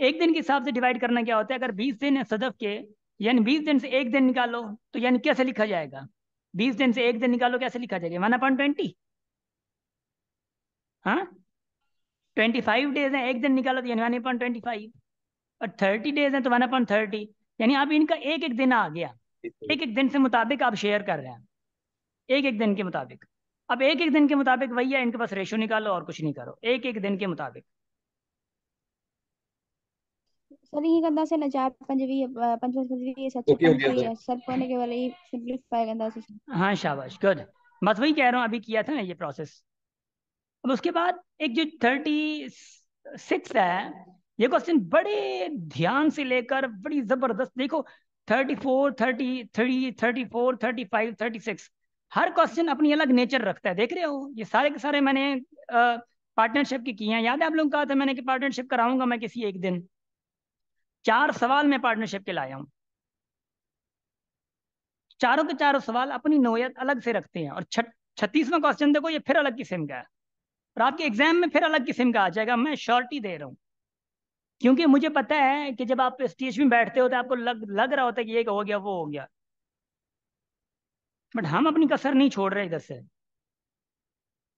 एक दिन के हिसाब से डिवाइड करना क्या होता है, अगर 20 दिन है सदफ के, यानी 20 दिन से एक दिन निकालो, तो यानी कैसे लिखा जाएगा? 20 दिन से एक दिन निकालो, कैसे लिखा जाएगा? 1/20। हाँ, 25 डेज है, एक दिन निकालो तो यानी 1/25, और 30 डेज है तो 1/30। यानी अब इनका एक एक दिन आ गया, एक एक दिन से मुताबिक आप शेयर कर रहे हैं, एक एक दिन के मुताबिक। अब एक एक दिन के मुताबिक वही है, इनके पास रेशो निकालो और कुछ नहीं करो, एक एक दिन के मुताबिक। सर ये कंदा से ना 4 5 20 5 5 20 7 ओके हो 5 गया सही सर। है सर, कोने के वाले ही सिंपलीफाई कंदा से। हाँ शाबाश, गुड। बस वही कह रहा हूँ, अभी किया था ना ये प्रोसेस। अब उसके बाद एक जो 36 है, ये क्वेश्चन बड़े ध्यान से लेकर, बड़ी जबरदस्त देखो। 34 33 34 35 36, हर क्वेश्चन अपनी अलग नेचर रखता है, देख रहे हो? ये सारे के सारे मैंने पार्टनरशिप की हैं। याद है आप लोगों को कहा था मैंने कि पार्टनरशिप कराऊंगा मैं किसी एक दिन। 4 सवाल मैं पार्टनरशिप के लाया हूँ। चारों के चारों सवाल अपनी नोयत अलग से रखते हैं, और 36वां क्वेश्चन देखो, ये फिर अलग किस्म का है, और आपके एग्जाम में फिर अलग किस्म का आ जाएगा। मैं श्योरिटी दे रहा हूँ, क्योंकि मुझे पता है कि जब आप स्टेज में बैठते हो तो आपको लग रहा होता है कि ये हो गया वो हो गया, बट हम अपनी कसर नहीं छोड़ रहे इधर से।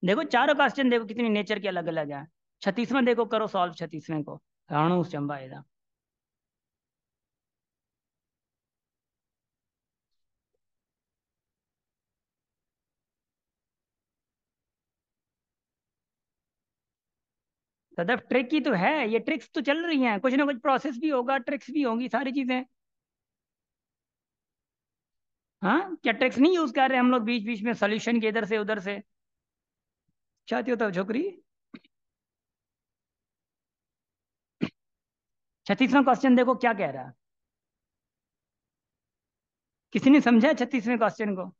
देखो चारों क्वेश्चन देखो कितनी नेचर के अलग अलग है। 36वां देखो, करो सॉल्व 36वें को, राणू चंबा इधर। सदफ ट्रिक की तो है, ये ट्रिक्स तो चल रही हैं, कुछ ना कुछ प्रोसेस भी होगा, ट्रिक्स भी होंगी, सारी चीजें। हाँ, क्या ट्रिक्स नहीं यूज कर रहे हम लोग बीच बीच में सोल्यूशन के इधर से उधर से? चाहती हो तो छोकरी। 36वां क्वेश्चन देखो क्या कह रहा है, किसी ने समझा 36वें क्वेश्चन को?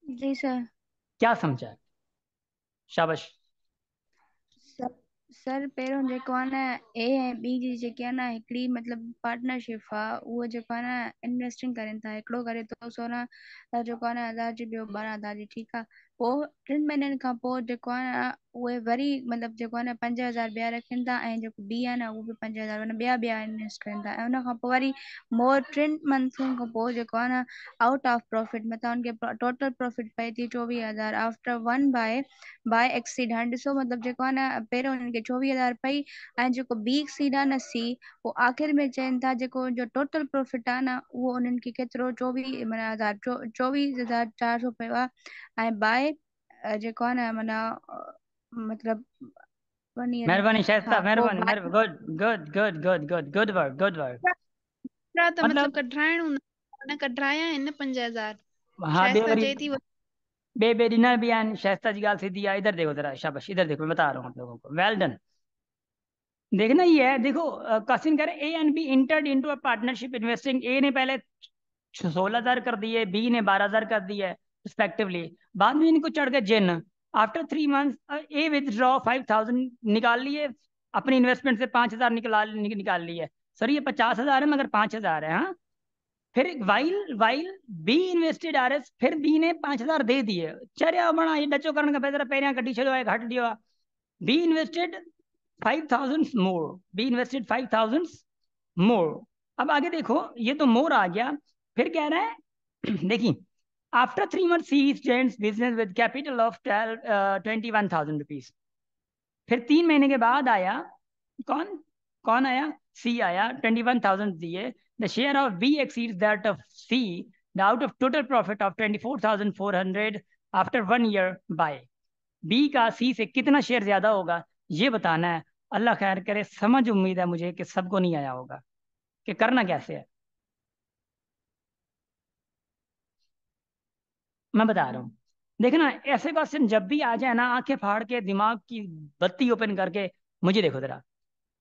जी सर। क्या समझा? शाबाश। सर सर पहिरियों जेको आहे न ए ऐं बी जी जेकी आहे न हिकिड़ी मतिलबु पार्टनरशिप आहे, उहो जेको आहे न इन्वेस्टिंग करनि था, हिकिड़ो करे थो 16 जेको आहे न 1000 जी, ॿियो 12,000 जी, ठीकु आहे। पोइ 3 महीननि खां पोइ जेको आहे न उहे वरी मतिलबु जेको आहे न 5,000 ॿिया रखनि था, ऐं जेको बी आहे न उहो बि 5,000 माना ॿिया इन्वेस्ट कनि था, ऐं उन खां पोइ वरी मोर 3 मंथ्सनि खां पोइ जेको आहे न आउट ऑफ प्रॉफिट मतिलबु उनखे टोटल प्रॉफिट पए थी 24,000 आफ्टर 1 बाय एक्सीड। हाणे ॾिसो मतिलबु जेको आहे न पहिरियों उन्हनि खे 24,000 पई, ऐं जेको बी सीड आहे न सी, उहो आख़िर में चवनि था जेको जो टोटल प्रॉफिट आहे न उहो उन्हनि खे केतिरो 24 माना 24,400 पियो आहे। ऐं बाय जेको आहे न माना मतिलबु 1 ईयर। मेहरबानी शाइस्ता, हा पोइ मेहरबानी, bye good good good good good good work, good work. त मतलब मतलब कढाइण हूंदा न, कढाया आहिनि 5,000। हाँ, बे शाइस्ता वरी चए थी बे डिनर भी आन, शाइस्ता जी गाल सीधी है। इधर देखो जरा, शाबाश, इधर देखो, मैं बता रहा हूँ आप लोगों को, वेल डन। देखना ये है, देखो क्वेश्चन करें A and B entered into a partnership investing. A ने पहले 16,000 कर दिए, बी ने 12,000 कर दिए रिस्पेक्टिवली, बाद में इनको चढ़ गए जिन। आफ्टर 3 मंथ ए विदड्रॉ 5,000 निकाल लिए, अपनी इन्वेस्टमेंट से 5,000 निकाल लिए। सर ये 50,000 है मगर 5,000 है। हाँ, फिर while while be invested R S, फिर बी ने 5,000 दे दिए। चरिया बना ये डचो करण का पैसा पहिरियां कढी छॾियो आहे, घटि ॾियो आहे। Be invested 5,000 more, be invested 5,000 मोर। अब आगे देखो, ये तो मोर आ गया, फिर कह रहा है देखिए, after 3 month C starts business with capital of 21,000 rupees. फिर 3 महीने के बाद आया कौन, कौन आया? सी आया, 21,000 दिए। The share of B exceeds that of C, the out of total profit of 24,400 after 1 year by. बी का सी से कितना शेयर ज्यादा होगा ये बताना है। अल्लाह खैर करे, समझ उम्मीद है मुझे कि सबको नहीं आया होगा कि करना कैसे है। मैं बता रहा हूँ, देखना ऐसे क्वेश्चन जब भी आ जाए ना, आंखें फाड़ के दिमाग की बत्ती ओपन करके मुझे देखो जरा।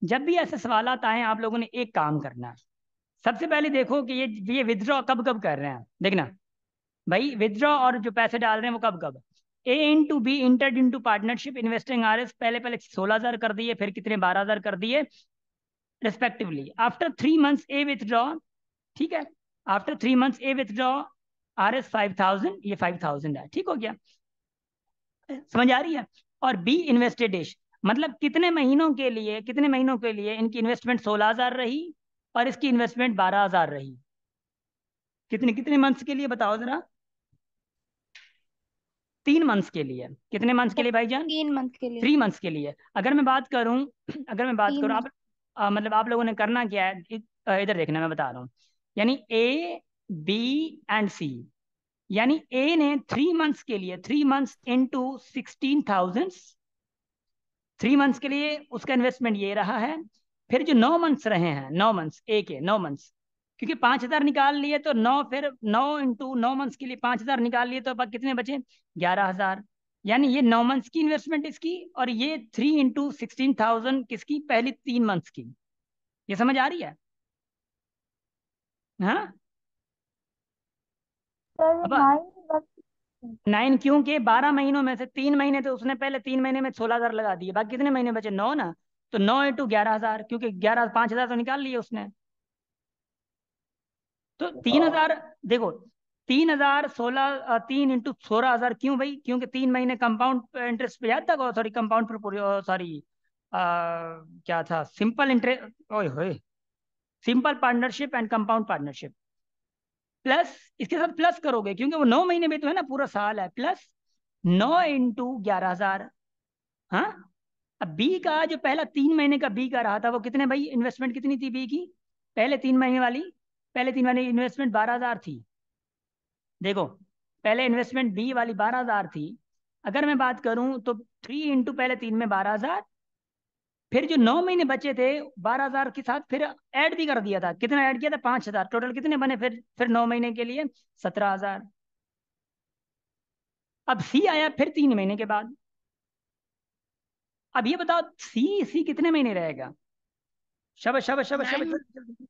जब भी ऐसे सवाल आए, आप लोगों ने एक काम करना है। सबसे पहले देखो कि ये विथड्रॉ कब कब कर रहे हैं। देखना भाई, विथड्रॉ और जो पैसे डाल रहे हैं वो कब कब। A into B entered into partnership investing R S, पहले पहले 16,000 कर दिए, फिर कितने 12,000 कर दिए रिस्पेक्टिवली। आफ्टर 3 मंथ्स ए विथड्रॉ, ठीक है, आफ्टर 3 मंथ्स ए विथड्रॉ आर एस 5,000, ये 5,000 है, ठीक हो गया, समझ आ रही है। और बी इन्वेस्टेड इश, मतलब कितने महीनों के लिए, कितने महीनों के लिए इनकी इन्वेस्टमेंट 16,000 रही और इसकी इन्वेस्टमेंट 12,000 रही। कितने कितने मंथ्स के लिए बताओ जरा। 3 मंथ्स के लिए। कितने मंथ्स के लिए भाईजान? 3 मंथ के लिए। 3 मंथ्स के लिए। अगर मैं बात करूं, अगर मैं बात तीन करूं मंथ आप मतलब आप लोगों ने करना क्या है, इधर देखना, मैं बता रहा हूँ। यानी ए, बी एंड सी। यानी ए ने 3 मंथ्स के लिए, 3 मंथ्स इंटू 16,000, 3 मंथ्स के लिए उसका इन्वेस्टमेंट ये रहा है। फिर जो 9 मंथ्स रहे हैं, 9 मंथ्स, ए के 9 मंथ्स, क्योंकि 5,000 निकाल लिए तो 9, फिर 9 इंटू 9 मंथ्स के लिए 5,000 निकाल लिए तो अब कितने बचे? 11,000। यानी ये 9 मंथ्स की इन्वेस्टमेंट इसकी, और ये 3 इंटू 16,000 किसकी? पहली 3 मंथ्स की। ये समझ आ रही है? हाँ। सर अब 9 क्योंकि 12 महीनों में से 3 महीने तो उसने पहले 3 महीने में 16,000 लगा दिए, बाकी कितने महीने बचे? 9 ना। तो 9 इंटू 11,000, क्योंकि 11, 5,000 तो निकाल लिए उसने। तो 3,000, देखो 3,000, 16, 3 इंटू 16,000, क्यों भाई? क्योंकि 3 महीने कंपाउंड इंटरेस्ट पे याद था, सॉरी कंपाउंड पर, सॉरी क्या था, सिंपल इंटरेस्ट, ओए होए, simple partnership and compound partnership. Plus इसके साथ प्लस करोगे, क्योंकि वो 9 महीने में तो है ना, पूरा साल है। Plus 9 into 11,000। हाँ। अब बी का जो पहला 3 महीने का बी का रहा था, वो कितने भाई, इन्वेस्टमेंट कितनी थी बी की? पहले 3 महीने वाली, पहले 3 महीने की इन्वेस्टमेंट 12,000 थी। देखो, पहले इन्वेस्टमेंट बी वाली 12,000 थी। अगर मैं बात करूं तो 3 इंटू पहले 3 में 12,000, फिर जो 9 महीने बचे थे 12,000 के साथ फिर ऐड भी कर दिया था। कितना ऐड किया था? 5,000। टोटल कितने बने फिर 9 महीने के लिए? 17,000। अब सी आया फिर 3 महीने के बाद। अब ये बताओ सी सी कितने महीने रहेगा? शबाश शबाश शबाश शबाश, 9 जल्दी जल्दी।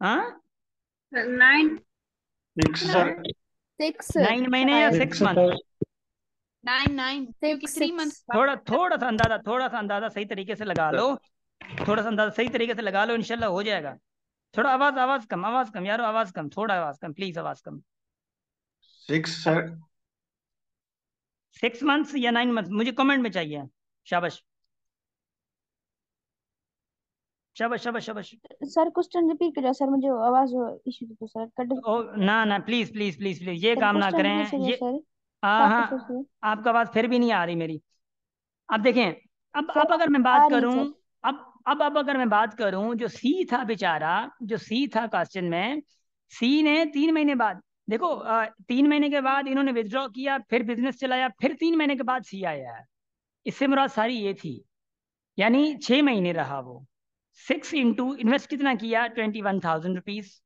हाँ। 9 सिक्स सर। 6 9 महीने या शायद। 6 मंथ? सर। 9 क्योंकि 6 3 मंथ 6 थोड़ा थोड़ा सा अंदाजा सही तरीके से लगा लो। थोड़ा सा अंदाजा सही तरीके से लगा लो, इंशाल्लाह हो जाएगा। थोड़ा आवाज आवाज कम यारो, आवाज कम, थोड़ा आवाज कम प्लीज, आवाज कम। 6 सर। 6 मंथ्स या 9 मंथ्स, मुझे कमेंट में चाहिए। शाबाश शाबाश शाबाश शाबाश। सर क्वेश्चन रिपीट करिए सर, मुझे आवाज इशू तो सर कट। ओ ना ना, प्लीज प्लीज प्लीज प्लीज, ये सर काम ना क्वेश्चन करें रिपीट करिए ये। सर। हाँ साफ हाँ। अच्छे से। आपका आवाज फिर भी नहीं आ रही मेरी। अब देखें, अब सर अगर मैं आ बात रही करूं, सर। अब अगर मैं बात करूं, जो सी था बेचारा, जो सी था क्वेश्चन में, सी ने 3 महीने बाद, देखो 3 महीने के बाद इन्होंने विड्रॉ किया, फिर बिजनेस चलाया, फिर 3 महीने के बाद सी आया है। इससे मुराद सारी ये थी। यानी 6 महीने रहा वो। 6 इंटू इन्वेस्ट कितना किया? 21,000 रुपीज।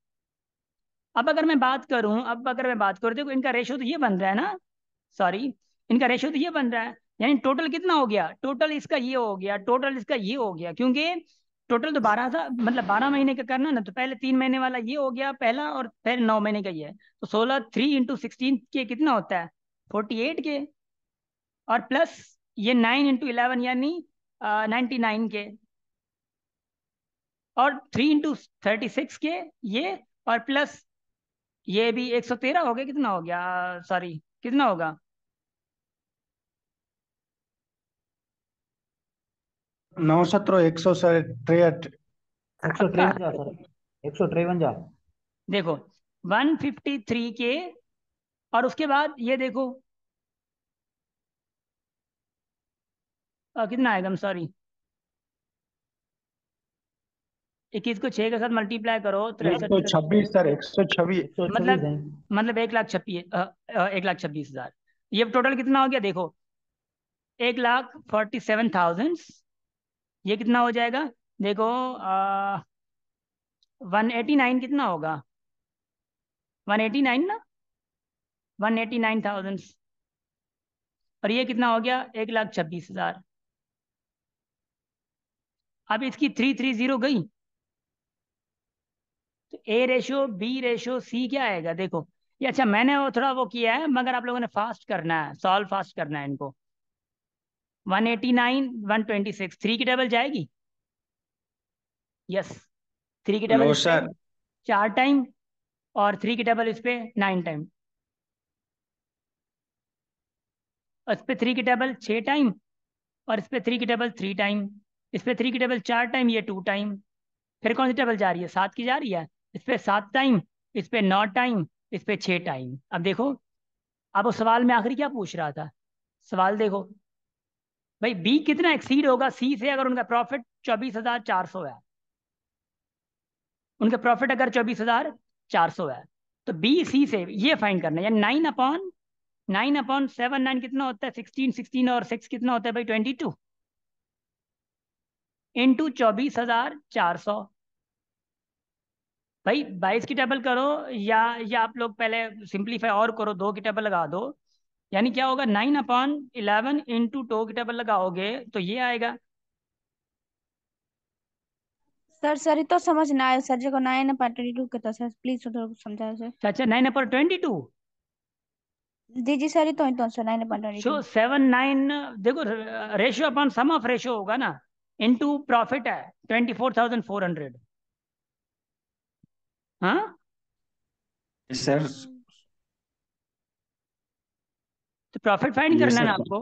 अब अगर मैं बात करूं, देखो इनका रेशो तो ये बन रहा है ना, सॉरी, इनका रेशियो तो ये बन रहा है। यानी टोटल कितना हो गया? टोटल इसका ये हो गया, टोटल इसका ये हो गया, क्योंकि टोटल तो 12 था, मतलब 12 महीने का करना ना, तो पहले 3 महीने वाला ये हो गया पहला, और फिर 9 महीने का ये है। तो 16, 3 इंटू 16 के कितना होता है? 48 के। और प्लस ये 9 इंटू 11 यानी 99 के। और 3 इंटू 36 के ये। और प्लस ये भी 113 हो गया, कितना हो गया, सॉरी कितना होगा? 9 17 163। पक्का? 153 सर, 153। देखो 153 के, और उसके बाद ये देखो कितना आएगा, सॉरी 21 को 6 के साथ मल्टीप्लाई करो, 63, 126 सर, 126। 126 मतलब है। 1,26,000। ये टोटल कितना हो गया देखो? 1,47,000। ये कितना हो जाएगा? देखो 189 कितना होगा? 189 ना, 189,000। और ये कितना हो गया? 1,26,000। अब इसकी 330 गई, तो ए रेशो, बी रेशो, सी क्या आएगा देखो। ये अच्छा, मैंने वो थोड़ा वो किया है, मगर आप लोगों ने फास्ट करना है, सॉल्व फास्ट करना है इनको। 189, 126, 3 की टेबल जाएगी? यस। 3 की टेबल नो इस पे सर। 4 टाइम, और 3 की टेबल इस पे 9 टाइम। और इस पे 3 की टेबल 6 टाइम, और इस पे 3 की टेबल 3 टाइम, इस पे 3 की टेबल 4 टाइम, ये 2 टाइम। फिर कौन सी टेबल जा रही है? 7 की जा रही है। इस पे 7 टाइम, इस पे 9 टाइम, इस पे 6 टाइम। अब देखो, अब वो सवाल में आखिरी क्या पूछ रहा था? सवाल देखो भाई, बी कितना एक्सीड होगा सी से अगर उनका प्रॉफिट 24,400 है। उनका प्रॉफिट अगर 24,400 है तो बी सी से ये फाइंड करना है। यानी 9/7, 9 कितना होता है? 16, 16 और 6 कितना होता है भाई? 22 इंटू 24,400। भाई 22 की टेबल करो, या आप लोग पहले सिंप्लीफाई और करो, 2 की टेबल लगा दो। यानी क्या होगा? 9/11 इंटू 2 की टेबल लगाओगे तो ये आएगा। सर ये तो समझ ना आयो सर, जो 9/22 के तो सर प्लीज थोड़ा समझाओ सर। अच्छा, 9/22। जी जी सर, ये तो सर 9/22। 7, 9, देखो ratio upon sum of ratio होगा ना, इनटू प्रॉफिट है 24,400। हाँ, सर तो प्रॉफिट फाइंड ये करना है सर ना आपको।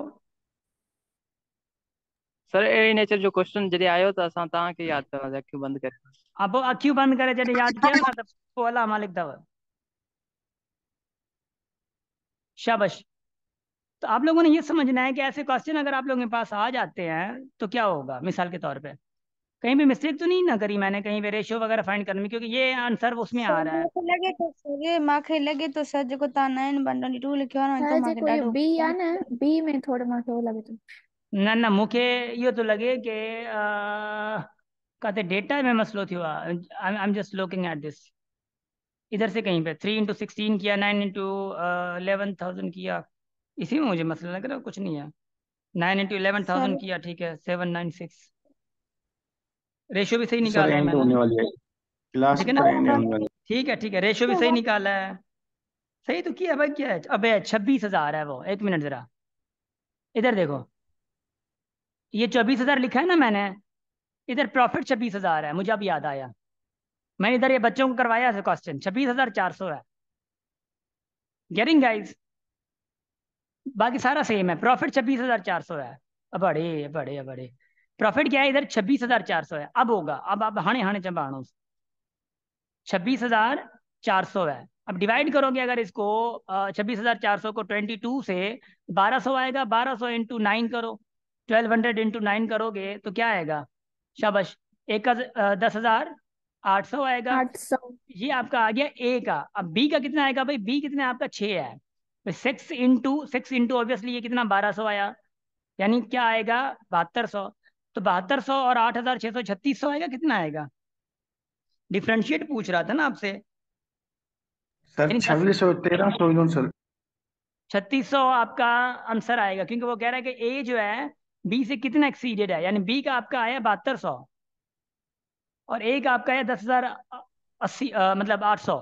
सर ए नेचर जो क्वेश्चन जॾहिं आयो त असां तव्हांखे यादि कयोसीं अखियूं बंदि करे। अब अखियूं बंद करे जॾहिं याद किया ना, तो पोला मालिक दवा। शाबाश। तो आप लोगों ने ये समझना है कि ऐसे क्वेश्चन अगर आप लोगों के पास आ जाते हैं तो क्या होगा। मिसाल के तौर पे कहीं भी मिस्टेक तो नहीं ना करी मैंने, कहीं पे रेशियो वगैरह फाइंड करने में, क्योंकि ये आंसर उसमें आ सर रहा है। मांखे लगे तो सर जो तव्हां 9/22 लिखियो आहे न तो सर मांखे जेको ये ॾाढो बी आहे न, बी में थोड़ो मूंखे हो लॻे थो। न न, मूंखे इहो थो लॻे कि किथे डेटा में मसलो थियो आहे। I am just looking at this. इधर से कहीं पे 3 × 16 किया, 9 × 11,000 किया, इसी में मुझे मसला लग रहा है, कुछ नहीं है। 9 × 11,000 सर। किया, ठीक है, 796। रेशियो भी सही सर निकाला है एंड मैंने, होने वाली है, क्लास ठीक है की ना? तरह एंड होने वाली ठीक है ठीक है, रेशियो भी सही निकाला है। सही तो किया भाई, क्या है? अबे 26,000 है वो। एक मिनट जरा, इधर देखो, ये 24,000 लिखा है ना मैंने, इधर प्रॉफिट 26,000 है। मुझे अब याद आया, मैंने इधर ये बच्चों को करवाया था क्वेश्चन, 26,400 है। Getting guys? बाकी सारा सेम है, प्रॉफिट 26,400 है। अब बड़े बड़े बड़े प्रॉफिट क्या है इधर? 26,400 है। अब होगा, अब हाणे हाणे चंबाणो 26,400 है। अब डिवाइड करोगे अगर इसको, 26,400 को 22 से, 1,200 आएगा। 1,200 इंटू 9 करो, 1,200 इंटू 9 करोगे तो क्या आएगा? शाबाश, 10,800 आएगा। 800। ये आपका आ गया ए का। अब बी का कितना आएगा भाई? बी कितना है आपका? 6 है। 6 इंटू ऑब्वियसली ये कितना? 1,200 आया। यानी क्या आएगा? 7,200। तो 7,200 और 8,600, 3,600 आएगा। कितना आएगा? डिफ्रेंशिएट पूछ रहा था ना आपसे। सर। यानी 2613 सर। 3,600 आपका आंसर आएगा, क्योंकि वो कह रहा है कि ए जो है बी से कितना एक्सीडेड है। यानी बी का आपका आया 7,200 और ए का आपका आया 10,080, मतलब 800।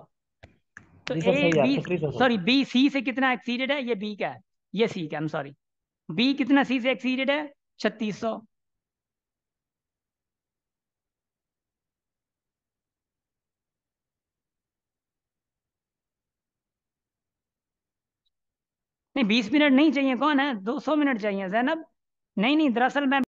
तो जी सर ए सही है, B, 3600 sir. Sorry, B C से कितना एक्सीडेड है? ये बी का है, ये सी का, आई एम सॉरी। बी कितना सी से एक्सीडेड है? 3,600। नहीं, 20 मिनट नहीं चाहिए, कौन है? 200 मिनट चाहिए जैनब। नहीं नहीं, दरअसल मैं